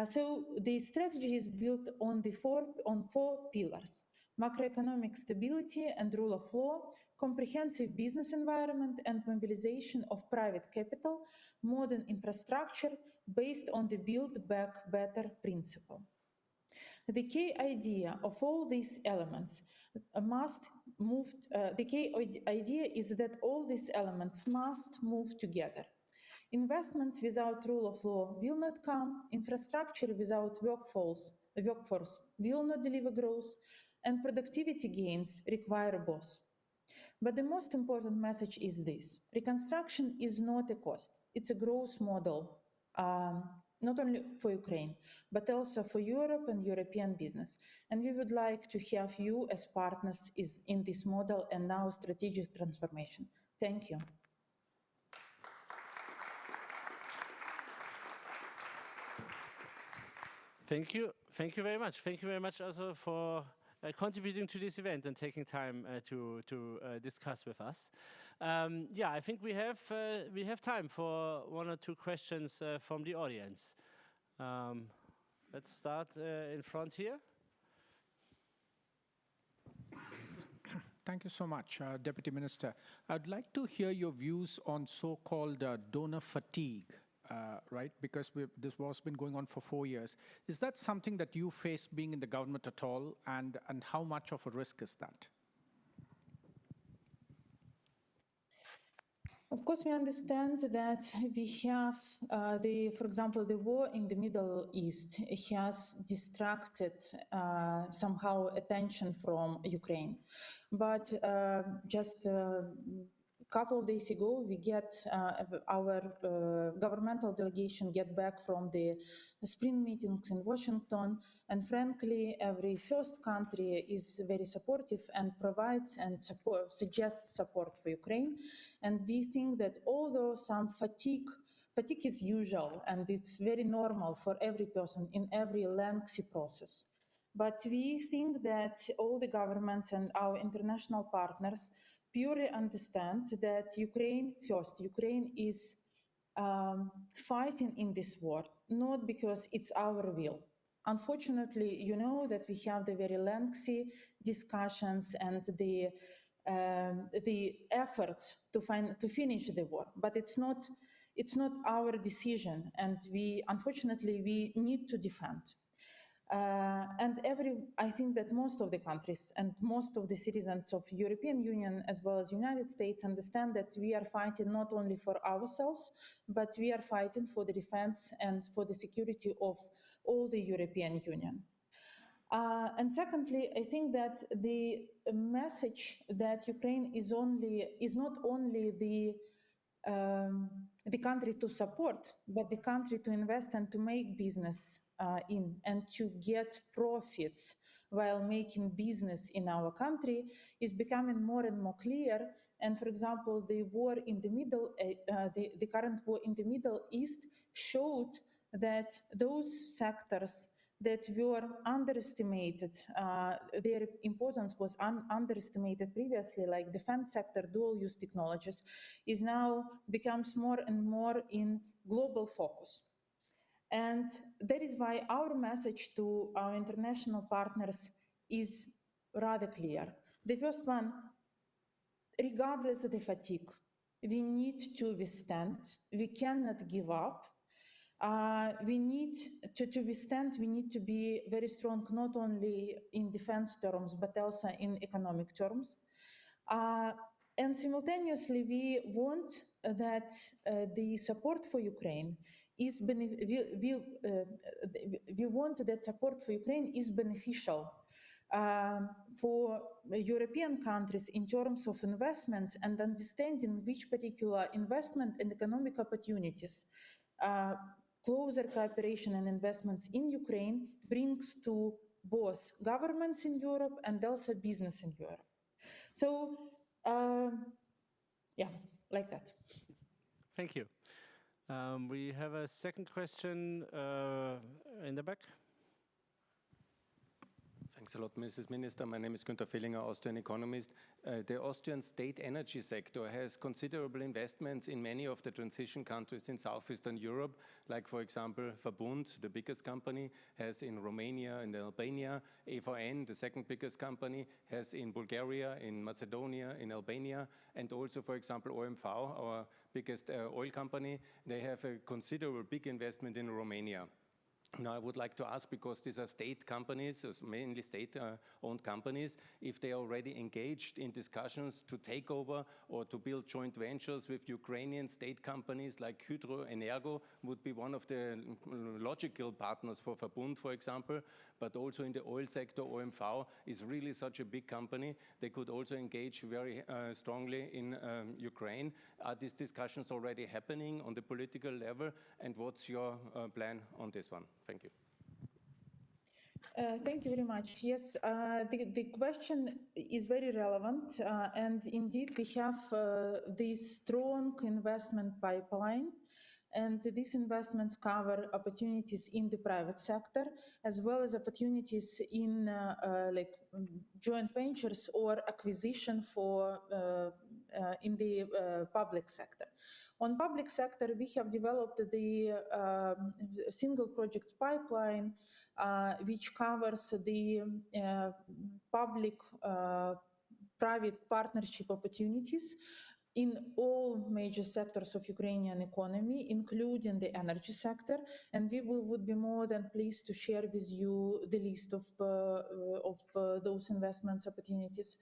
So the strategy is built on four pillars: macroeconomic stability and rule of law, comprehensive business environment, and mobilization of private capital, modern infrastructure based on the Build Back Better principle. The key idea of all these elements the key idea is that all these elements must move together. Investments without rule of law will not come, infrastructure without workforce will not deliver growth, and productivity gains require both. But the most important message is this: reconstruction is not a cost, it's a growth model, not only for Ukraine, but also for Europe and European business. And we would like to have you as partners in this model and now strategic transformation. Thank you. Thank you. Thank you very much. Thank you very much also for contributing to this event and taking time to discuss with us. Yeah, I think we have time for one or two questions from the audience. Let's start in front here. Thank you so much, Deputy Minister. I'd like to hear your views on so-called donor fatigue. Right, because this war's been going on for 4 years. Is that something that you face being in the government at all, and how much of a risk is that? Of course, we understand that we have, for example, the war in the Middle East has distracted somehow attention from Ukraine. But just couple of days ago, we get our governmental delegation get back from the spring meetings in Washington, and frankly, every first country is very supportive and provides and suggests support for Ukraine. And we think that although some fatigue is usual and it's very normal for every person in every lengthy process. But we think that all the governments and our international partners purely understand that Ukraine is fighting in this war, not because it's our will. Unfortunately, you know that we have the very lengthy discussions and the efforts to finish the war, but it's not our decision, and unfortunately we need to defend. I think that most of the countries and most of the citizens of European Union as well as United States understand that we are fighting not only for ourselves, but we are fighting for the defense and for the security of all the European Union. And secondly, I think that the message that Ukraine is not only the country to support, but the country to invest and to make business in and to get profits while making business in our country is becoming more and more clear. And for example, the current war in the Middle East showed that those sectors that were underestimated, their importance was underestimated previously, like defense sector, dual-use technologies, is now becomes more and more in global focus. And that is why our message to our international partners is rather clear. The first one, regardless of the fatigue, we need to withstand, we cannot give up. We need to withstand, we need to be very strong, not only in defense terms, but also in economic terms. And simultaneously, we want that the support for Ukraine is we want that support for Ukraine is beneficial for European countries in terms of investments and understanding which particular investment and economic opportunities closer cooperation and investments in Ukraine brings to both governments in Europe and also business in Europe. So, yeah, like that. Thank you. We have a second question in the back. Thanks a lot, Mrs. Minister. My name is Günther Fellinger, Austrian economist. The Austrian state energy sector has considerable investments in many of the transition countries in Southeastern Europe, like, for example, Verbund, the biggest company, has in Romania and Albania. EVN, the second biggest company, has in Bulgaria, in Macedonia, in Albania, and also, for example, OMV, our biggest oil company, they have a considerable big investment in Romania. Now, I would like to ask, because these are state companies, mainly state-owned companies, if they are already engaged in discussions to take over or to build joint ventures with Ukrainian state companies like Hydroenergo would be one of the logical partners for Verbund, for example, but also in the oil sector, OMV is really such a big company. They could also engage very strongly in Ukraine. Are these discussions already happening on the political level, and what's your plan on this one? Thank you. Thank you very much. Yes, the question is very relevant, and indeed we have this strong investment pipeline, and these investments cover opportunities in the private sector as well as opportunities in like joint ventures or acquisition for in the public sector. On public sector, we have developed the single project pipeline, which covers the public-private partnership opportunities in all major sectors of Ukrainian economy, including the energy sector, and we would be more than pleased to share with you the list of those investments opportunities.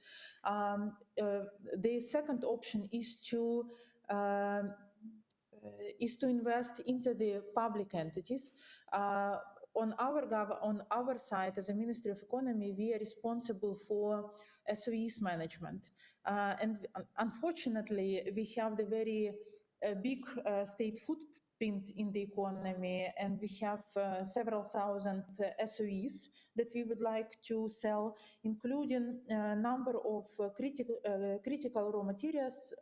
The second option is to invest into the public entities. On our side, as a Ministry of Economy, we are responsible for SOEs management. And unfortunately, we have the very big state footprint in the economy, and we have several thousand SOEs that we would like to sell, including a number of critical raw materials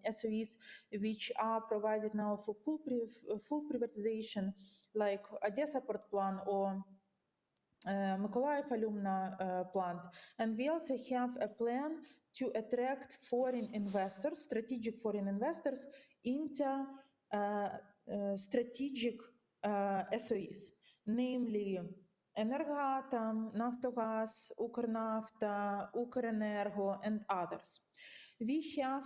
SOEs, which are provided now for full privatization, like Odessa port plant or Mykolaiv alumna plant. And we also have a plan to attract foreign investors, strategic foreign investors, into strategic SOEs, namely Energoatom, Naftogaz, Ukernafta, Ukrenergo, and others. We have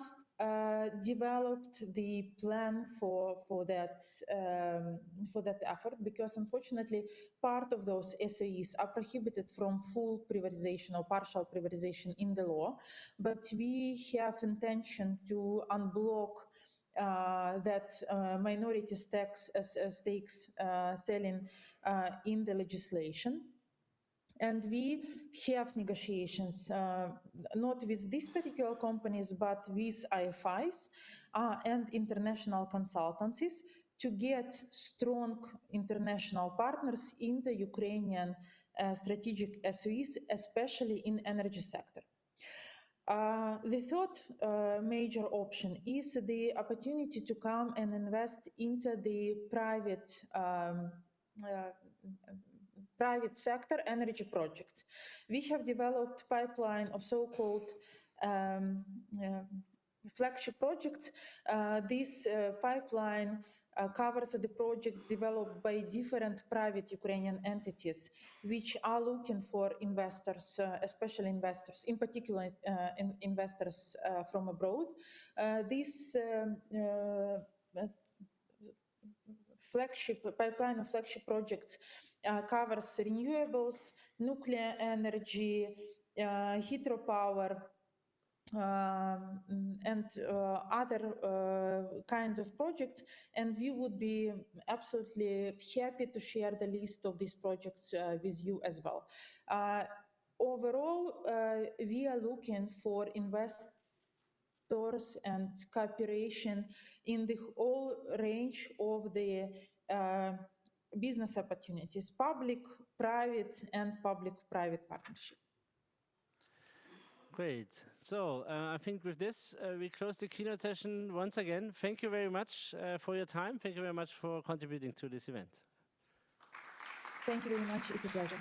developed the plan for that effort, because unfortunately part of those SOEs are prohibited from full privatization or partial privatization in the law, but we have intention to unblock that minority stakes selling in the legislation. And we have negotiations, not with these particular companies, but with IFIs and international consultancies to get strong international partners in the Ukrainian strategic SOEs, especially in energy sector. The third major option is the opportunity to come and invest into the private private sector energy projects. We have developed pipeline of so-called flagship projects. This pipeline covers the projects developed by different private Ukrainian entities, which are looking for investors, especially investors, in particular investors from abroad. This pipeline of flagship projects covers renewables, nuclear energy, hydropower, and other kinds of projects, and we would be absolutely happy to share the list of these projects with you as well. Overall, we are looking for investors and cooperation in the whole range of the business opportunities, public, private, and public-private partnership. Great. So I think with this, we close the keynote session once again. Thank you very much for your time. Thank you very much for contributing to this event. Thank you very much. It's a pleasure.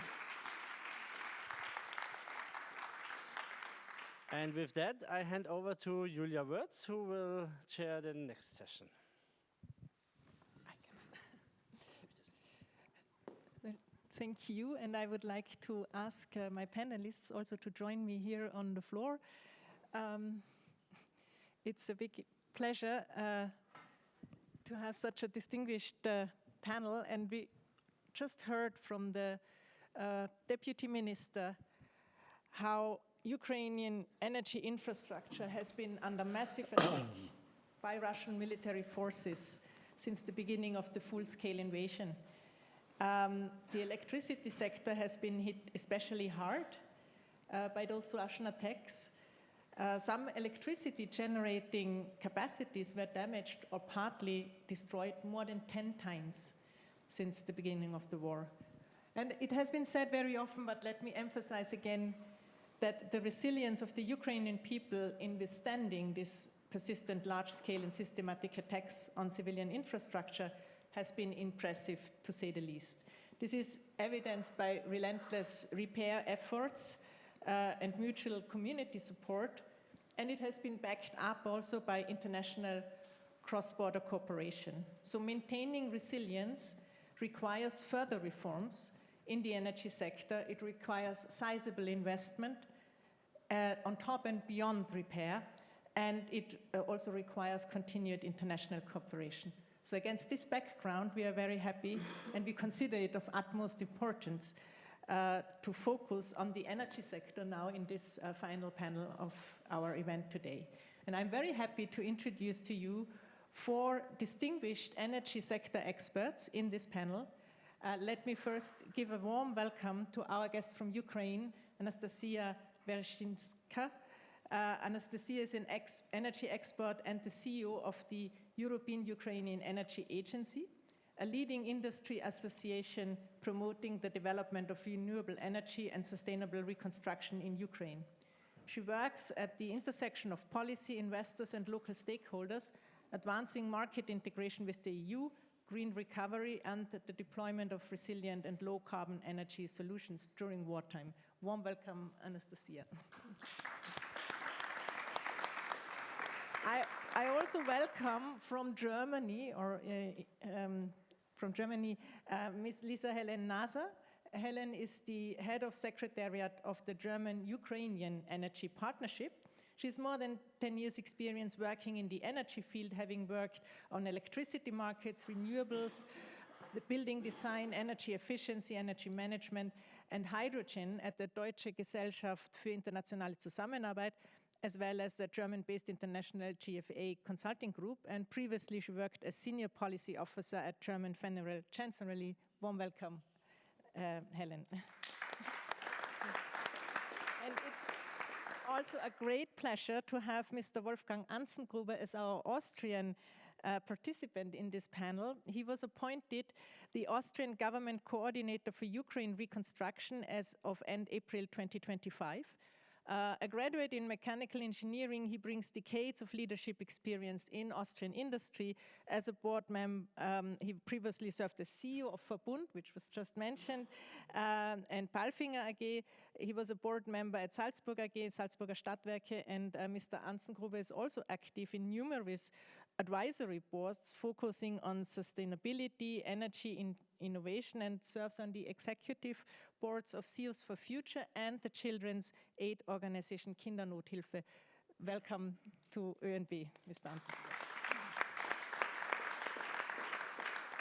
And with that, I hand over to Julia Wirtz, who will chair the next session. Thank you, and I would like to ask my panelists also to join me here on the floor. It's a big pleasure to have such a distinguished panel, and we just heard from the Deputy Minister how Ukrainian energy infrastructure has been under massive attack by Russian military forces since the beginning of the full-scale invasion. The electricity sector has been hit especially hard by those Russian attacks. Some electricity generating capacities were damaged or partly destroyed more than 10 times since the beginning of the war. And it has been said very often, but let me emphasize again that the resilience of the Ukrainian people in withstanding this persistent large-scale and systematic attacks on civilian infrastructure has been impressive, to say the least. This is evidenced by relentless repair efforts and mutual community support, and it has been backed up also by international cross-border cooperation. So maintaining resilience requires further reforms in the energy sector. It requires sizable investment on top and beyond repair, and it also requires continued international cooperation. So against this background, we are very happy, and we consider it of utmost importance to focus on the energy sector now in this final panel of our event today. And I'm very happy to introduce to you 4 distinguished energy sector experts in this panel. Let me first give a warm welcome to our guest from Ukraine, Anastasia Vereshchinska. Anastasia is an energy expert and the CEO of the European Ukrainian Energy Agency, a leading industry association promoting the development of renewable energy and sustainable reconstruction in Ukraine. She works at the intersection of policy, investors, and local stakeholders, advancing market integration with the EU, green recovery, and the deployment of resilient and low-carbon energy solutions during wartime. Warm welcome, Anastasia. I also welcome from Germany, Ms. Lisa Helen Naser. Helen is the head of secretariat of the German-Ukrainian Energy Partnership. She has more than 10 years' experience working in the energy field, having worked on electricity markets, renewables, the building design, energy efficiency, energy management, and hydrogen at the Deutsche Gesellschaft für internationale Zusammenarbeit, as well as the German-based international GFA consulting group. And previously, she worked as senior policy officer at German Federal Chancellery. Warm welcome, Helen. And it's also a great pleasure to have Mr. Wolfgang Anzengruber as our Austrian participant in this panel. He was appointed the Austrian government coordinator for Ukraine reconstruction as of end April 2025. A graduate in mechanical engineering, he brings decades of leadership experience in Austrian industry. As a board member, he previously served as CEO of Verbund, which was just mentioned, and Palfinger AG. He was a board member at Salzburg AG, Salzburger Stadtwerke, and Mr. Anzengruber is also active in numerous advisory boards focusing on sustainability, energy innovation, and serves on the executive boards of CEOs for Future and the children's aid organization Kindernothilfe. Welcome to OeNB, Mr. Anzengruber.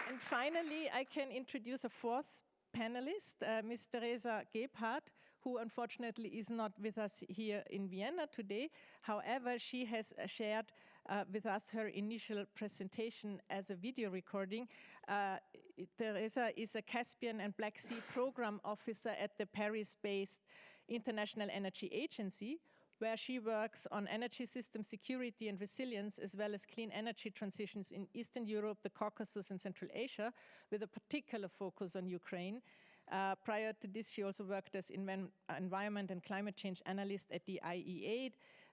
And finally, I can introduce a fourth panelist, Ms. Teresa Gebhardt, who unfortunately is not with us here in Vienna today. However, she has shared with us her initial presentation as a video recording. Teresa is a Caspian and Black Sea Program Officer at the Paris-based International Energy Agency, where she works on energy system security and resilience, as well as clean energy transitions in Eastern Europe, the Caucasus, and Central Asia, with a particular focus on Ukraine. Prior to this, she also worked as environment and climate change analyst at the IEA,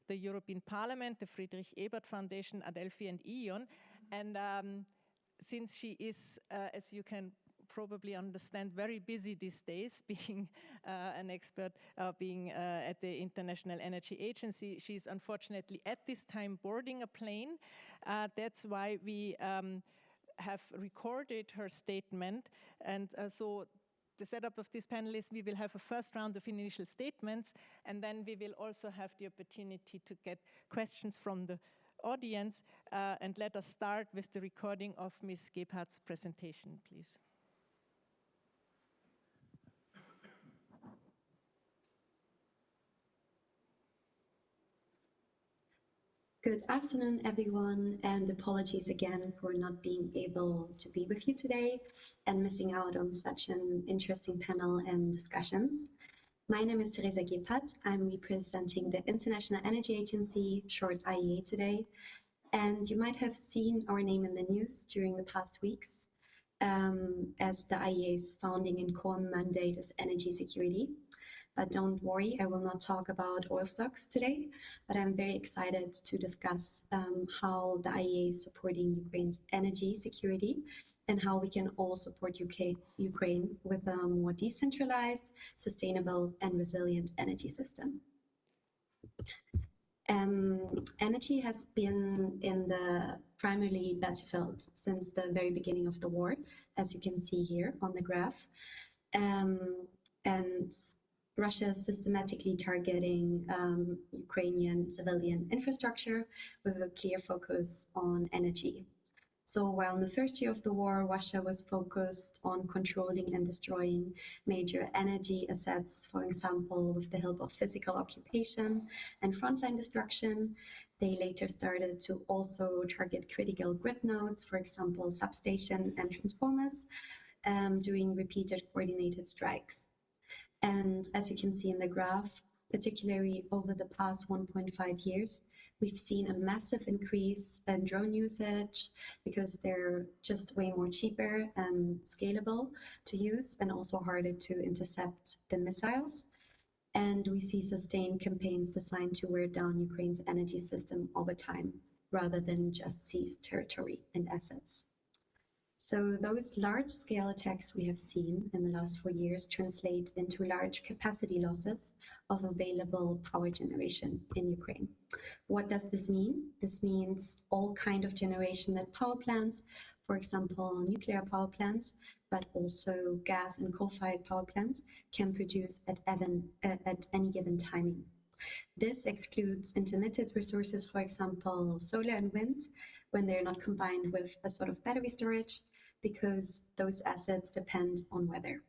the European Parliament, the Friedrich Ebert Foundation, Adelphi, and E.ON. And since she is, as you can probably understand, very busy these days, being an expert, being at the International Energy Agency, she's unfortunately at this time boarding a plane. That's why we have recorded her statement. And so the setup of this panel is we will have a first round of initial statements, and then we will also have the opportunity to get questions from the audience. And let us start with the recording of Ms. Gebhardt's presentation, please. Good afternoon, everyone, and apologies again for not being able to be with you today and missing out on such an interesting panel and discussions. My name is Teresa Gebhardt. I'm representing the International Energy Agency, short IEA, today. And you might have seen our name in the news during the past weeks, as the IEA's founding and core mandate is energy security. But don't worry, I will not talk about oil stocks today, but I'm very excited to discuss how the IEA is supporting Ukraine's energy security and how we can all support Ukraine with a more decentralized, sustainable, and resilient energy system. Energy has been in the primarily battlefield since the very beginning of the war, as you can see here on the graph. And Russia is systematically targeting Ukrainian civilian infrastructure with a clear focus on energy. So while in the first year of the war, Russia was focused on controlling and destroying major energy assets, for example, with the help of physical occupation and frontline destruction, they later started to also target critical grid nodes, for example, substation and transformers, doing repeated coordinated strikes. And as you can see in the graph, particularly over the past 1.5 years, we've seen a massive increase in drone usage because they're just way more cheaper and scalable to use and also harder to intercept than missiles. And we see sustained campaigns designed to wear down Ukraine's energy system over time, rather than just seize territory and assets. So those large-scale attacks we have seen in the last 4 years translate into large capacity losses of available power generation in Ukraine. What does this mean? This means all kind of generation at power plants, for example, nuclear power plants, but also gas and coal-fired power plants can produce at any given timing. This excludes intermittent resources, for example, solar and wind, when they're not combined with a sort of battery storage, because those assets depend on weather.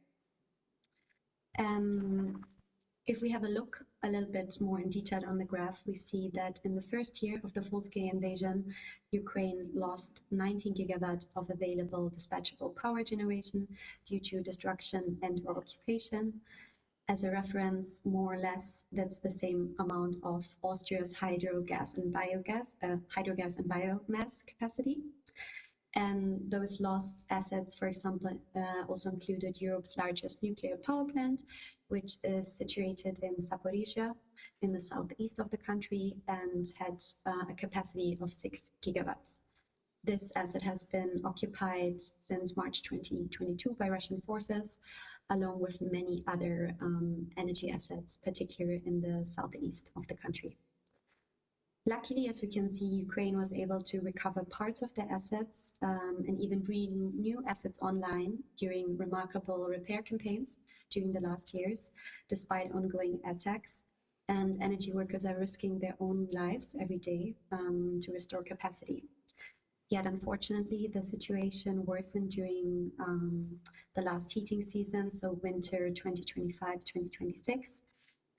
If we have a look a little bit more in detail on the graph, we see that in the first year of the full-scale invasion, Ukraine lost 19 gigawatts of available dispatchable power generation due to destruction and or occupation. As a reference, more or less, that's the same amount of Austria's hydrogas and biomass capacity. And those lost assets, for example, also included Europe's largest nuclear power plant, which is situated in Zaporizhia, in the southeast of the country, and had a capacity of 6 gigawatts. This asset has been occupied since March 2022 by Russian forces, along with many other energy assets, particularly in the southeast of the country. Luckily, as we can see, Ukraine was able to recover parts of their assets and even bring new assets online during remarkable repair campaigns during the last years, despite ongoing attacks. And energy workers are risking their own lives every day to restore capacity. Yet, unfortunately, the situation worsened during the last heating season, so winter 2025-2026,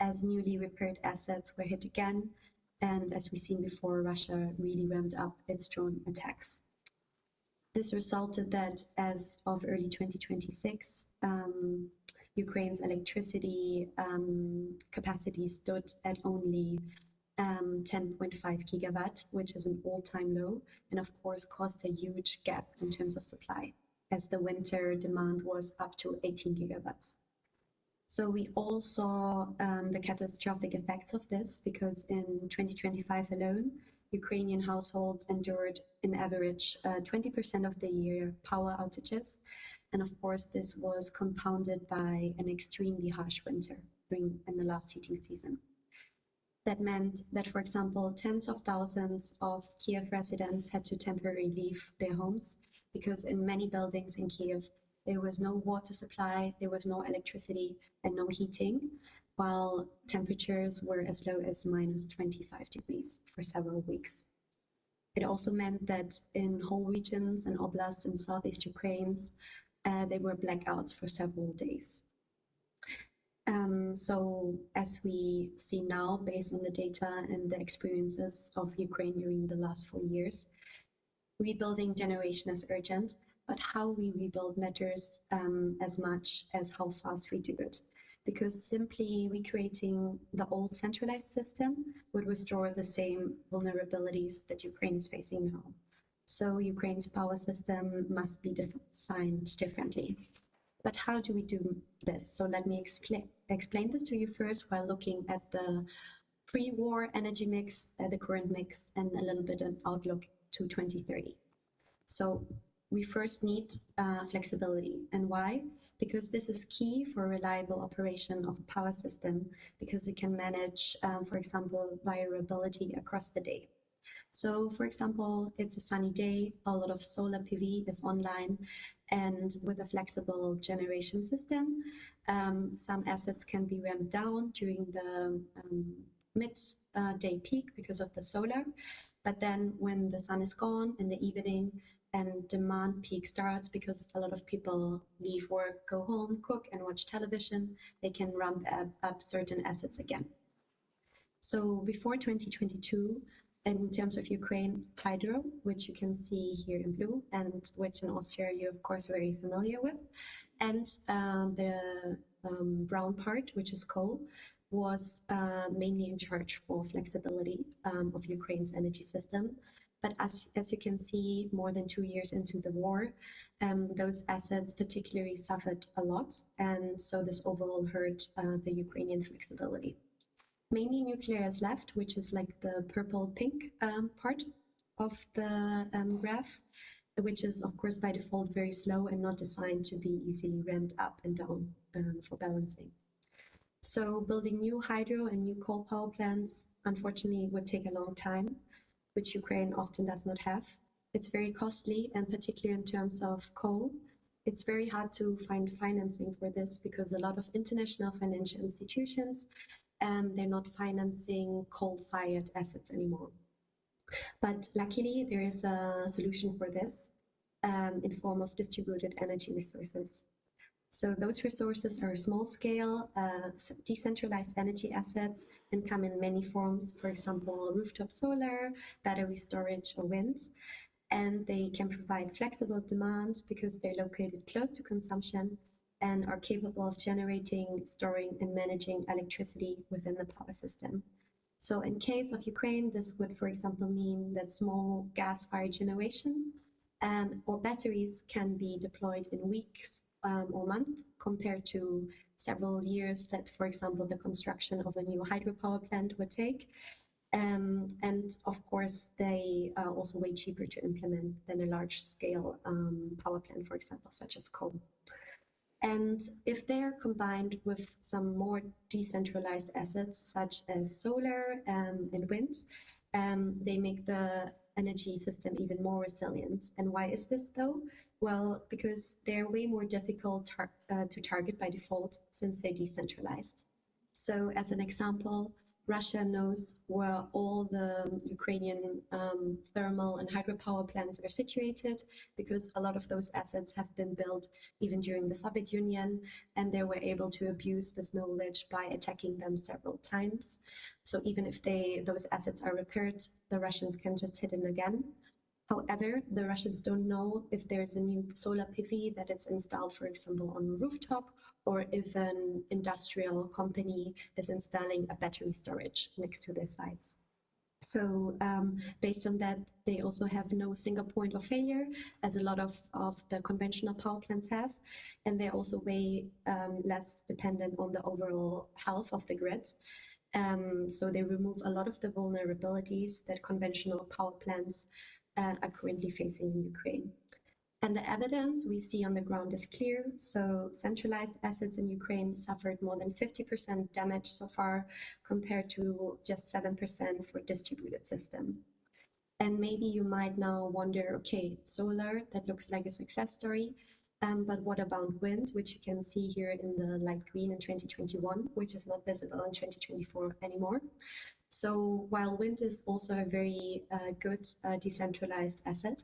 as newly repaired assets were hit again. And as we've seen before, Russia really ramped up its drone attacks. This resulted that as of early 2026, Ukraine's electricity capacity stood at only 10.5 gigawatt, which is an all-time low, and of course caused a huge gap in terms of supply, as the winter demand was up to 18 gigawatts. So we all saw the catastrophic effects of this, because in 2025 alone, Ukrainian households endured in average 20% of the year power outages. And of course, this was compounded by an extremely harsh winter in the last heating season. That meant that, for example, tens of thousands of Kiev residents had to temporarily leave their homes, because in many buildings in Kiev, there was no water supply, there was no electricity, and no heating, while temperatures were as low as minus 25 degrees for several weeks. It also meant that in whole regions and oblasts in southeast Ukraine, there were blackouts for several days. So as we see now, based on the data and the experiences of Ukraine during the last 4 years, rebuilding generation is urgent, but how we rebuild matters as much as how fast we do it. Because simply recreating the old centralized system would restore the same vulnerabilities that Ukraine is facing now. So Ukraine's power system must be designed differently. But how do we do this? So let me explain this to you first while looking at the pre-war energy mix, the current mix, and a little bit an outlook to 2030. So we first need flexibility. And why? Because this is key for reliable operation of a power system, because it can manage, for example, variability across the day. So, for example, it's a sunny day, a lot of solar PV is online, and with a flexible generation system, some assets can be ramped down during the mid-day peak because of the solar. But then when the sun is gone in the evening and demand peak starts, because a lot of people leave work, go home, cook, and watch television, they can ramp up certain assets again. So before 2022, in terms of Ukraine, hydro, which you can see here in blue, and which in Austria you're of course very familiar with, and the brown part, which is coal, was mainly in charge for flexibility of Ukraine's energy system. But as you can see, more than 2 years into the war, those assets particularly suffered a lot, and so this overall hurt the Ukrainian flexibility. Mainly nuclear is left, which is like the purple-pink part of the graph, which is of course by default very slow and not designed to be easily ramped up and down for balancing. So building new hydro and new coal power plants, unfortunately, would take a long time, which Ukraine often does not have. It's very costly, and particularly in terms of coal, it's very hard to find financing for this, because a lot of international financial institutions, they're not financing coal-fired assets anymore. But luckily, there is a solution for this in form of distributed energy resources. So those resources are small-scale, decentralized energy assets, and come in many forms, for example, rooftop solar, battery storage, or wind. And they can provide flexible demand because they're located close to consumption and are capable of generating, storing, and managing electricity within the power system. So in case of Ukraine, this would, for example, mean that small gas-fired generation or batteries can be deployed in weeks or month compared to several years that, for example, the construction of a new hydropower plant would take. And of course, they are also way cheaper to implement than a large-scale power plant, for example, such as coal. And if they're combined with some more decentralized assets, such as solar and wind, they make the energy system even more resilient. And why is this, though? Well, because they're way more difficult to target by default since they're decentralized. So as an example, Russia knows where all the Ukrainian thermal and hydropower plants are situated, because a lot of those assets have been built even during the Soviet Union, and they were able to abuse this knowledge by attacking them several times. So even if those assets are repaired, the Russians can just hit them again. However, the Russians don't know if there's a new solar PV that is installed, for example, on a rooftop, or if an industrial company is installing a battery storage next to their sites. So based on that, they also have no single point of failure, as a lot of the conventional power plants have, and they're also way less dependent on the overall health of the grid. So they remove a lot of the vulnerabilities that conventional power plants are currently facing in Ukraine. And the evidence we see on the ground is clear. So centralized assets in Ukraine suffered more than 50% damage so far, compared to just 7% for distributed system. And maybe you might now wonder, okay, solar, that looks like a success story. But what about wind, which you can see here in the light green in 2021, which is not visible in 2024 anymore. So while wind is also a very good decentralized asset,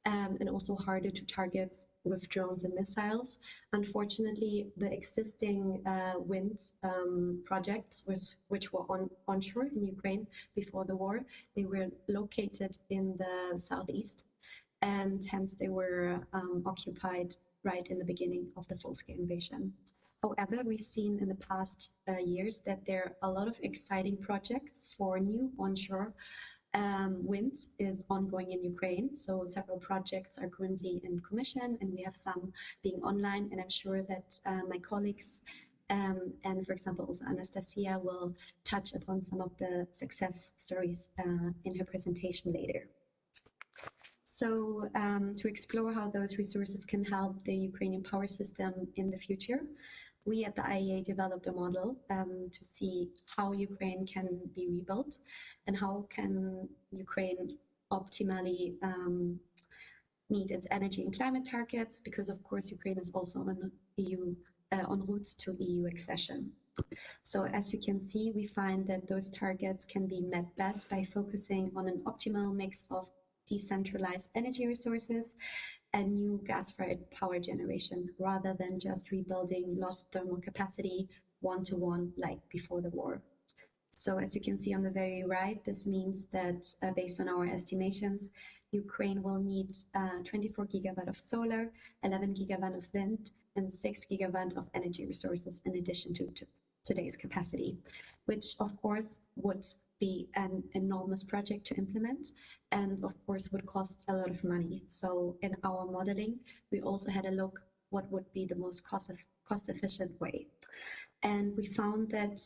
and also harder to target with drones and missiles, unfortunately, the existing wind projects, which were onshore in Ukraine before the war, they were located in the southeast, and hence they were occupied right in the beginning of the full-scale invasion. However, we've seen in the past years that there are a lot of exciting projects for new onshore wind is ongoing in Ukraine. So several projects are currently in commission, and we have some being online, and I'm sure that my colleagues and, for example, also Anastasia will touch upon some of the success stories in her presentation later. So to explore how those resources can help the Ukrainian power system in the future, we at the IEA developed a model to see how Ukraine can be rebuilt and how can Ukraine optimally meet its energy and climate targets, because of course Ukraine is also en route to EU accession. So as you can see, we find that those targets can be met best by focusing on an optimal mix of decentralized energy resources and new gas-fired power generation, rather than just rebuilding lost thermal capacity one-to-one like before the war. So as you can see on the very right, this means that based on our estimations, Ukraine will need 24 gigawatt of solar, 11 gigawatt of wind, and 6 gigawatt of energy resources in addition to today's capacity, which of course would be an enormous project to implement, and of course would cost a lot of money. So in our modeling, we also had a look what would be the most cost-efficient way. And we found that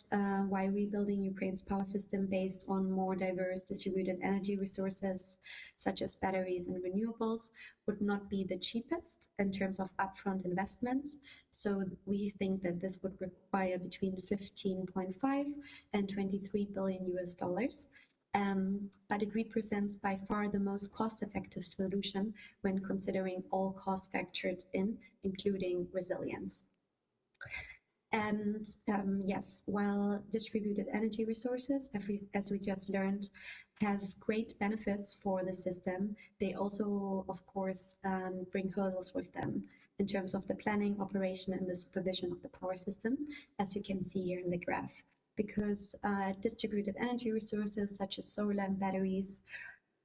while rebuilding Ukraine's power system based on more diverse distributed energy resources, such as batteries and renewables, would not be the cheapest in terms of upfront investment. So we think that this would require between 15.5 and 23 billion US dollars. But it represents by far the most cost-effective solution when considering all costs factored in, including resilience. And yes, while distributed energy resources, as we just learned, have great benefits for the system, they also, of course, bring hurdles with them in terms of the planning, operation, and the supervision of the power system, as you can see here in the graph. Because distributed energy resources such as solar and batteries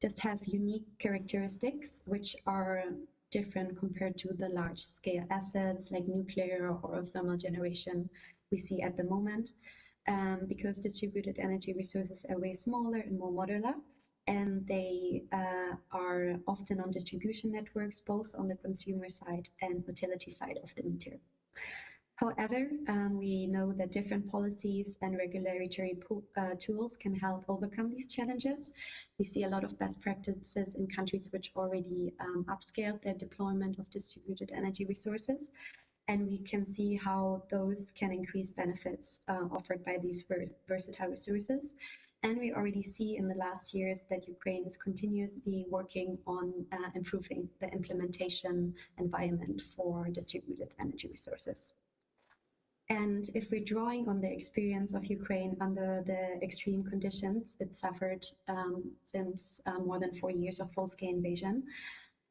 just have unique characteristics which are different compared to the large-scale assets like nuclear or thermal generation we see at the moment, because distributed energy resources are way smaller and more modular, and they are often on distribution networks, both on the consumer side and utility side of the meter. However, we know that different policies and regulatory tools can help overcome these challenges. We see a lot of best practices in countries which already upscaled their deployment of distributed energy resources, and we can see how those can increase benefits offered by these versatile resources. And we already see in the last years that Ukraine is continuously working on improving the implementation environment for distributed energy resources. And if we're drawing on the experience of Ukraine under the extreme conditions it suffered since more than 4 years of full-scale invasion,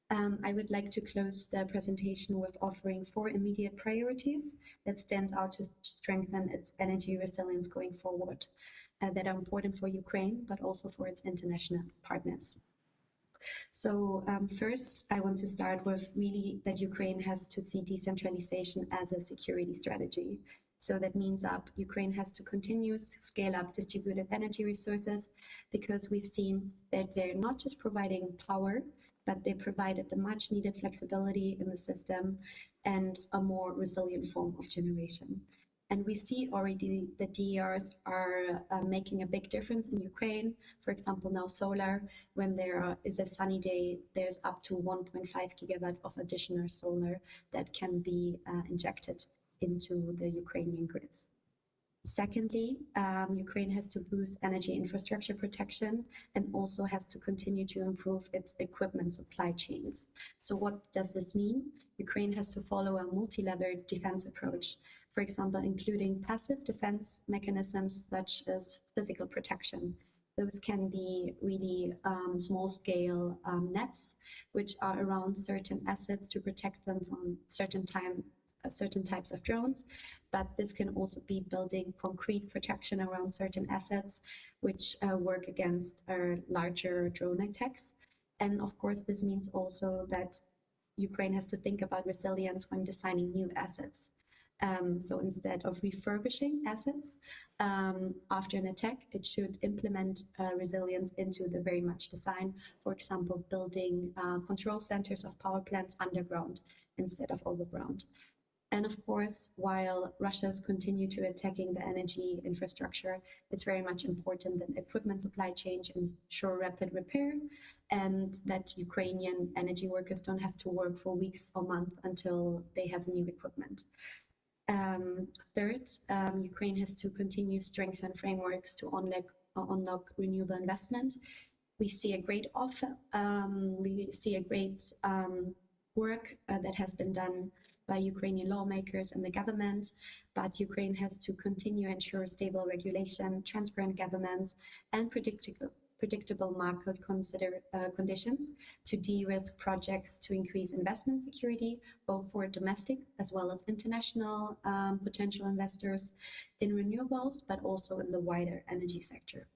I would like to close the presentation with offering 4 immediate priorities that stand out to strengthen its energy resilience going forward, that are important for Ukraine, but also for its international partners. So first, I want to start with really that Ukraine has to see decentralization as a security strategy. So that means Ukraine has to continue to scale up distributed energy resources, because we've seen that they're not just providing power, but they provided the much needed flexibility in the system and a more resilient form of generation. And we see already that DERs are making a big difference in Ukraine. For example, now solar, when there is a sunny day, there's up to 1.5 gigawatt of additional solar that can be injected into the Ukrainian grids. Secondly, Ukraine has to boost energy infrastructure protection and also has to continue to improve its equipment supply chains. So what does this mean? Ukraine has to follow a multi-layered defense approach, for example, including passive defense mechanisms such as physical protection. Those can be really small-scale nets, which are around certain assets to protect them from certain types of drones, but this can also be building concrete protection around certain assets which work against larger drone attacks. And of course, this means also that Ukraine has to think about resilience when designing new assets. So instead of refurbishing assets after an attack, it should implement resilience into the very much design, for example, building control centers of power plants underground instead of overground. And of course, while Russia's continue to attacking the energy infrastructure, it's very much important that equipment supply chain ensure rapid repair and that Ukrainian energy workers don't have to work for weeks or months until they have new equipment. Third, Ukraine has to continue strengthen frameworks to unlock renewable investment. We see a great work that has been done by Ukrainian lawmakers and the government, but Ukraine has to continue to ensure stable regulation, transparent governance, and predictable market conditions to de-risk projects to increase investment security, both for domestic as well as international potential investors in renewables, but also in the wider energy sector.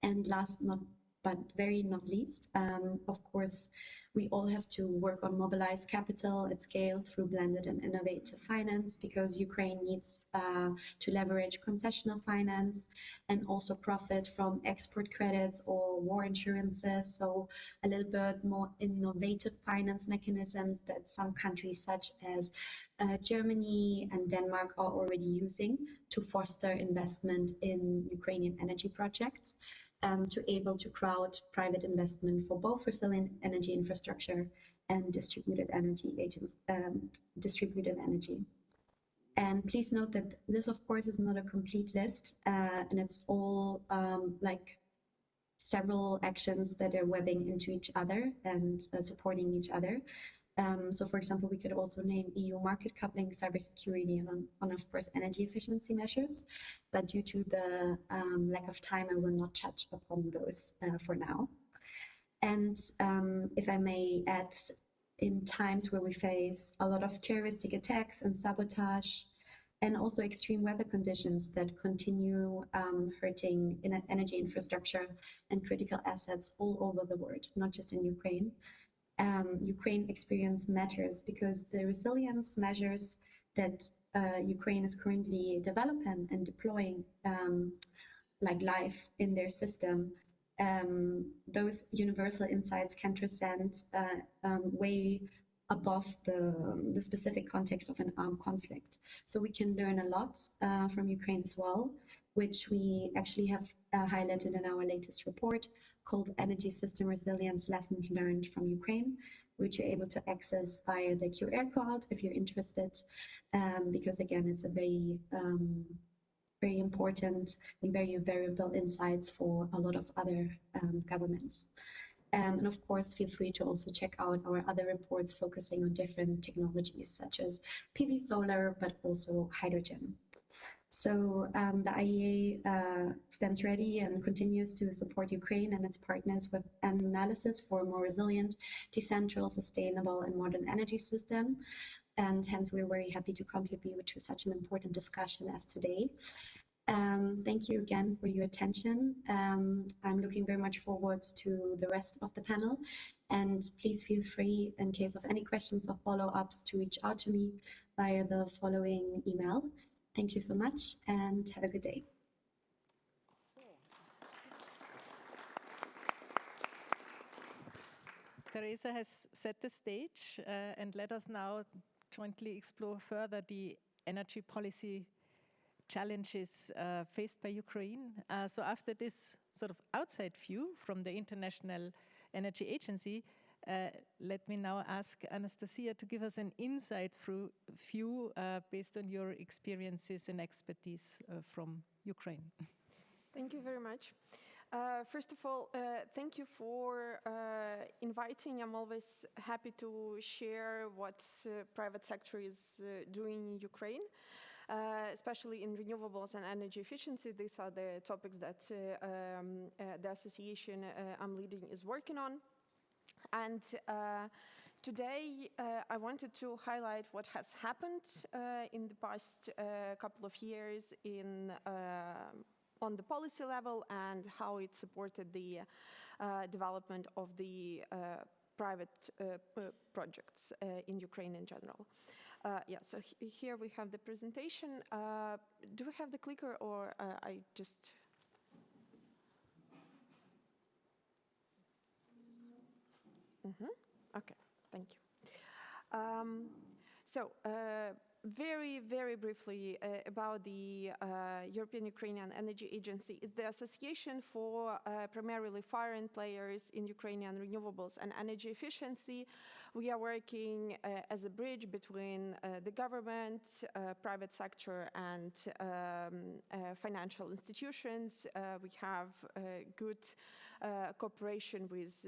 And last but not least, of course, we all have to work on mobilized capital at scale through blended and innovative finance, because Ukraine needs to leverage concessional finance and also profit from export credits or war insurances. So a little bit more innovative finance mechanisms that some countries such as Germany and Denmark are already using to foster investment in Ukrainian energy projects. To able to crowd private investment for both resilient energy infrastructure and distributed energy. And please note that this, of course, is not a complete list, and it's all like several actions that are webbing into each other and supporting each other. So, for example, we could also name EU market coupling, cybersecurity, and of course, energy efficiency measures. But due to the lack of time, I will not touch upon those for now. And if I may add, in times where we face a lot of terroristic attacks and sabotage, and also extreme weather conditions that continue hurting energy infrastructure and critical assets all over the world, not just in Ukraine. Ukraine experience matters because the resilience measures that Ukraine is currently developing and deploying like live in their system those universal insights can transcend way above the specific context of an armed conflict. So we can learn a lot from Ukraine as well, which we actually have highlighted in our latest report called Energy System Resilience Lessons Learned from Ukraine, which you're able to access via the QR code if you're interested, because again, it's a very, very important and very variable insights for a lot of other governments. And of course, feel free to also check out our other reports focusing on different technologies such as PV solar, but also hydrogen. So the IEA stands ready and continues to support Ukraine and its partners with an analysis for a more resilient, decentral, sustainable, and modern energy system. And hence, we're very happy to contribute to such an important discussion as today. Thank you again for your attention. I'm looking very much forward to the rest of the panel. And please feel free, in case of any questions or follow-ups, to reach out to me via the following email. Thank you so much and have a good day. Teresa has set the stage and let us now jointly explore further the energy policy challenges faced by Ukraine. So after this sort of outside view from the International Energy Agency, let me now ask Anastasia to give us an insight through view based on your experiences and expertise from Ukraine. Thank you very much. First of all, thank you for inviting. I'm always happy to share what private sector is doing in Ukraine. Especially in renewables and energy efficiency. These are the topics that the association I'm leading is working on. And today I wanted to highlight what has happened in the past couple of years on the policy level and how it supported the development of the private projects in Ukraine in general. Yeah, so here we have the presentation. Do we have the clicker or I just... Okay, thank you. So, very, very briefly about the European Ukrainian Energy Agency. It's the association for primarily foreign players in Ukrainian renewables and energy efficiency. We are working as a bridge between the government, private sector, and financial institutions. We have good cooperation with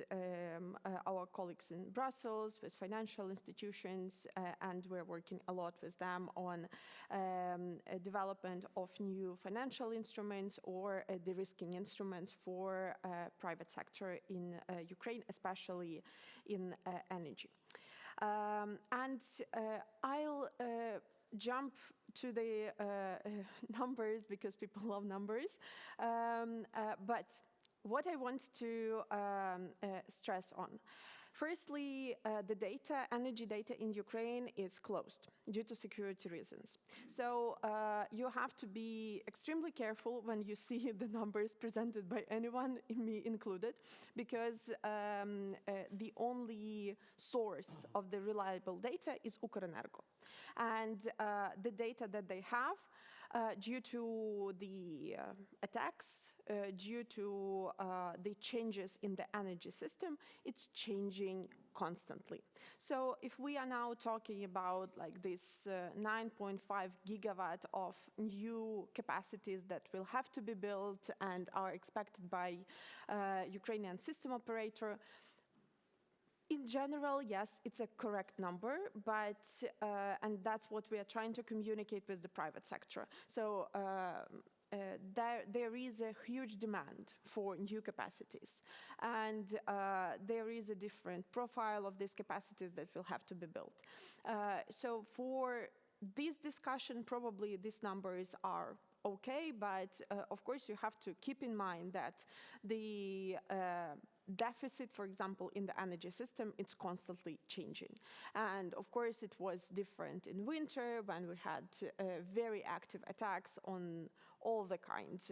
our colleagues in Brussels, with financial institutions, and we're working a lot with them on development of new financial instruments or de-risking instruments for private sector in Ukraine, especially in energy. And I'll jump to the numbers because people love numbers, but what I want to stress on. Firstly, the data, energy data in Ukraine is closed due to security reasons. So you have to be extremely careful when you see the numbers presented by anyone, me included, because the only source of the reliable data is Ukrenergo. And the data that they have, due to the attacks, due to the changes in the energy system, it's changing constantly. So if we are now talking about like this 9.5 gigawatt of new capacities that will have to be built and are expected by Ukrainian system operator, in general, yes, it's a correct number, but, and that's what we are trying to communicate with the private sector. So there is a huge demand for new capacities, and there is a different profile of these capacities that will have to be built. So for this discussion, probably these numbers are okay, but of course you have to keep in mind that the deficit, for example, in the energy system, it's constantly changing. And of course, it was different in winter when we had very active attacks on all the kinds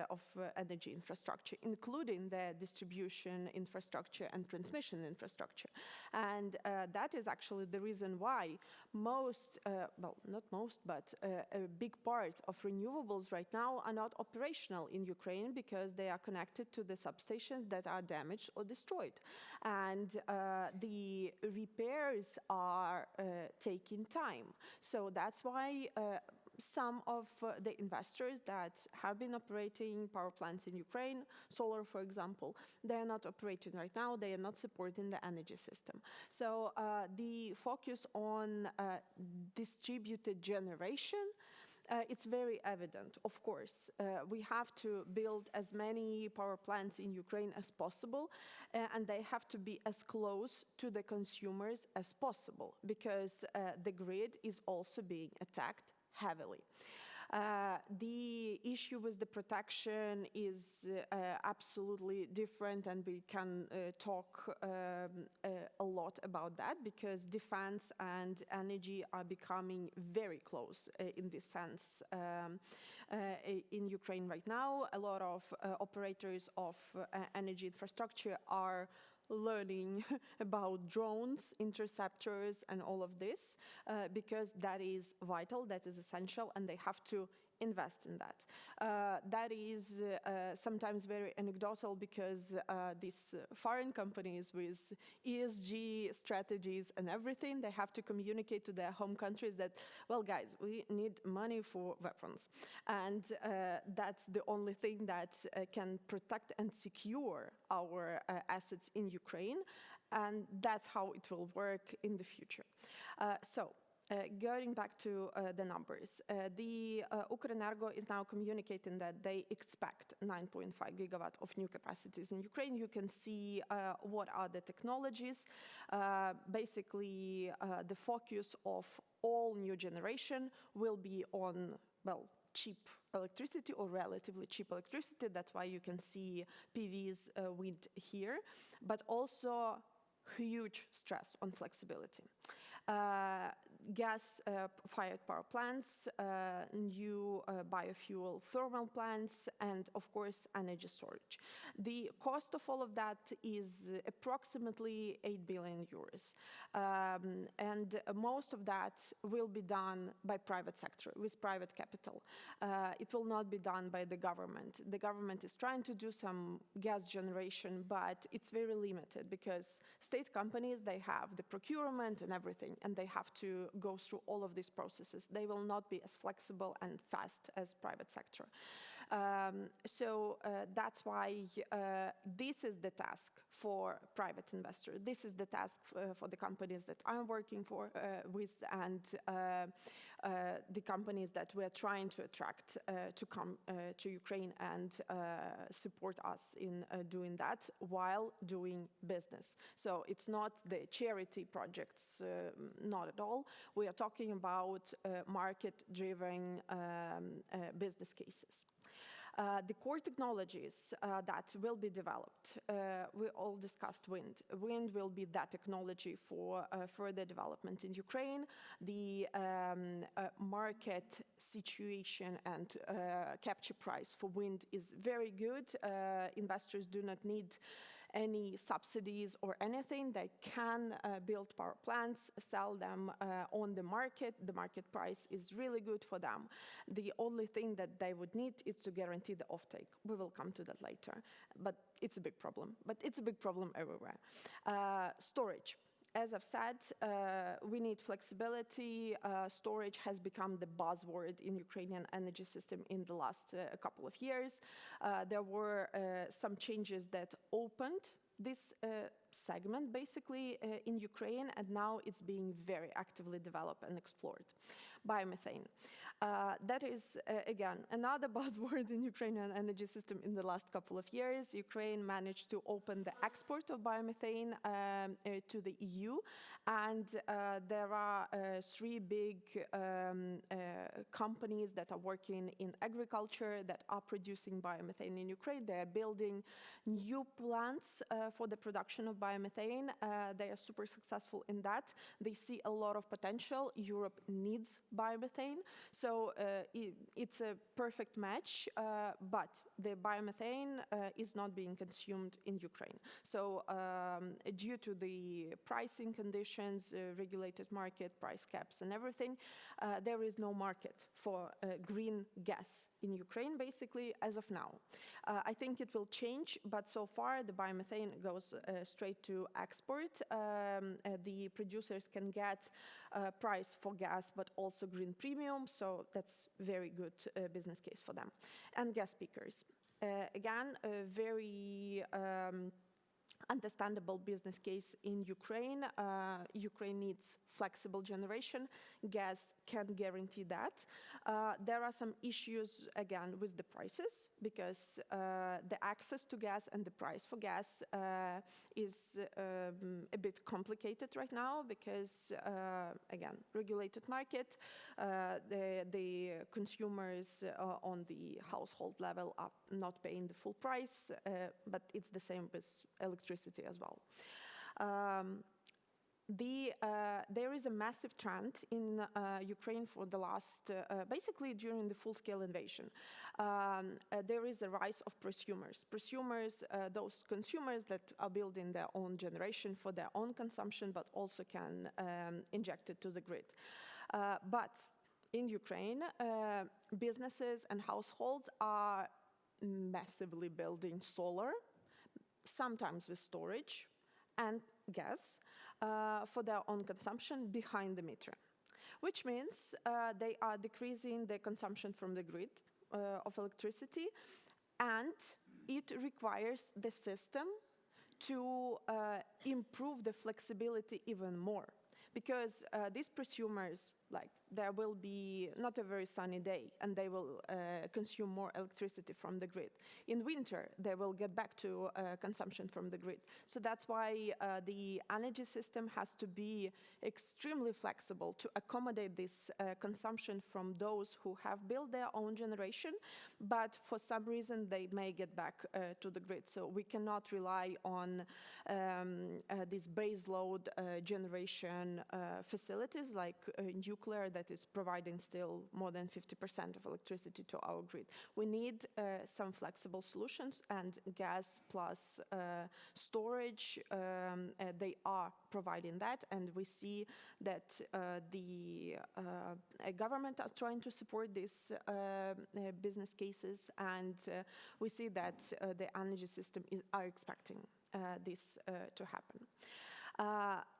of energy infrastructure, including the distribution infrastructure and transmission infrastructure. And that is actually the reason why most, well, not most, but a big part of renewables right now are not operational in Ukraine because they are connected to the substations that are damaged or destroyed. And the repairs are taking time. So that's why some of the investors that have been operating power plants in Ukraine, solar for example, they are not operating right now, they are not supporting the energy system. So the focus on distributed generation, it's very evident, of course. We have to build as many power plants in Ukraine as possible, and they have to be as close to the consumers as possible, because the grid is also being attacked heavily. The issue with the protection is absolutely different, and we can talk a lot about that, because defense and energy are becoming very close in this sense in Ukraine right now. A lot of operators of energy infrastructure are learning about drones, interceptors, and all of this, because that is vital, that is essential, and they have to invest in that. That is sometimes very anecdotal, because these foreign companies with ESG strategies and everything, they have to communicate to their home countries that, well, guys, we need money for weapons. And that's the only thing that can protect and secure our assets in Ukraine. And that's how it will work in the future. Going back to the numbers, the Ukrenergo is now communicating that they expect 9.5 gigawatt of new capacities in Ukraine. You can see what are the technologies. Basically, the focus of all new generation will be on, well, cheap electricity or relatively cheap electricity. That's why you can see PV's wind here, but also huge stress on flexibility. Gas-fired power plants, new biofuel thermal plants, and of course energy storage. The cost of all of that is approximately 8 billion euros. And most of that will be done by private sector, with private capital. It will not be done by the government. The government is trying to do some gas generation, but it's very limited, because state companies, they have the procurement and everything, and they have to go through all of these processes. They will not be as flexible and fast as private sector. That's why this is the task for private investors. This is the task for the companies that I'm working with, and the companies that we're trying to attract to come to Ukraine and support us in doing that while doing business. So it's not the charity projects, not at all. We are talking about market-driven business cases. The core technologies that will be developed, we all discussed wind. Wind will be that technology for further development in Ukraine. The market situation and capture price for wind is very good. Investors do not need any subsidies or anything. They can build power plants, sell them on the market. The market price is really good for them. The only thing that they would need is to guarantee the offtake. We will come to that later, but it's a big problem. But it's a big problem everywhere. Storage. As I've said, we need flexibility. Storage has become the buzzword in Ukrainian energy system in the last couple of years. There were some changes that opened this segment basically in Ukraine, and now it's being very actively developed and explored. Biomethane. That is, again, another buzzword in Ukrainian energy system in the last couple of years. Ukraine managed to open the export of biomethane to the EU, and there are three big companies that are working in agriculture that are producing biomethane in Ukraine. They are building new plants for the production of biomethane. They are super successful in that. They see a lot of potential. Europe needs biomethane. So it's a perfect match, but the biomethane is not being consumed in Ukraine. So due to the pricing conditions, regulated market, price caps and everything, there is no market for green gas in Ukraine, basically, as of now. I think it will change, but so far the biomethane goes straight to export. The producers can get price for gas, but also green premium, so that's very good business case for them. And gas peakers. Again, a very understandable business case in Ukraine. Ukraine needs flexible generation. Gas can guarantee that. There are some issues, again, with the prices, because the access to gas and the price for gas is a bit complicated right now, because, again, regulated market, the consumers on the household level are not paying the full price, but it's the same with electricity as well. There is a massive trend in Ukraine for the last, basically during the full-scale invasion. There is a rise of prosumers. Prosumers, those consumers that are building their own generation for their own consumption, but also can inject it to the grid. But in Ukraine, businesses and households are massively building solar, sometimes with storage and gas, for their own consumption behind the meter, which means they are decreasing the consumption from the grid of electricity, and it requires the system to improve the flexibility even more. Because these prosumers, like, there will be not a very sunny day, and they will consume more electricity from the grid. In winter, they will get back to consumption from the grid. So that's why the energy system has to be extremely flexible to accommodate this consumption from those who have built their own generation, but for some reason they may get back to the grid. So we cannot rely on these baseload generation facilities like nuclear that is providing still more than 50% of electricity to our grid. We need some flexible solutions, and gas plus storage, they are providing that, and we see that the government are trying to support these business cases, and we see that the energy system are expecting this to happen.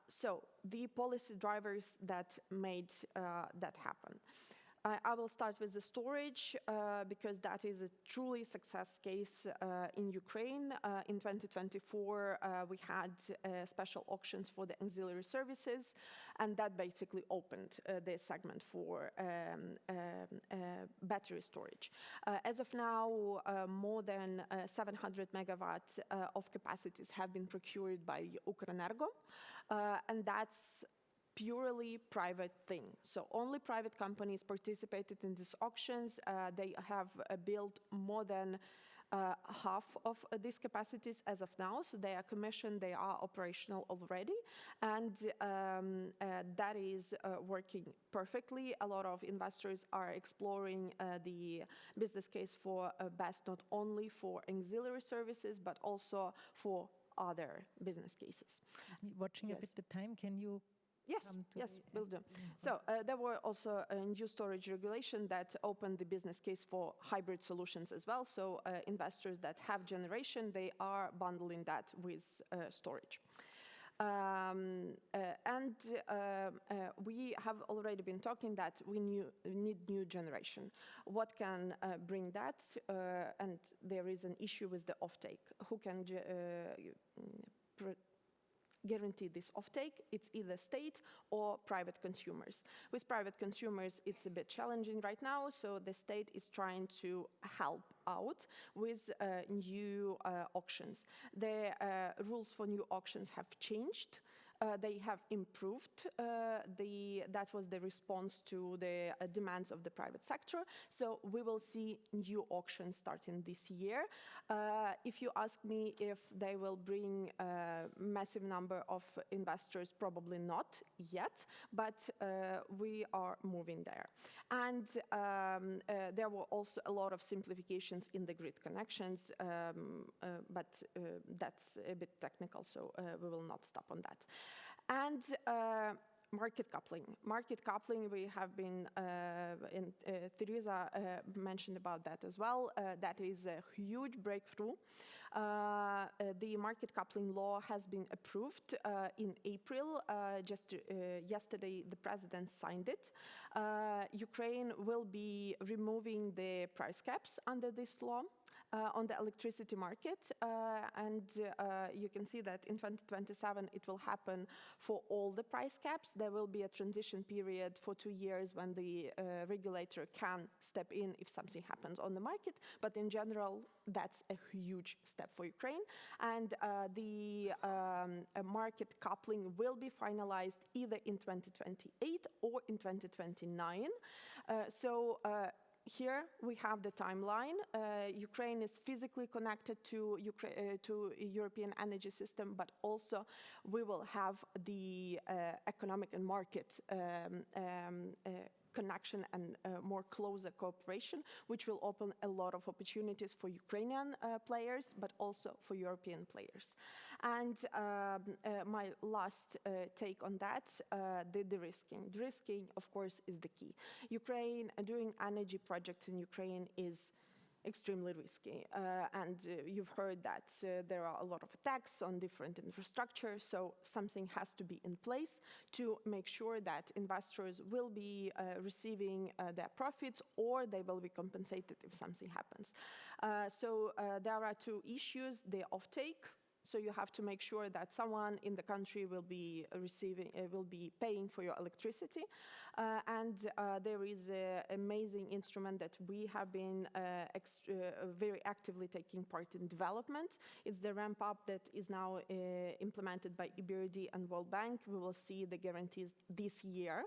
So the policy drivers that made that happen. I will start with the storage because that is a truly success case in Ukraine. In 2024, we had special auctions for the auxiliary services, and that basically opened the segment for battery storage. As of now, more than 700 megawatts of capacities have been procured by Ukrenergo, and that's purely private thing. So only private companies participated in these auctions. They have built more than half of these capacities as of now. So they are commissioned, they are operational already. And that is working perfectly. A lot of investors are exploring the business case for BESS, not only for auxiliary services, but also for other business cases. Watching Yes. a bit the time, can you Yes, will do. So there were also a new storage regulation that opened the business case for hybrid solutions as well. So investors that have generation, they are bundling that with storage. We have already been talking that we need new generation. What can bring that? And there is an issue with the offtake. Who can guarantee this offtake? It's either state or private consumers. With private consumers, it's a bit challenging right now, so the state is trying to help out with new auctions. The rules for new auctions have changed. They have improved. That was the response to the demands of the private sector. So we will see new auctions starting this year. If you ask me if they will bring a massive number of investors, probably not yet, but we are moving there. And there were also a lot of simplifications in the grid connections, but that's a bit technical, so we will not stop on that. And market coupling. Market coupling, we have been, Teresa mentioned about that as well. That is a huge breakthrough. The market coupling law has been approved in April. Just yesterday, the president signed it. Ukraine will be removing the price caps under this law on the electricity market, and you can see that in 2027 it will happen for all the price caps. There will be a transition period for 2 years when the regulator can step in if something happens on the market, but in general that's a huge step for Ukraine, and the market coupling will be finalized either in 2028 or in 2029. Here we have the timeline. Ukraine is physically connected to European energy system, but also we will have the economic and market connection and more closer cooperation, which will open a lot of opportunities for Ukrainian players, but also for European players. And my last take on that, the de-risking. De-risking, of course, is the key. Doing energy projects in Ukraine is extremely risky. And you've heard that there are a lot of attacks on different infrastructure, so something has to be in place to make sure that investors will be receiving their profits or they will be compensated if something happens. There are 2 issues, the offtake. So you have to make sure that someone in the country will be paying for your electricity. And there is an amazing instrument that we have been very actively taking part in development. It's the ramp up that is now implemented by EBRD and World Bank. We will see the guarantees this year.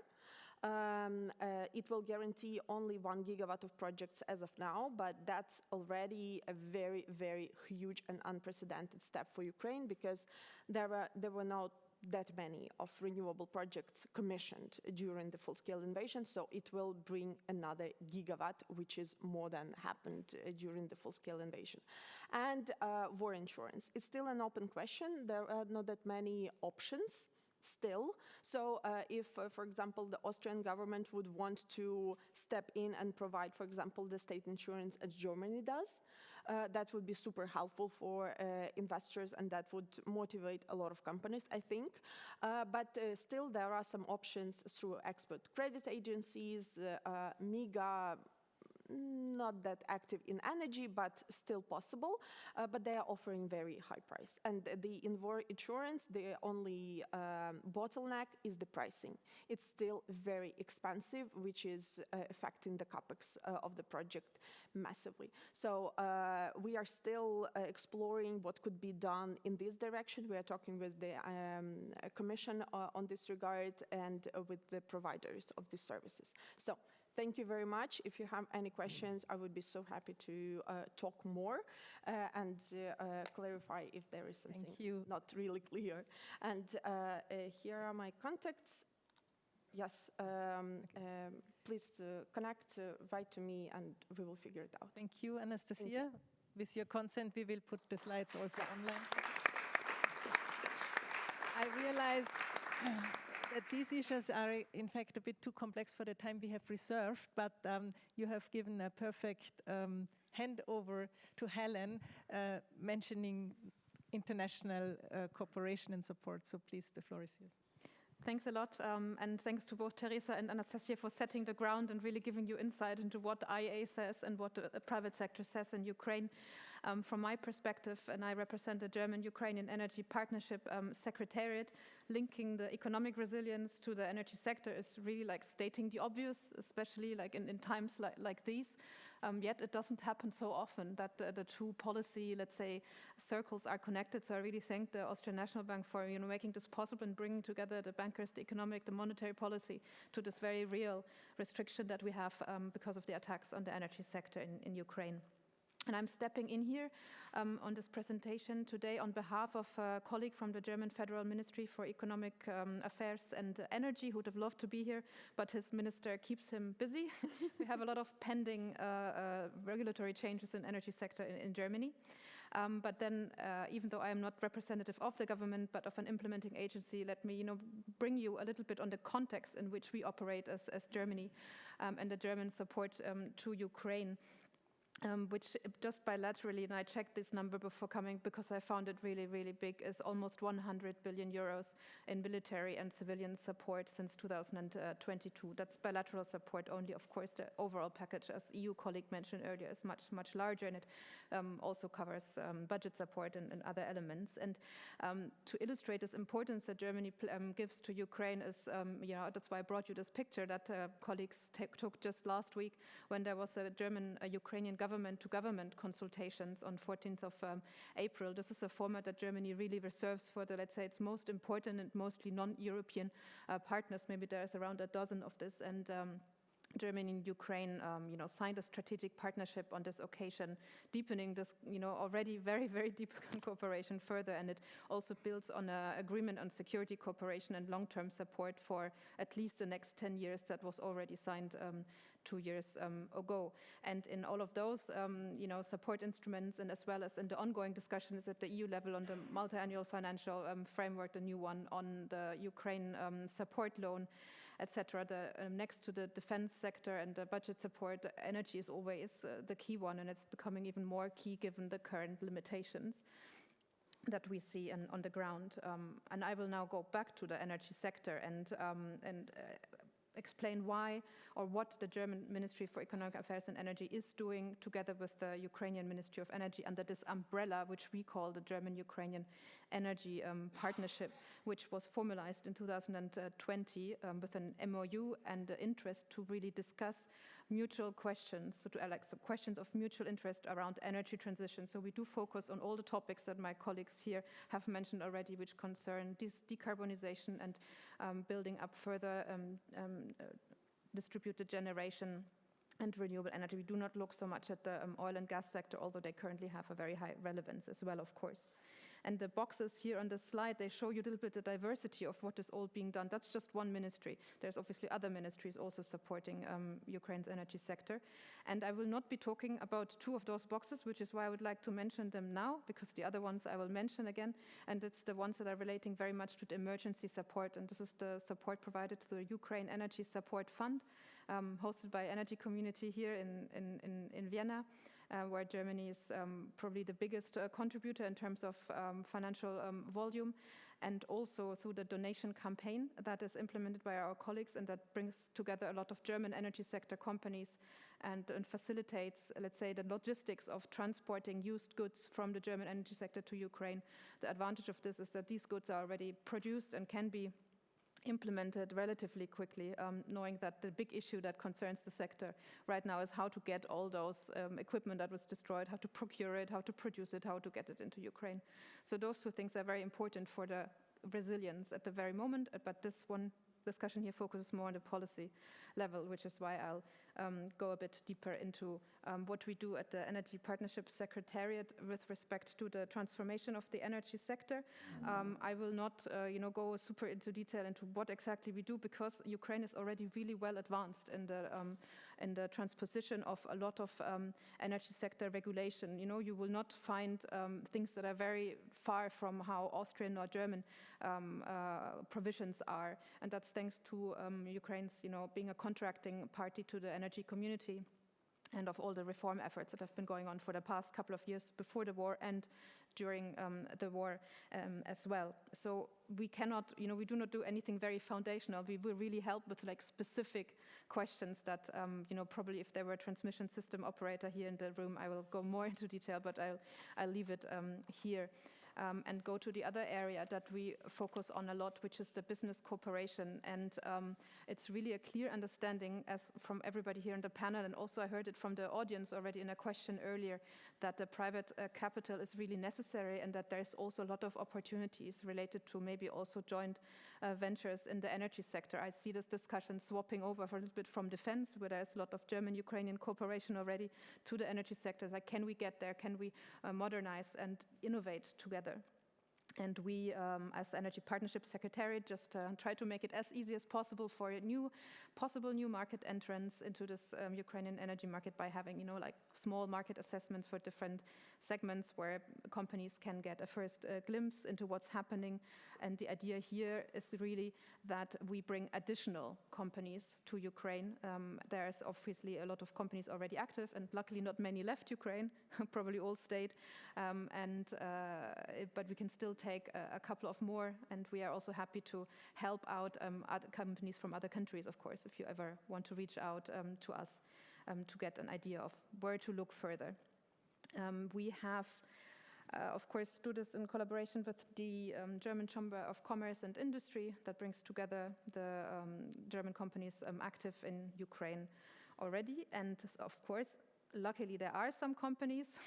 It will guarantee only 1 gigawatt of projects as of now, but that's already a very, very huge and unprecedented step for Ukraine, because there were not that many of renewable projects commissioned during the full-scale invasion, so it will bring another gigawatt, which is more than happened during the full-scale invasion. And war insurance. It's still an open question. There are not that many options still. So if, for example, the Austrian government would want to step in and provide, for example, the state insurance as Germany does, that would be super helpful for investors, and that would motivate a lot of companies, I think. But still, there are some options through export credit agencies, MIGA, not that active in energy, but still possible, but they are offering very high price. And the war insurance, the only bottleneck is the pricing. It's still very expensive, which is affecting the capex of the project massively. So we are still exploring what could be done in this direction. We are talking with the Commission on this regard and with the providers of these services. So thank you very much. If you have any questions, I would be so happy to talk more and clarify if there is something not really clear. And here are my contacts. Yes, please connect, write to me, and we will figure it out. Thank you, Anastasia. Thank you. With your consent, we will put the slides also online. I realize that these issues are, in fact, a bit too complex for the time we have reserved, but you have given a perfect handover to Helen, mentioning international cooperation and support. So please, the floor is yours. Thanks a lot, and thanks to both Teresa and Anastasia for setting the ground and really giving you insight into what IEA says and what the private sector says in Ukraine. From my perspective, and I represent the German-Ukrainian Energy Partnership Secretariat, linking the economic resilience to the energy sector is really like stating the obvious, especially like in times like these. Yet it doesn't happen so often that the two policy, let's say, circles are connected. So I really thank the Austrian National Bank for making this possible and bringing together the bankers, the economic, the monetary policy to this very real restriction that we have because of the attacks on the energy sector in Ukraine. And I'm stepping in here on this presentation today on behalf of a colleague from the German Federal Ministry for Economic Affairs and Energy who would have loved to be here, but his minister keeps him busy. We have a lot of pending regulatory changes in the energy sector in Germany. But then, even though I am not representative of the government, but of an implementing agency, let me bring you a little bit on the context in which we operate as Germany and the German support to Ukraine. Which just bilaterally, and I checked this number before coming because I found it really, really big, is almost 100 billion euros in military and civilian support since 2022. That's bilateral support only. Of course, the overall package, as EU colleague mentioned earlier, is much, much larger, and it also covers budget support and other elements. And to illustrate this importance that Germany gives to Ukraine is, that's why I brought you this picture that colleagues took just last week when there was a German-Ukrainian government-to-government consultations on 14th of April. This is a format that Germany really reserves for let's say, its most important and mostly non-European partners. Maybe there's around a dozen of this, and Germany and Ukraine, signed a strategic partnership on this occasion, deepening this, already very, very deep cooperation further, and it also builds on an agreement on security cooperation and long-term support for at least the next 10 years that was already signed 2 years ago. And in all of those, support instruments, and as well as in the ongoing discussions at the EU level on the multi-annual financial framework, the new one on the Ukraine support loan, etc. Next to the defense sector and the budget support, the energy is always the key one, and it's becoming even more key given the current limitations that we see on the ground. And I will now go back to the energy sector and explain why or what the German Ministry for Economic Affairs and Energy is doing together with the Ukrainian Ministry of Energy under this umbrella, which we call the German-Ukrainian Energy Partnership, which was formalized in 2020 with an MOU and the interest to really discuss mutual questions, so questions of mutual interest around energy transition. So we do focus on all the topics that my colleagues here have mentioned already, which concern decarbonization and building up further distributed generation and renewable energy. We do not look so much at the oil and gas sector, although they currently have a very high relevance as well, of course. And the boxes here on the slide, they show you a little bit the diversity of what is all being done. That's just one ministry. There's obviously other ministries also supporting Ukraine's energy sector. And I will not be talking about two of those boxes, which is why I would like to mention them now, because the other ones I will mention again. And it's the ones that are relating very much to the emergency support. And this is the support provided to the Ukraine Energy Support Fund, hosted by Energy Community here in Vienna. Where Germany is probably the biggest contributor in terms of financial volume, and also through the donation campaign that is implemented by our colleagues and that brings together a lot of German energy sector companies and facilitates, let's say, the logistics of transporting used goods from the German energy sector to Ukraine. The advantage of this is that these goods are already produced and can be implemented relatively quickly, knowing that the big issue that concerns the sector right now is how to get all those equipment that was destroyed, how to procure it, how to produce it, how to get it into Ukraine. So those two things are very important for the resilience at the very moment, but this one discussion here focuses more on the policy level, which is why I'll go a bit deeper into what we do at the Energy Partnership Secretariat with respect to the transformation of the energy sector. I will not go super into detail into what exactly we do, because Ukraine is already really well advanced in the transposition of a lot of energy sector regulation. You will not find things that are very far from how Austrian or German provisions are, and that's thanks to Ukraine's, being a contracting party to the energy community, and of all the reform efforts that have been going on for the past couple of years before the war and during the war as well. So we cannot, we do not do anything very foundational. We will really help with specific questions that, probably if there were a transmission system operator here in the room, I will go more into detail, but I'll leave it here. and go to the other area that we focus on a lot, which is the business cooperation. And it's really a clear understanding, as from everybody here in the panel, and also I heard it from the audience already in a question earlier, that the private capital is really necessary, and that there's also a lot of opportunities related to maybe also joint ventures in the energy sector. I see this discussion swapping over for a little bit from defense, where there's a lot of German-Ukrainian cooperation already, to the energy sector. Like, can we get there? Can we modernize and innovate together? And we, as Energy Partnership Secretariat, just try to make it as easy as possible for possible new market entrants into this Ukrainian energy market by having, like small market assessments for different segments where companies can get a first glimpse into what's happening. And the idea here is really that we bring additional companies to Ukraine. There's obviously a lot of companies already active, and luckily not many left Ukraine, probably all stayed. But we can still take a couple of more, and we are also happy to help out other companies from other countries, of course, if you ever want to reach out to us to get an idea of where to look further. We have, of course, do this in collaboration with the German Chamber of Commerce and Industry that brings together the German companies active in Ukraine already. And of course, luckily, there are some companies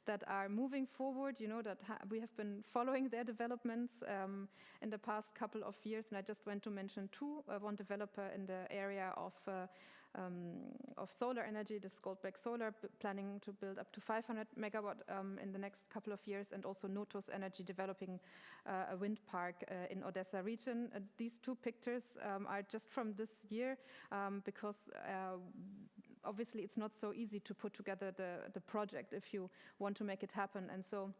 that are moving forward, that we have been following their developments in the past couple of years. And I just want to mention two. One developer in the area of solar energy, this Goldberg Solar, planning to build up to 500 megawatt in the next couple of years, and also Notos Energy developing a wind park in Odessa region. These two pictures are just from this year because obviously it's not so easy to put together the project if you want to make it happen. And so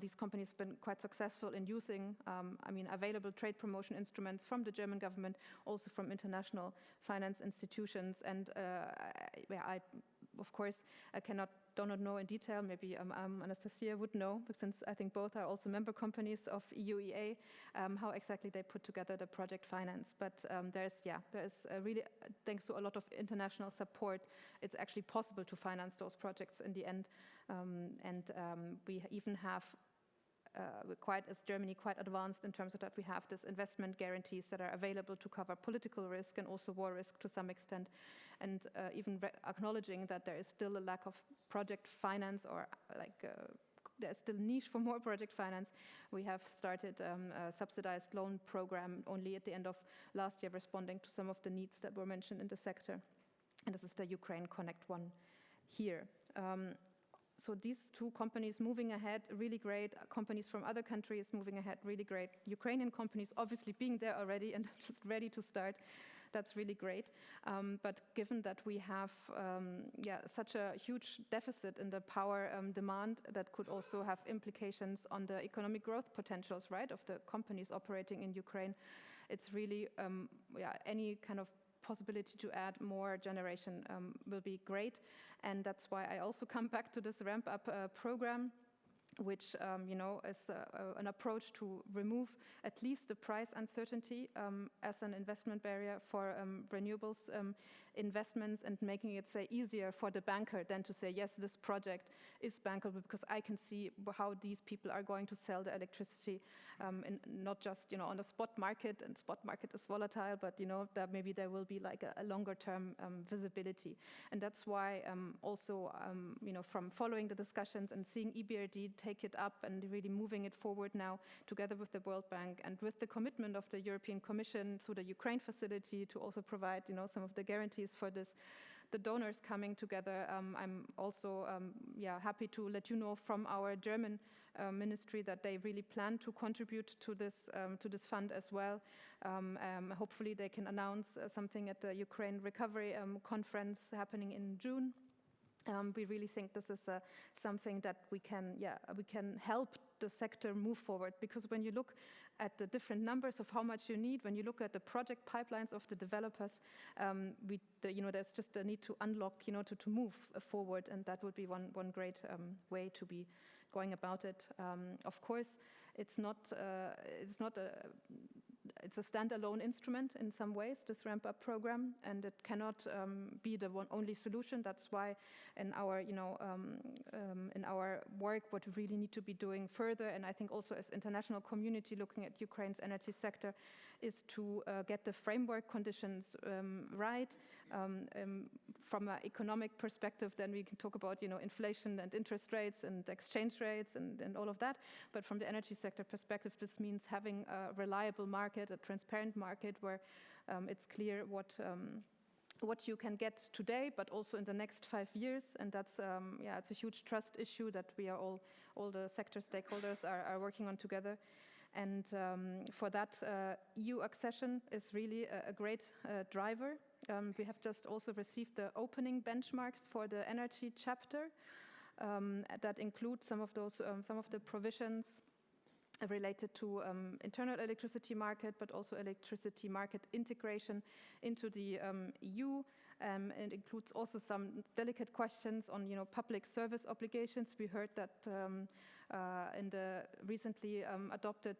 these companies have been quite successful in using, available trade promotion instruments from the German government, also from international finance institutions. And of course, I do not know in detail. Maybe Anastasia would know, since I think both are also member companies of EUEA, how exactly they put together the project finance. But there's really, thanks to a lot of international support, it's actually possible to finance those projects in the end. We even have, as Germany, quite advanced in terms of that we have this investment guarantees that are available to cover political risk and also war risk to some extent, and even acknowledging that there is still a lack of project finance, or there's still a niche for more project finance. We have started a subsidized loan program only at the end of last year, responding to some of the needs that were mentioned in the sector. And this is the Ukraine Connect one here. So these two companies moving ahead, really great. Companies from other countries moving ahead, really great. Ukrainian companies obviously being there already and just ready to start. That's really great. But given that we have such a huge deficit in the power demand, that could also have implications on the economic growth potentials, right, of the companies operating in Ukraine. It's really, any kind of possibility to add more generation will be great. And that's why I also come back to this ramp-up program, which is an approach to remove at least the price uncertainty as an investment barrier for renewables investments, and making it, say, easier for the banker than to say, yes, this project is bankable because I can see how these people are going to sell the electricity, and not just on the spot market, and spot market is volatile, but that maybe there will be like a longer term visibility. And that's why also from following the discussions and seeing EBRD take it up and really moving it forward now together with the World Bank and with the commitment of the European Commission through the Ukraine facility to also provide some of the guarantees for this, the donors coming together. I'm also happy to let you know from our German ministry that they really plan to contribute to this fund as well. Hopefully they can announce something at the Ukraine Recovery Conference happening in June. We really think this is something that we can help the sector move forward, because when you look at the different numbers of how much you need, when you look at the project pipelines of the developers, there's just a need to unlock, to move forward, and that would be one great way to be going about it. Of course, it's not it's a standalone instrument in some ways, this ramp-up program, and it cannot be the only solution. That's why in our, in our work, what we really need to be doing further, and I think also as international community looking at Ukraine's energy sector, is to get the framework conditions right. From an economic perspective, then we can talk about, inflation and interest rates and exchange rates and all of that. But from the energy sector perspective, this means having a reliable market, a transparent market where it's clear what you can get today, but also in the next 5 years. And that's, it's a huge trust issue that we are all the sector stakeholders are working on together. And for that, EU accession is really a great driver. We have just also received the opening benchmarks for the energy chapter that include some of those, some of the provisions related to internal electricity market, but also electricity market integration into the EU. It includes also some delicate questions on, public service obligations. We heard that in the recently adopted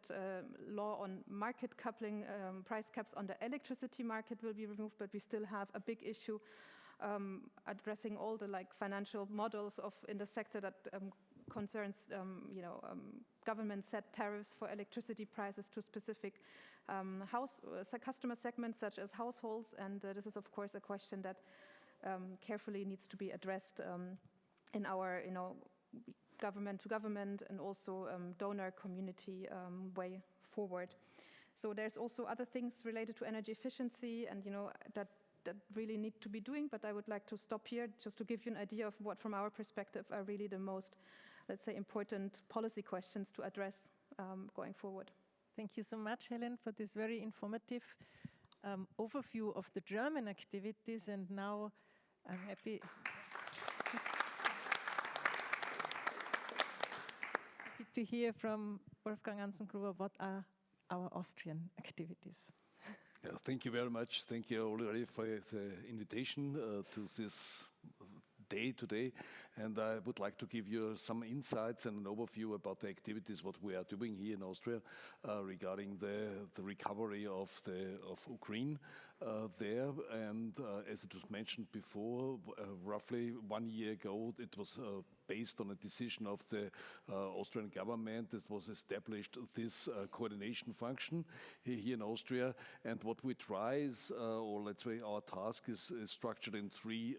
law on market coupling, price caps on the electricity market will be removed, but we still have a big issue addressing all the financial models in the sector that concerns, government set tariffs for electricity prices to specific customer segments such as households, and this is of course a question that carefully needs to be addressed in our, government to government and also donor community way forward. So there's also other things related to energy efficiency and that really need to be doing, but I would like to stop here just to give you an idea of what from our perspective are really the most, let's say, important policy questions to address going forward. Thank you so much, Helen, for this very informative overview of the German activities, and now I'm happy to hear from Wolfgang Anzengruber what are our Austrian activities. Yeah, thank you very much. Thank you already for the invitation to this day today. And I would like to give you some insights and an overview about the activities, what we are doing here in Austria regarding the recovery of Ukraine there. And as it was mentioned before, roughly 1 year ago, it was based on a decision of the Austrian government. This was established, this coordination function here in Austria. And what we try is, or let's say our task is structured in 3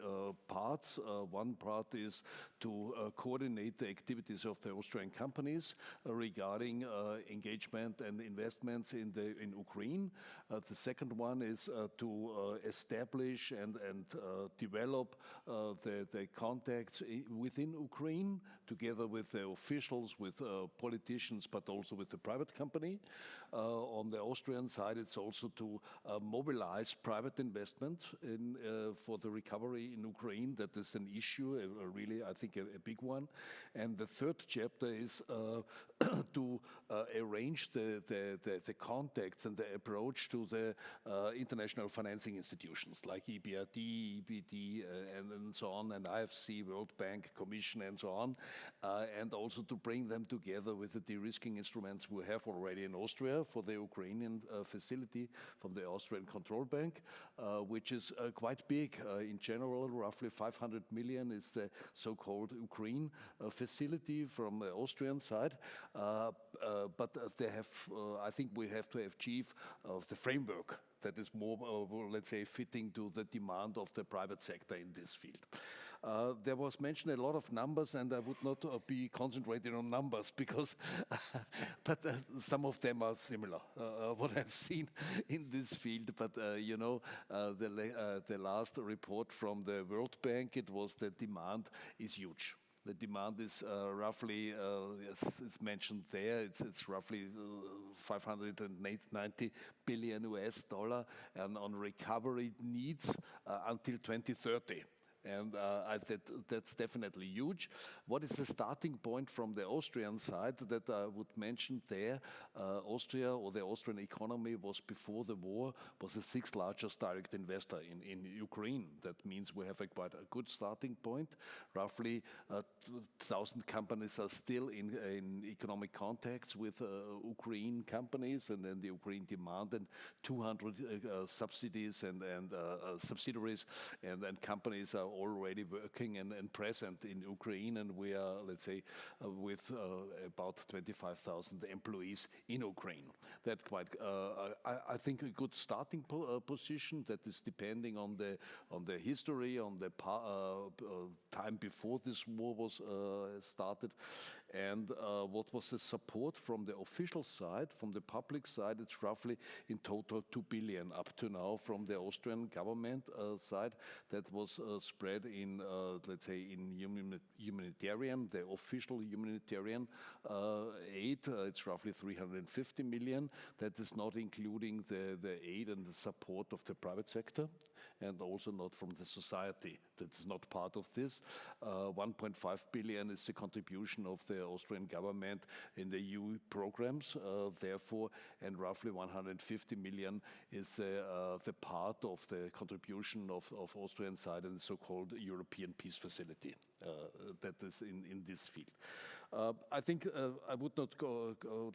parts. One part is to coordinate the activities of the Austrian companies regarding engagement and investments in Ukraine. The second one is to establish and develop the contacts within Ukraine, together with the officials, with politicians, but also with the private company. On the Austrian side, it's also to mobilize private investment for the recovery in Ukraine. That is an issue, really, I think, a big one. And the third chapter is to arrange the contacts and the approach to the international financing institutions like EBRD, EBD, and so on, and IFC, World Bank, Commission, and so on, and also to bring them together with the de-risking instruments we have already in Austria for the Ukrainian facility from the Austrian Control Bank, which is quite big. In general, roughly 500 million is the so-called Ukraine facility from the Austrian side. But they have, I think we have to achieve the framework that is more, let's say, fitting to the demand of the private sector in this field. There was mentioned a lot of numbers, and I would not be concentrated on numbers because, but some of them are similar, what I've seen in this field. But, the last report from the World Bank, it was the demand is huge. The demand is roughly, yes, it's mentioned there, it's roughly 590 billion US dollar, and on recovery needs until 2030. And that's definitely huge. What is the starting point from the Austrian side that I would mention there? Austria, or the Austrian economy, was before the war was the 6th largest direct investor in Ukraine. That means we have quite a good starting point. Roughly 1,000 companies are still in economic contacts with Ukraine companies, and then the Ukraine demand, and 200 subsidies and subsidiaries and companies are already working and present in Ukraine, and we are, let's say, with about 25,000 employees in Ukraine. That's quite, I think, a good starting position that is depending on the history, on the time before this war was started. And what was the support from the official side, from the public side? It's roughly in total 2 billion up to now from the Austrian government side. That was spread in, let's say, in humanitarian, the official humanitarian aid. It's roughly 350 million. That is not including the aid and the support of the private sector, and also not from the society. That is not part of this. 1.5 billion is the contribution of the Austrian government in the EU programs, therefore, and roughly 150 million is the part of the contribution of Austrian side in the so-called European Peace Facility that is in this field. I think I would not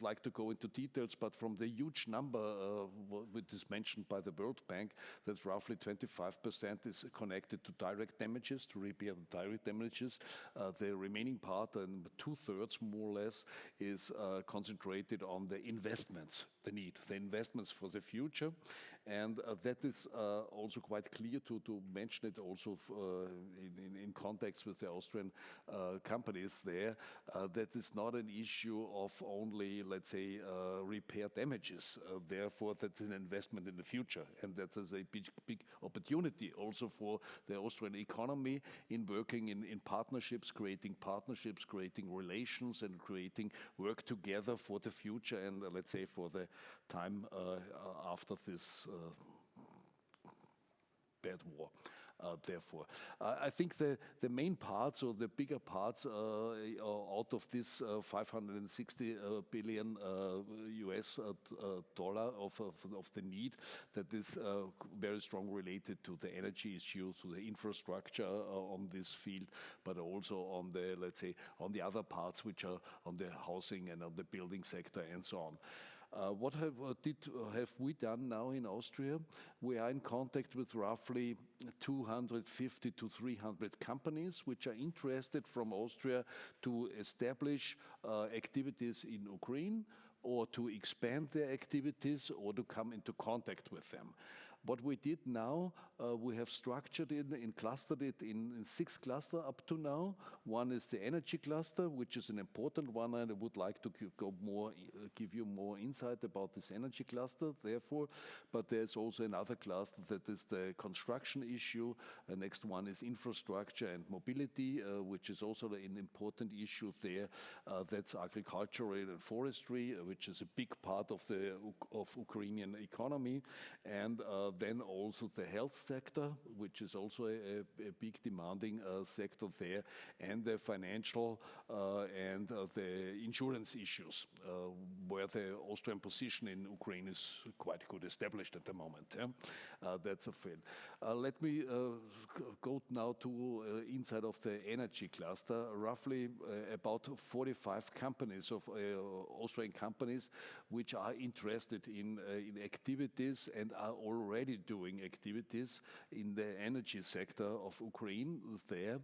like to go into details, but from the huge number which is mentioned by the World Bank, that's roughly 25% is connected to direct damages, to repair the direct damages. The remaining part, and 2/3 more or less, is concentrated on the investments, the investments for the future. And that is also quite clear to mention it also in context with the Austrian companies there. That is not an issue of only, let's say, repair damages. Therefore, that's an investment in the future. And that's a big opportunity also for the Austrian economy in working in partnerships, creating relations, and creating work together for the future and, let's say, for the time after this bad war. Therefore, I think the main parts, or the bigger parts out of this 560 billion US dollar of the need, that is very strong related to the energy issue, to the infrastructure on this field, but also on the, let's say, on the other parts which are on the housing and on the building sector and so on. What have we done now in Austria? We are in contact with roughly 250 to 300 companies which are interested from Austria to establish activities in Ukraine, or to expand their activities, or to come into contact with them. What we did now, we have structured it and clustered it in 6 clusters up to now. One is the energy cluster, which is an important one, and I would like to give you more insight about this energy cluster, therefore. But there's also another cluster that is the construction issue. The next one is infrastructure and mobility, which is also an important issue there. That's agriculture and forestry, which is a big part of the Ukrainian economy. And then also the health sector, which is also a big demanding sector there, and the financial and the insurance issues, where the Austrian position in Ukraine is quite good established at the moment. That's a fact. Let me go now to inside of the energy cluster. Roughly about 45 companies of Austrian companies which are interested in activities and are already doing activities in the energy sector of Ukraine there.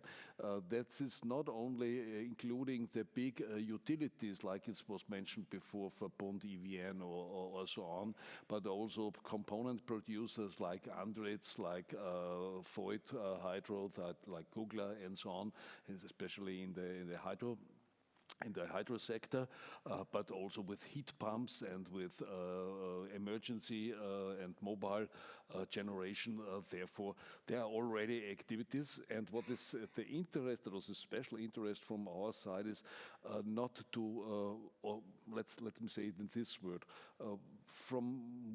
That is not only including the big utilities, like it was mentioned before for Bund EVN or so on, but also component producers like Andritz, like Voith Hydro, like Kugler and so on, and especially in the hydro in the hydro sector, but also with heat pumps and with emergency and mobile generation. Therefore, there are already activities. And what is the interest, there was a special interest from our side, is not to, or let me say it in this word,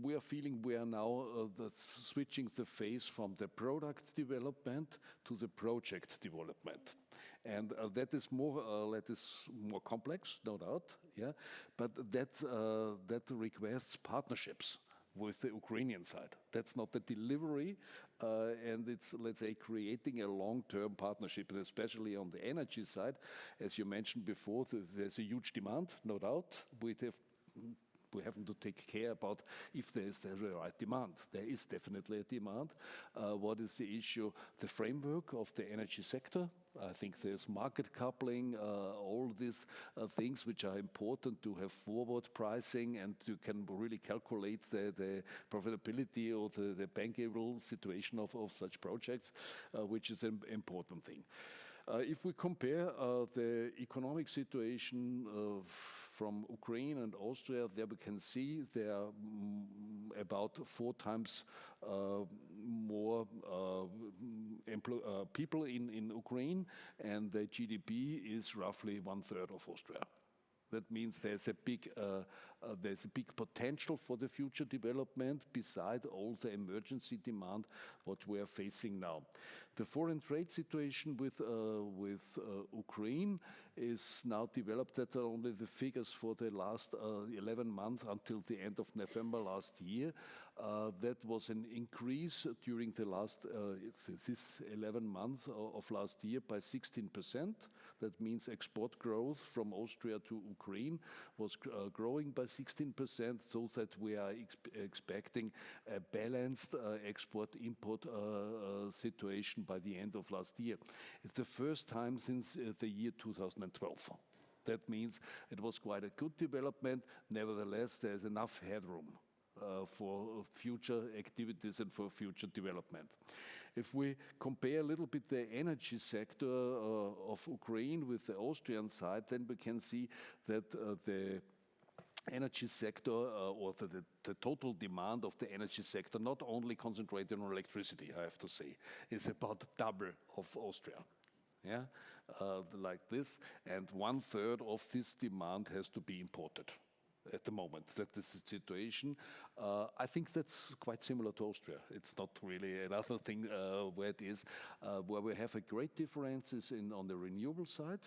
we are feeling we are now switching the phase from the product development to the project development. And that is more complex, no doubt, yeah. But that requires partnerships with the Ukrainian side. That's not the delivery, and it's, let's say, creating a long-term partnership, and especially on the energy side, as you mentioned before, there's a huge demand, no doubt. We have to take care about if there's the right demand. There is definitely a demand. What is the issue? The framework of the energy sector. I think there's market coupling, all these things which are important to have forward pricing, and you can really calculate the profitability or the bankable situation of such projects, which is an important thing. If we compare the economic situation from Ukraine and Austria, there we can see there are about 4 times more people in Ukraine, and the GDP is roughly 1/3 of Austria. That means there's a big potential for the future development beside all the emergency demand what we are facing now. The foreign trade situation with Ukraine is now developed. That are only the figures for the last 11 months until the end of November last year. That was an increase during the last this 11 months of last year by 16%. That means export growth from Austria to Ukraine was growing by 16%, so that we are expecting a balanced export-import situation by the end of last year. It's the first time since the year 2012. That means it was quite a good development. Nevertheless, there's enough headroom for future activities and for future development. If we compare a little bit the energy sector of Ukraine with the Austrian side, then we can see that the energy sector or the total demand of the energy sector, not only concentrated on electricity, I have to say, is about double of Austria. Yeah, like this, and 1/3 of this demand has to be imported. At the moment, that is the situation. I think that's quite similar to Austria. It's not really another thing where it is. Where we have a great difference is on the renewable side.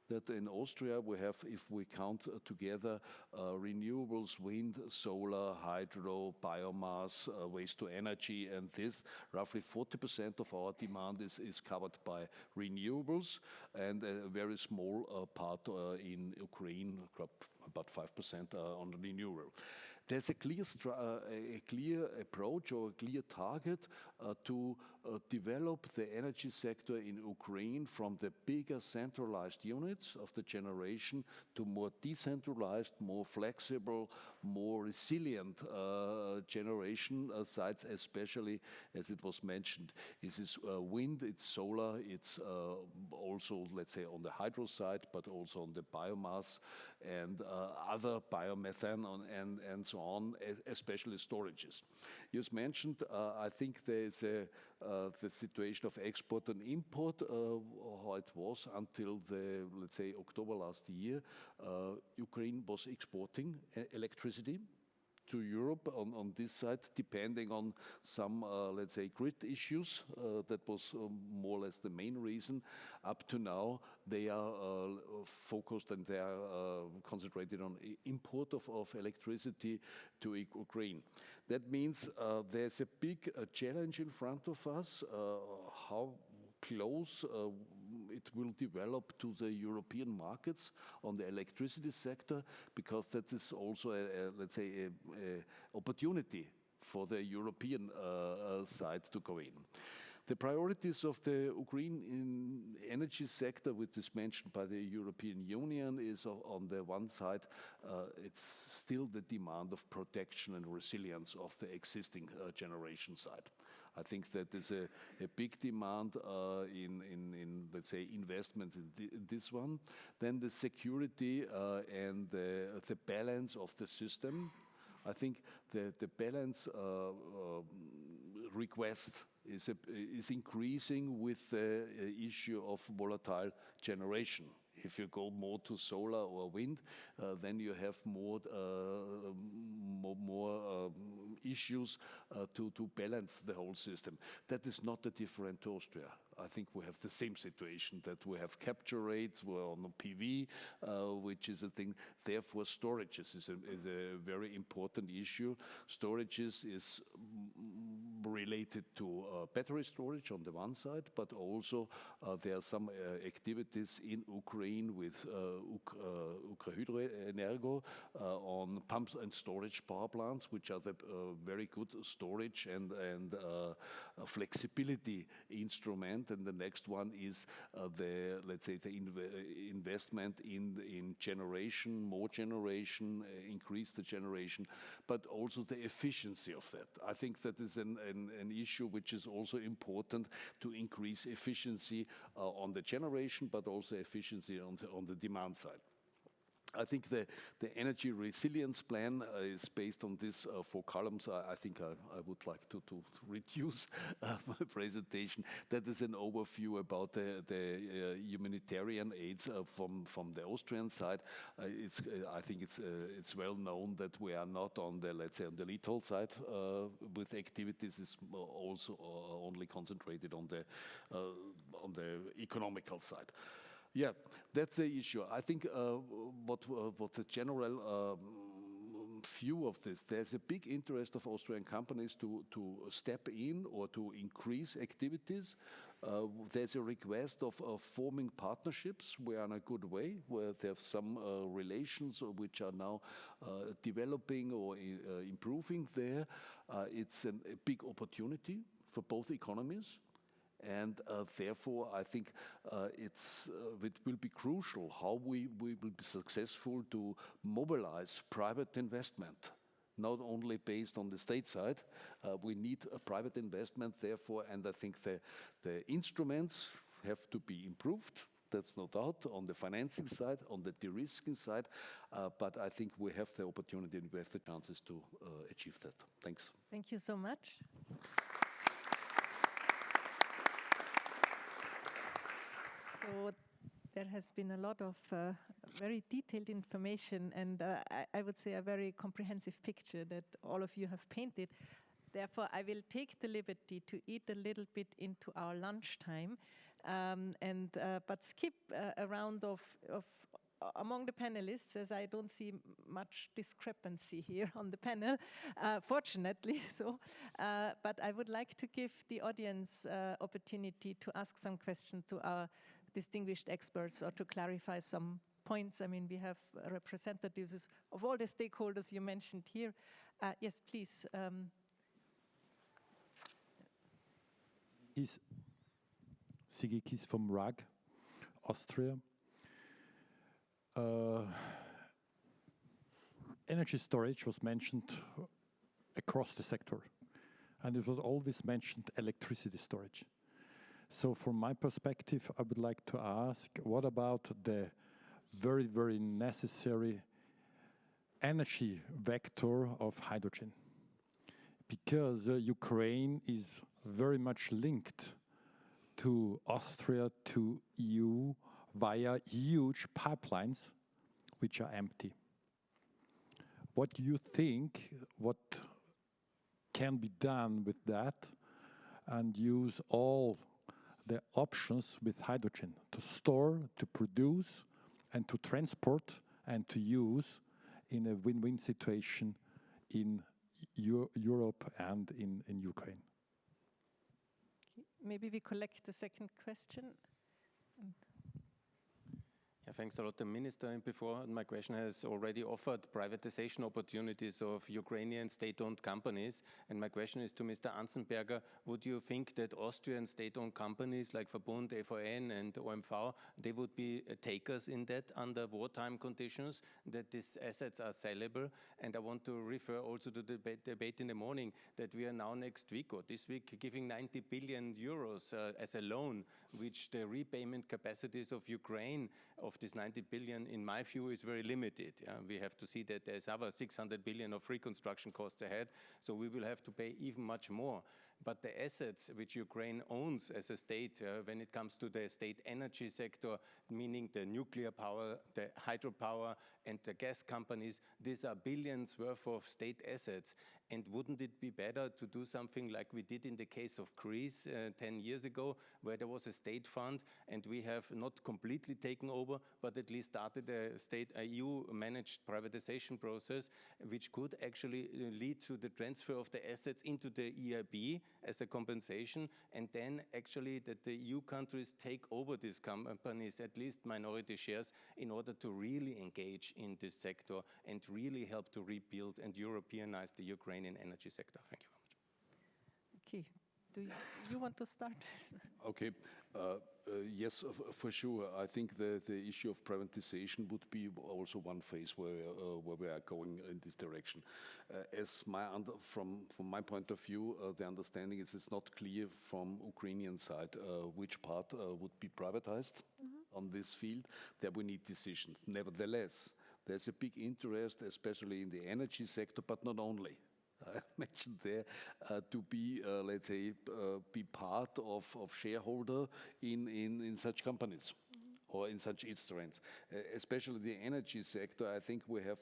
That in Austria we have, if we count together renewables, wind, solar, hydro, biomass, waste to energy, and this, roughly 40% of our demand is covered by renewables, and a very small part in Ukraine, about 5% on the renewable. There's a clear approach or a clear target to develop the energy sector in Ukraine from the bigger centralized units of the generation to more decentralized, more flexible, more resilient generation sites, especially as it was mentioned. This is wind, it's solar, it's also, let's say, on the hydro side, but also on the biomass and other biomethane and so on, especially storages. You mentioned, I think there is the situation of export and import, how it was until let's say, October last year. Ukraine was exporting electricity to Europe on this side, depending on some, let's say, grid issues. That was more or less the main reason. Up to now, they are focused and they are concentrated on import of electricity to Ukraine. That means there's a big challenge in front of us, how close it will develop to the European markets on the electricity sector, because that is also, let's say, a opportunity for the European side to go in. The priorities of the Ukraine energy sector, which is mentioned by the European Union, is on the one side, it's still the demand of protection and resilience of the existing generation side. I think that there's a big demand in let's say, investments in this one. Then the security and the balance of the system. I think the balance request is increasing with the issue of volatile generation. If you go more to solar or wind, then you have more issues to balance the whole system. That is not different to Austria. I think we have the same situation, that we have capture rates, we're on the PV, which is a thing. Therefore, storages is a very important issue. Storages is related to battery storage on the one side, but also there are some activities in Ukraine with Hydroenergo on pumps and storage power plants, which are the very good storage and flexibility instrument. And the next one is let's say, the investment in generation, more generation, increase the generation, but also the efficiency of that. I think that is an issue which is also important, to increase efficiency on the generation, but also efficiency on the demand side. I think the energy resilience plan is based on these 4 columns. I think I would like to reduce my presentation. That is an overview about the humanitarian aids from the Austrian side. I think it's well known that we are not on the, let's say, on the lethal side with activities. It's also only concentrated on the economical side. Yeah, that's the issue. I think what the general view of this, there's a big interest of Austrian companies to step in or to increase activities. There's a request of forming partnerships. We are in a good way, where there's some relations which are now developing or improving there. It's a big opportunity for both economies. And therefore, I think it will be crucial how we will be successful to mobilize private investment, not only based on the state side. We need a private investment, therefore, and I think the instruments have to be improved. That's no doubt, on the financing side, on the de-risking side, but I think we have the opportunity and we have the chances to achieve that. Thanks. Thank you so much. So there has been a lot of very detailed information, and I would say a very comprehensive picture that all of you have painted. Therefore, I will take the liberty to eat a little bit into our lunchtime, but skip a round of among the panelists, as I don't see much discrepancy here on the panel, fortunately so. But I would like to give the audience opportunity to ask some questions to our distinguished experts or to clarify some points. I mean, we have representatives of all the stakeholders you mentioned here. Yes, please. Sigikis from RAG, Austria. Energy storage was mentioned across the sector, and it was always mentioned electricity storage. So from my perspective, I would like to ask, what about the very, very necessary energy vector of hydrogen? Because Ukraine is very much linked to Austria, to EU, via huge pipelines, which are empty. What do you think, what can be done with that, and use all the options with hydrogen to store, to produce, and to transport, and to use in a win-win situation in Europe and in Ukraine? Maybe we collect the second question. Yeah, thanks a lot, the Minister. And before, my question has already offered privatization opportunities of Ukrainian state-owned companies. And my question is to Mr. Anzenberger, would you think that Austrian state-owned companies like Verbund, EVN and OMV, they would be takers in that under wartime conditions, that these assets are sellable? And I want to refer also to the debate in the morning that we are now next week or this week giving 90 billion euros as a loan, which the repayment capacities of Ukraine of this 90 billion, in my view, is very limited. We have to see that there's other 600 billion of reconstruction costs ahead, so we will have to pay even much more. But the assets which Ukraine owns as a state, when it comes to the state energy sector, meaning the nuclear power, the hydropower, and the gas companies, these are billions worth of state assets. And wouldn't it be better to do something like we did in the case of Greece 10 years ago, where there was a state fund, and we have not completely taken over, but at least started a EU-managed privatization process, which could actually lead to the transfer of the assets into the EIB as a compensation, and then actually that the EU countries take over these companies, at least minority shares, in order to really engage in this sector and really help to rebuild and Europeanize the Ukrainian energy sector. Thank you very much. Okay. Do you want to start? Okay. Yes, for sure. I think the issue of privatization would be also one phase where we are going in this direction. From my point of view, the understanding is it's not clear from Ukrainian side which part would be privatized on this field. There we need decisions. Nevertheless, there's a big interest, especially in the energy sector, but not only. I mentioned there to be, let's say, be part of shareholder in such companies or in such instruments. Especially the energy sector, I think we have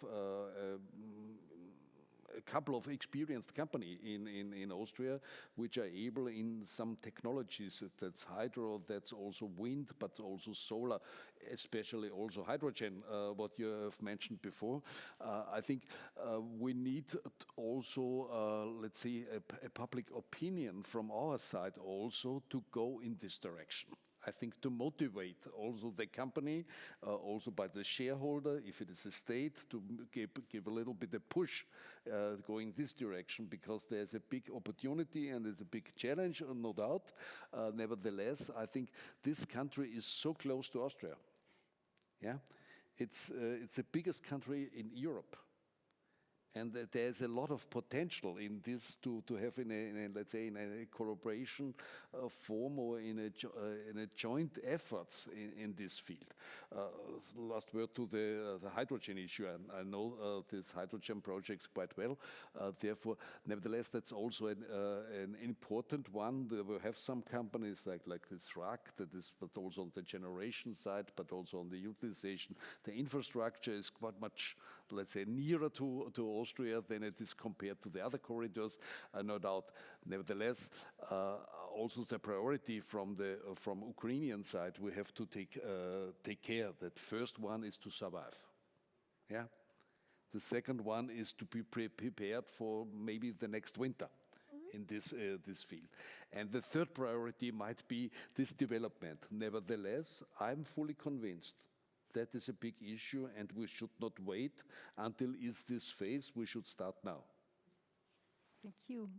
a couple of experienced companies in Austria which are able in some technologies, that's hydro, that's also wind, but also solar, especially also hydrogen, what you have mentioned before. I think we need also, let's say, a public opinion from our side also to go in this direction. I think to motivate also the company, also by the shareholder, if it is a state, to give a little bit of push going this direction, because there's a big opportunity and there's a big challenge, no doubt. Nevertheless, I think this country is so close to Austria. Yeah, it's the biggest country in Europe. And there's a lot of potential in this to have let's say, in a collaboration form or in a joint efforts in this field. Last word to the hydrogen issue. I know this hydrogen projects quite well. Therefore, nevertheless, that's also an important one. We have some companies like this RAC, but also on the generation side, but also on the utilization. The infrastructure is quite much, let's say, nearer to Austria than it is compared to the other corridors, no doubt. Nevertheless, also the priority from Ukrainian side, we have to take care that first one is to survive. Yeah. The second one is to be prepared for maybe the next winter in this field. And the third priority might be this development. Nevertheless, I'm fully convinced that is a big issue, and we should not wait until is this phase. We should start now. Thank you.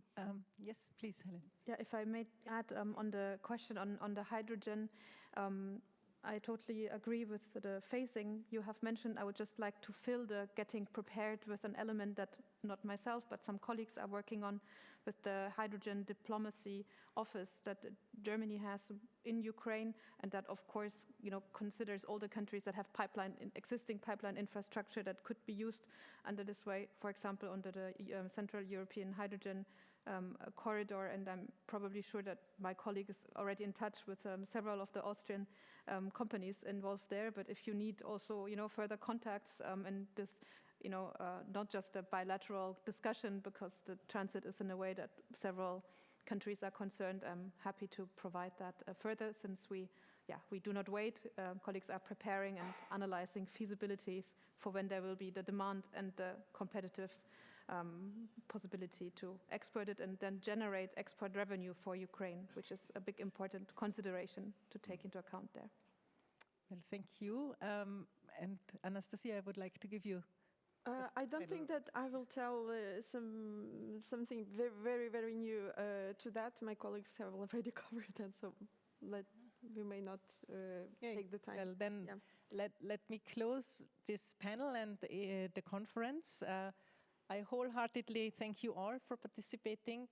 Yes, please, Helen. Yeah, if I may add on the question on the hydrogen, I totally agree with the phasing you have mentioned. I would just like to fill the getting prepared with an element that not myself, but some colleagues are working on with the hydrogen diplomacy office that Germany has in Ukraine, and that, of course, considers all the countries that have existing pipeline infrastructure that could be used under this way, for example, under the Central European Hydrogen corridor. And I'm probably sure that my colleague is already in touch with several of the Austrian companies involved there. But if you need also, further contacts and this, not just a bilateral discussion, because the transit is in a way that several countries are concerned, I'm happy to provide that further, since we do not wait. Colleagues are preparing and analyzing feasibilities for when there will be the demand and the competitive possibility to export it and then generate export revenue for Ukraine, which is a big important consideration to take into account there. Well, thank you. And Anastasia, I would like to give you. I don't think that I will tell something very, very new to that. My colleagues have already covered that, so we may not take the time. Well, then let me close this panel and the conference. I wholeheartedly thank you all for participating.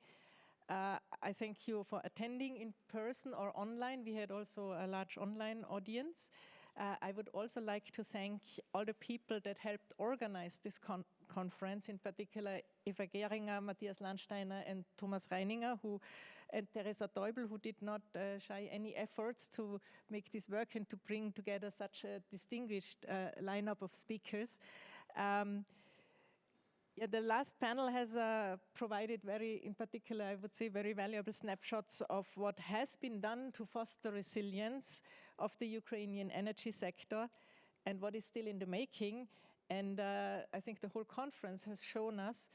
I thank you for attending in person or online. We had also a large online audience. I would also like to thank all the people that helped organize this conference, in particular Eva Geringer, Matthias Landsteiner, and Thomas Reininger, and Teresa Teubel, who did not shy any efforts to make this work and to bring together such a distinguished lineup of speakers. The last panel has provided in particular, I would say, very valuable snapshots of what has been done to foster resilience of the Ukrainian energy sector and what is still in the making. And I think the whole conference has shown us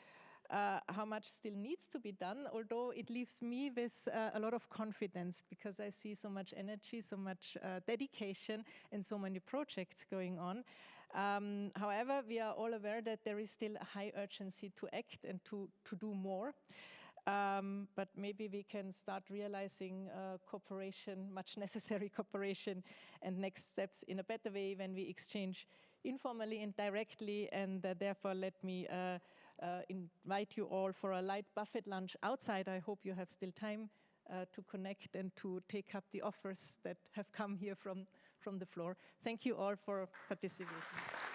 how much still needs to be done, although it leaves me with a lot of confidence because I see so much energy, so much dedication, and so many projects going on. However, we are all aware that there is still a high urgency to act and to do more. But maybe we can start realizing cooperation, much necessary cooperation, and next steps in a better way when we exchange informally and directly. And therefore, let me invite you all for a light buffet lunch outside. I hope you have still time to connect and to take up the offers that have come here from the floor. Thank you all for participating.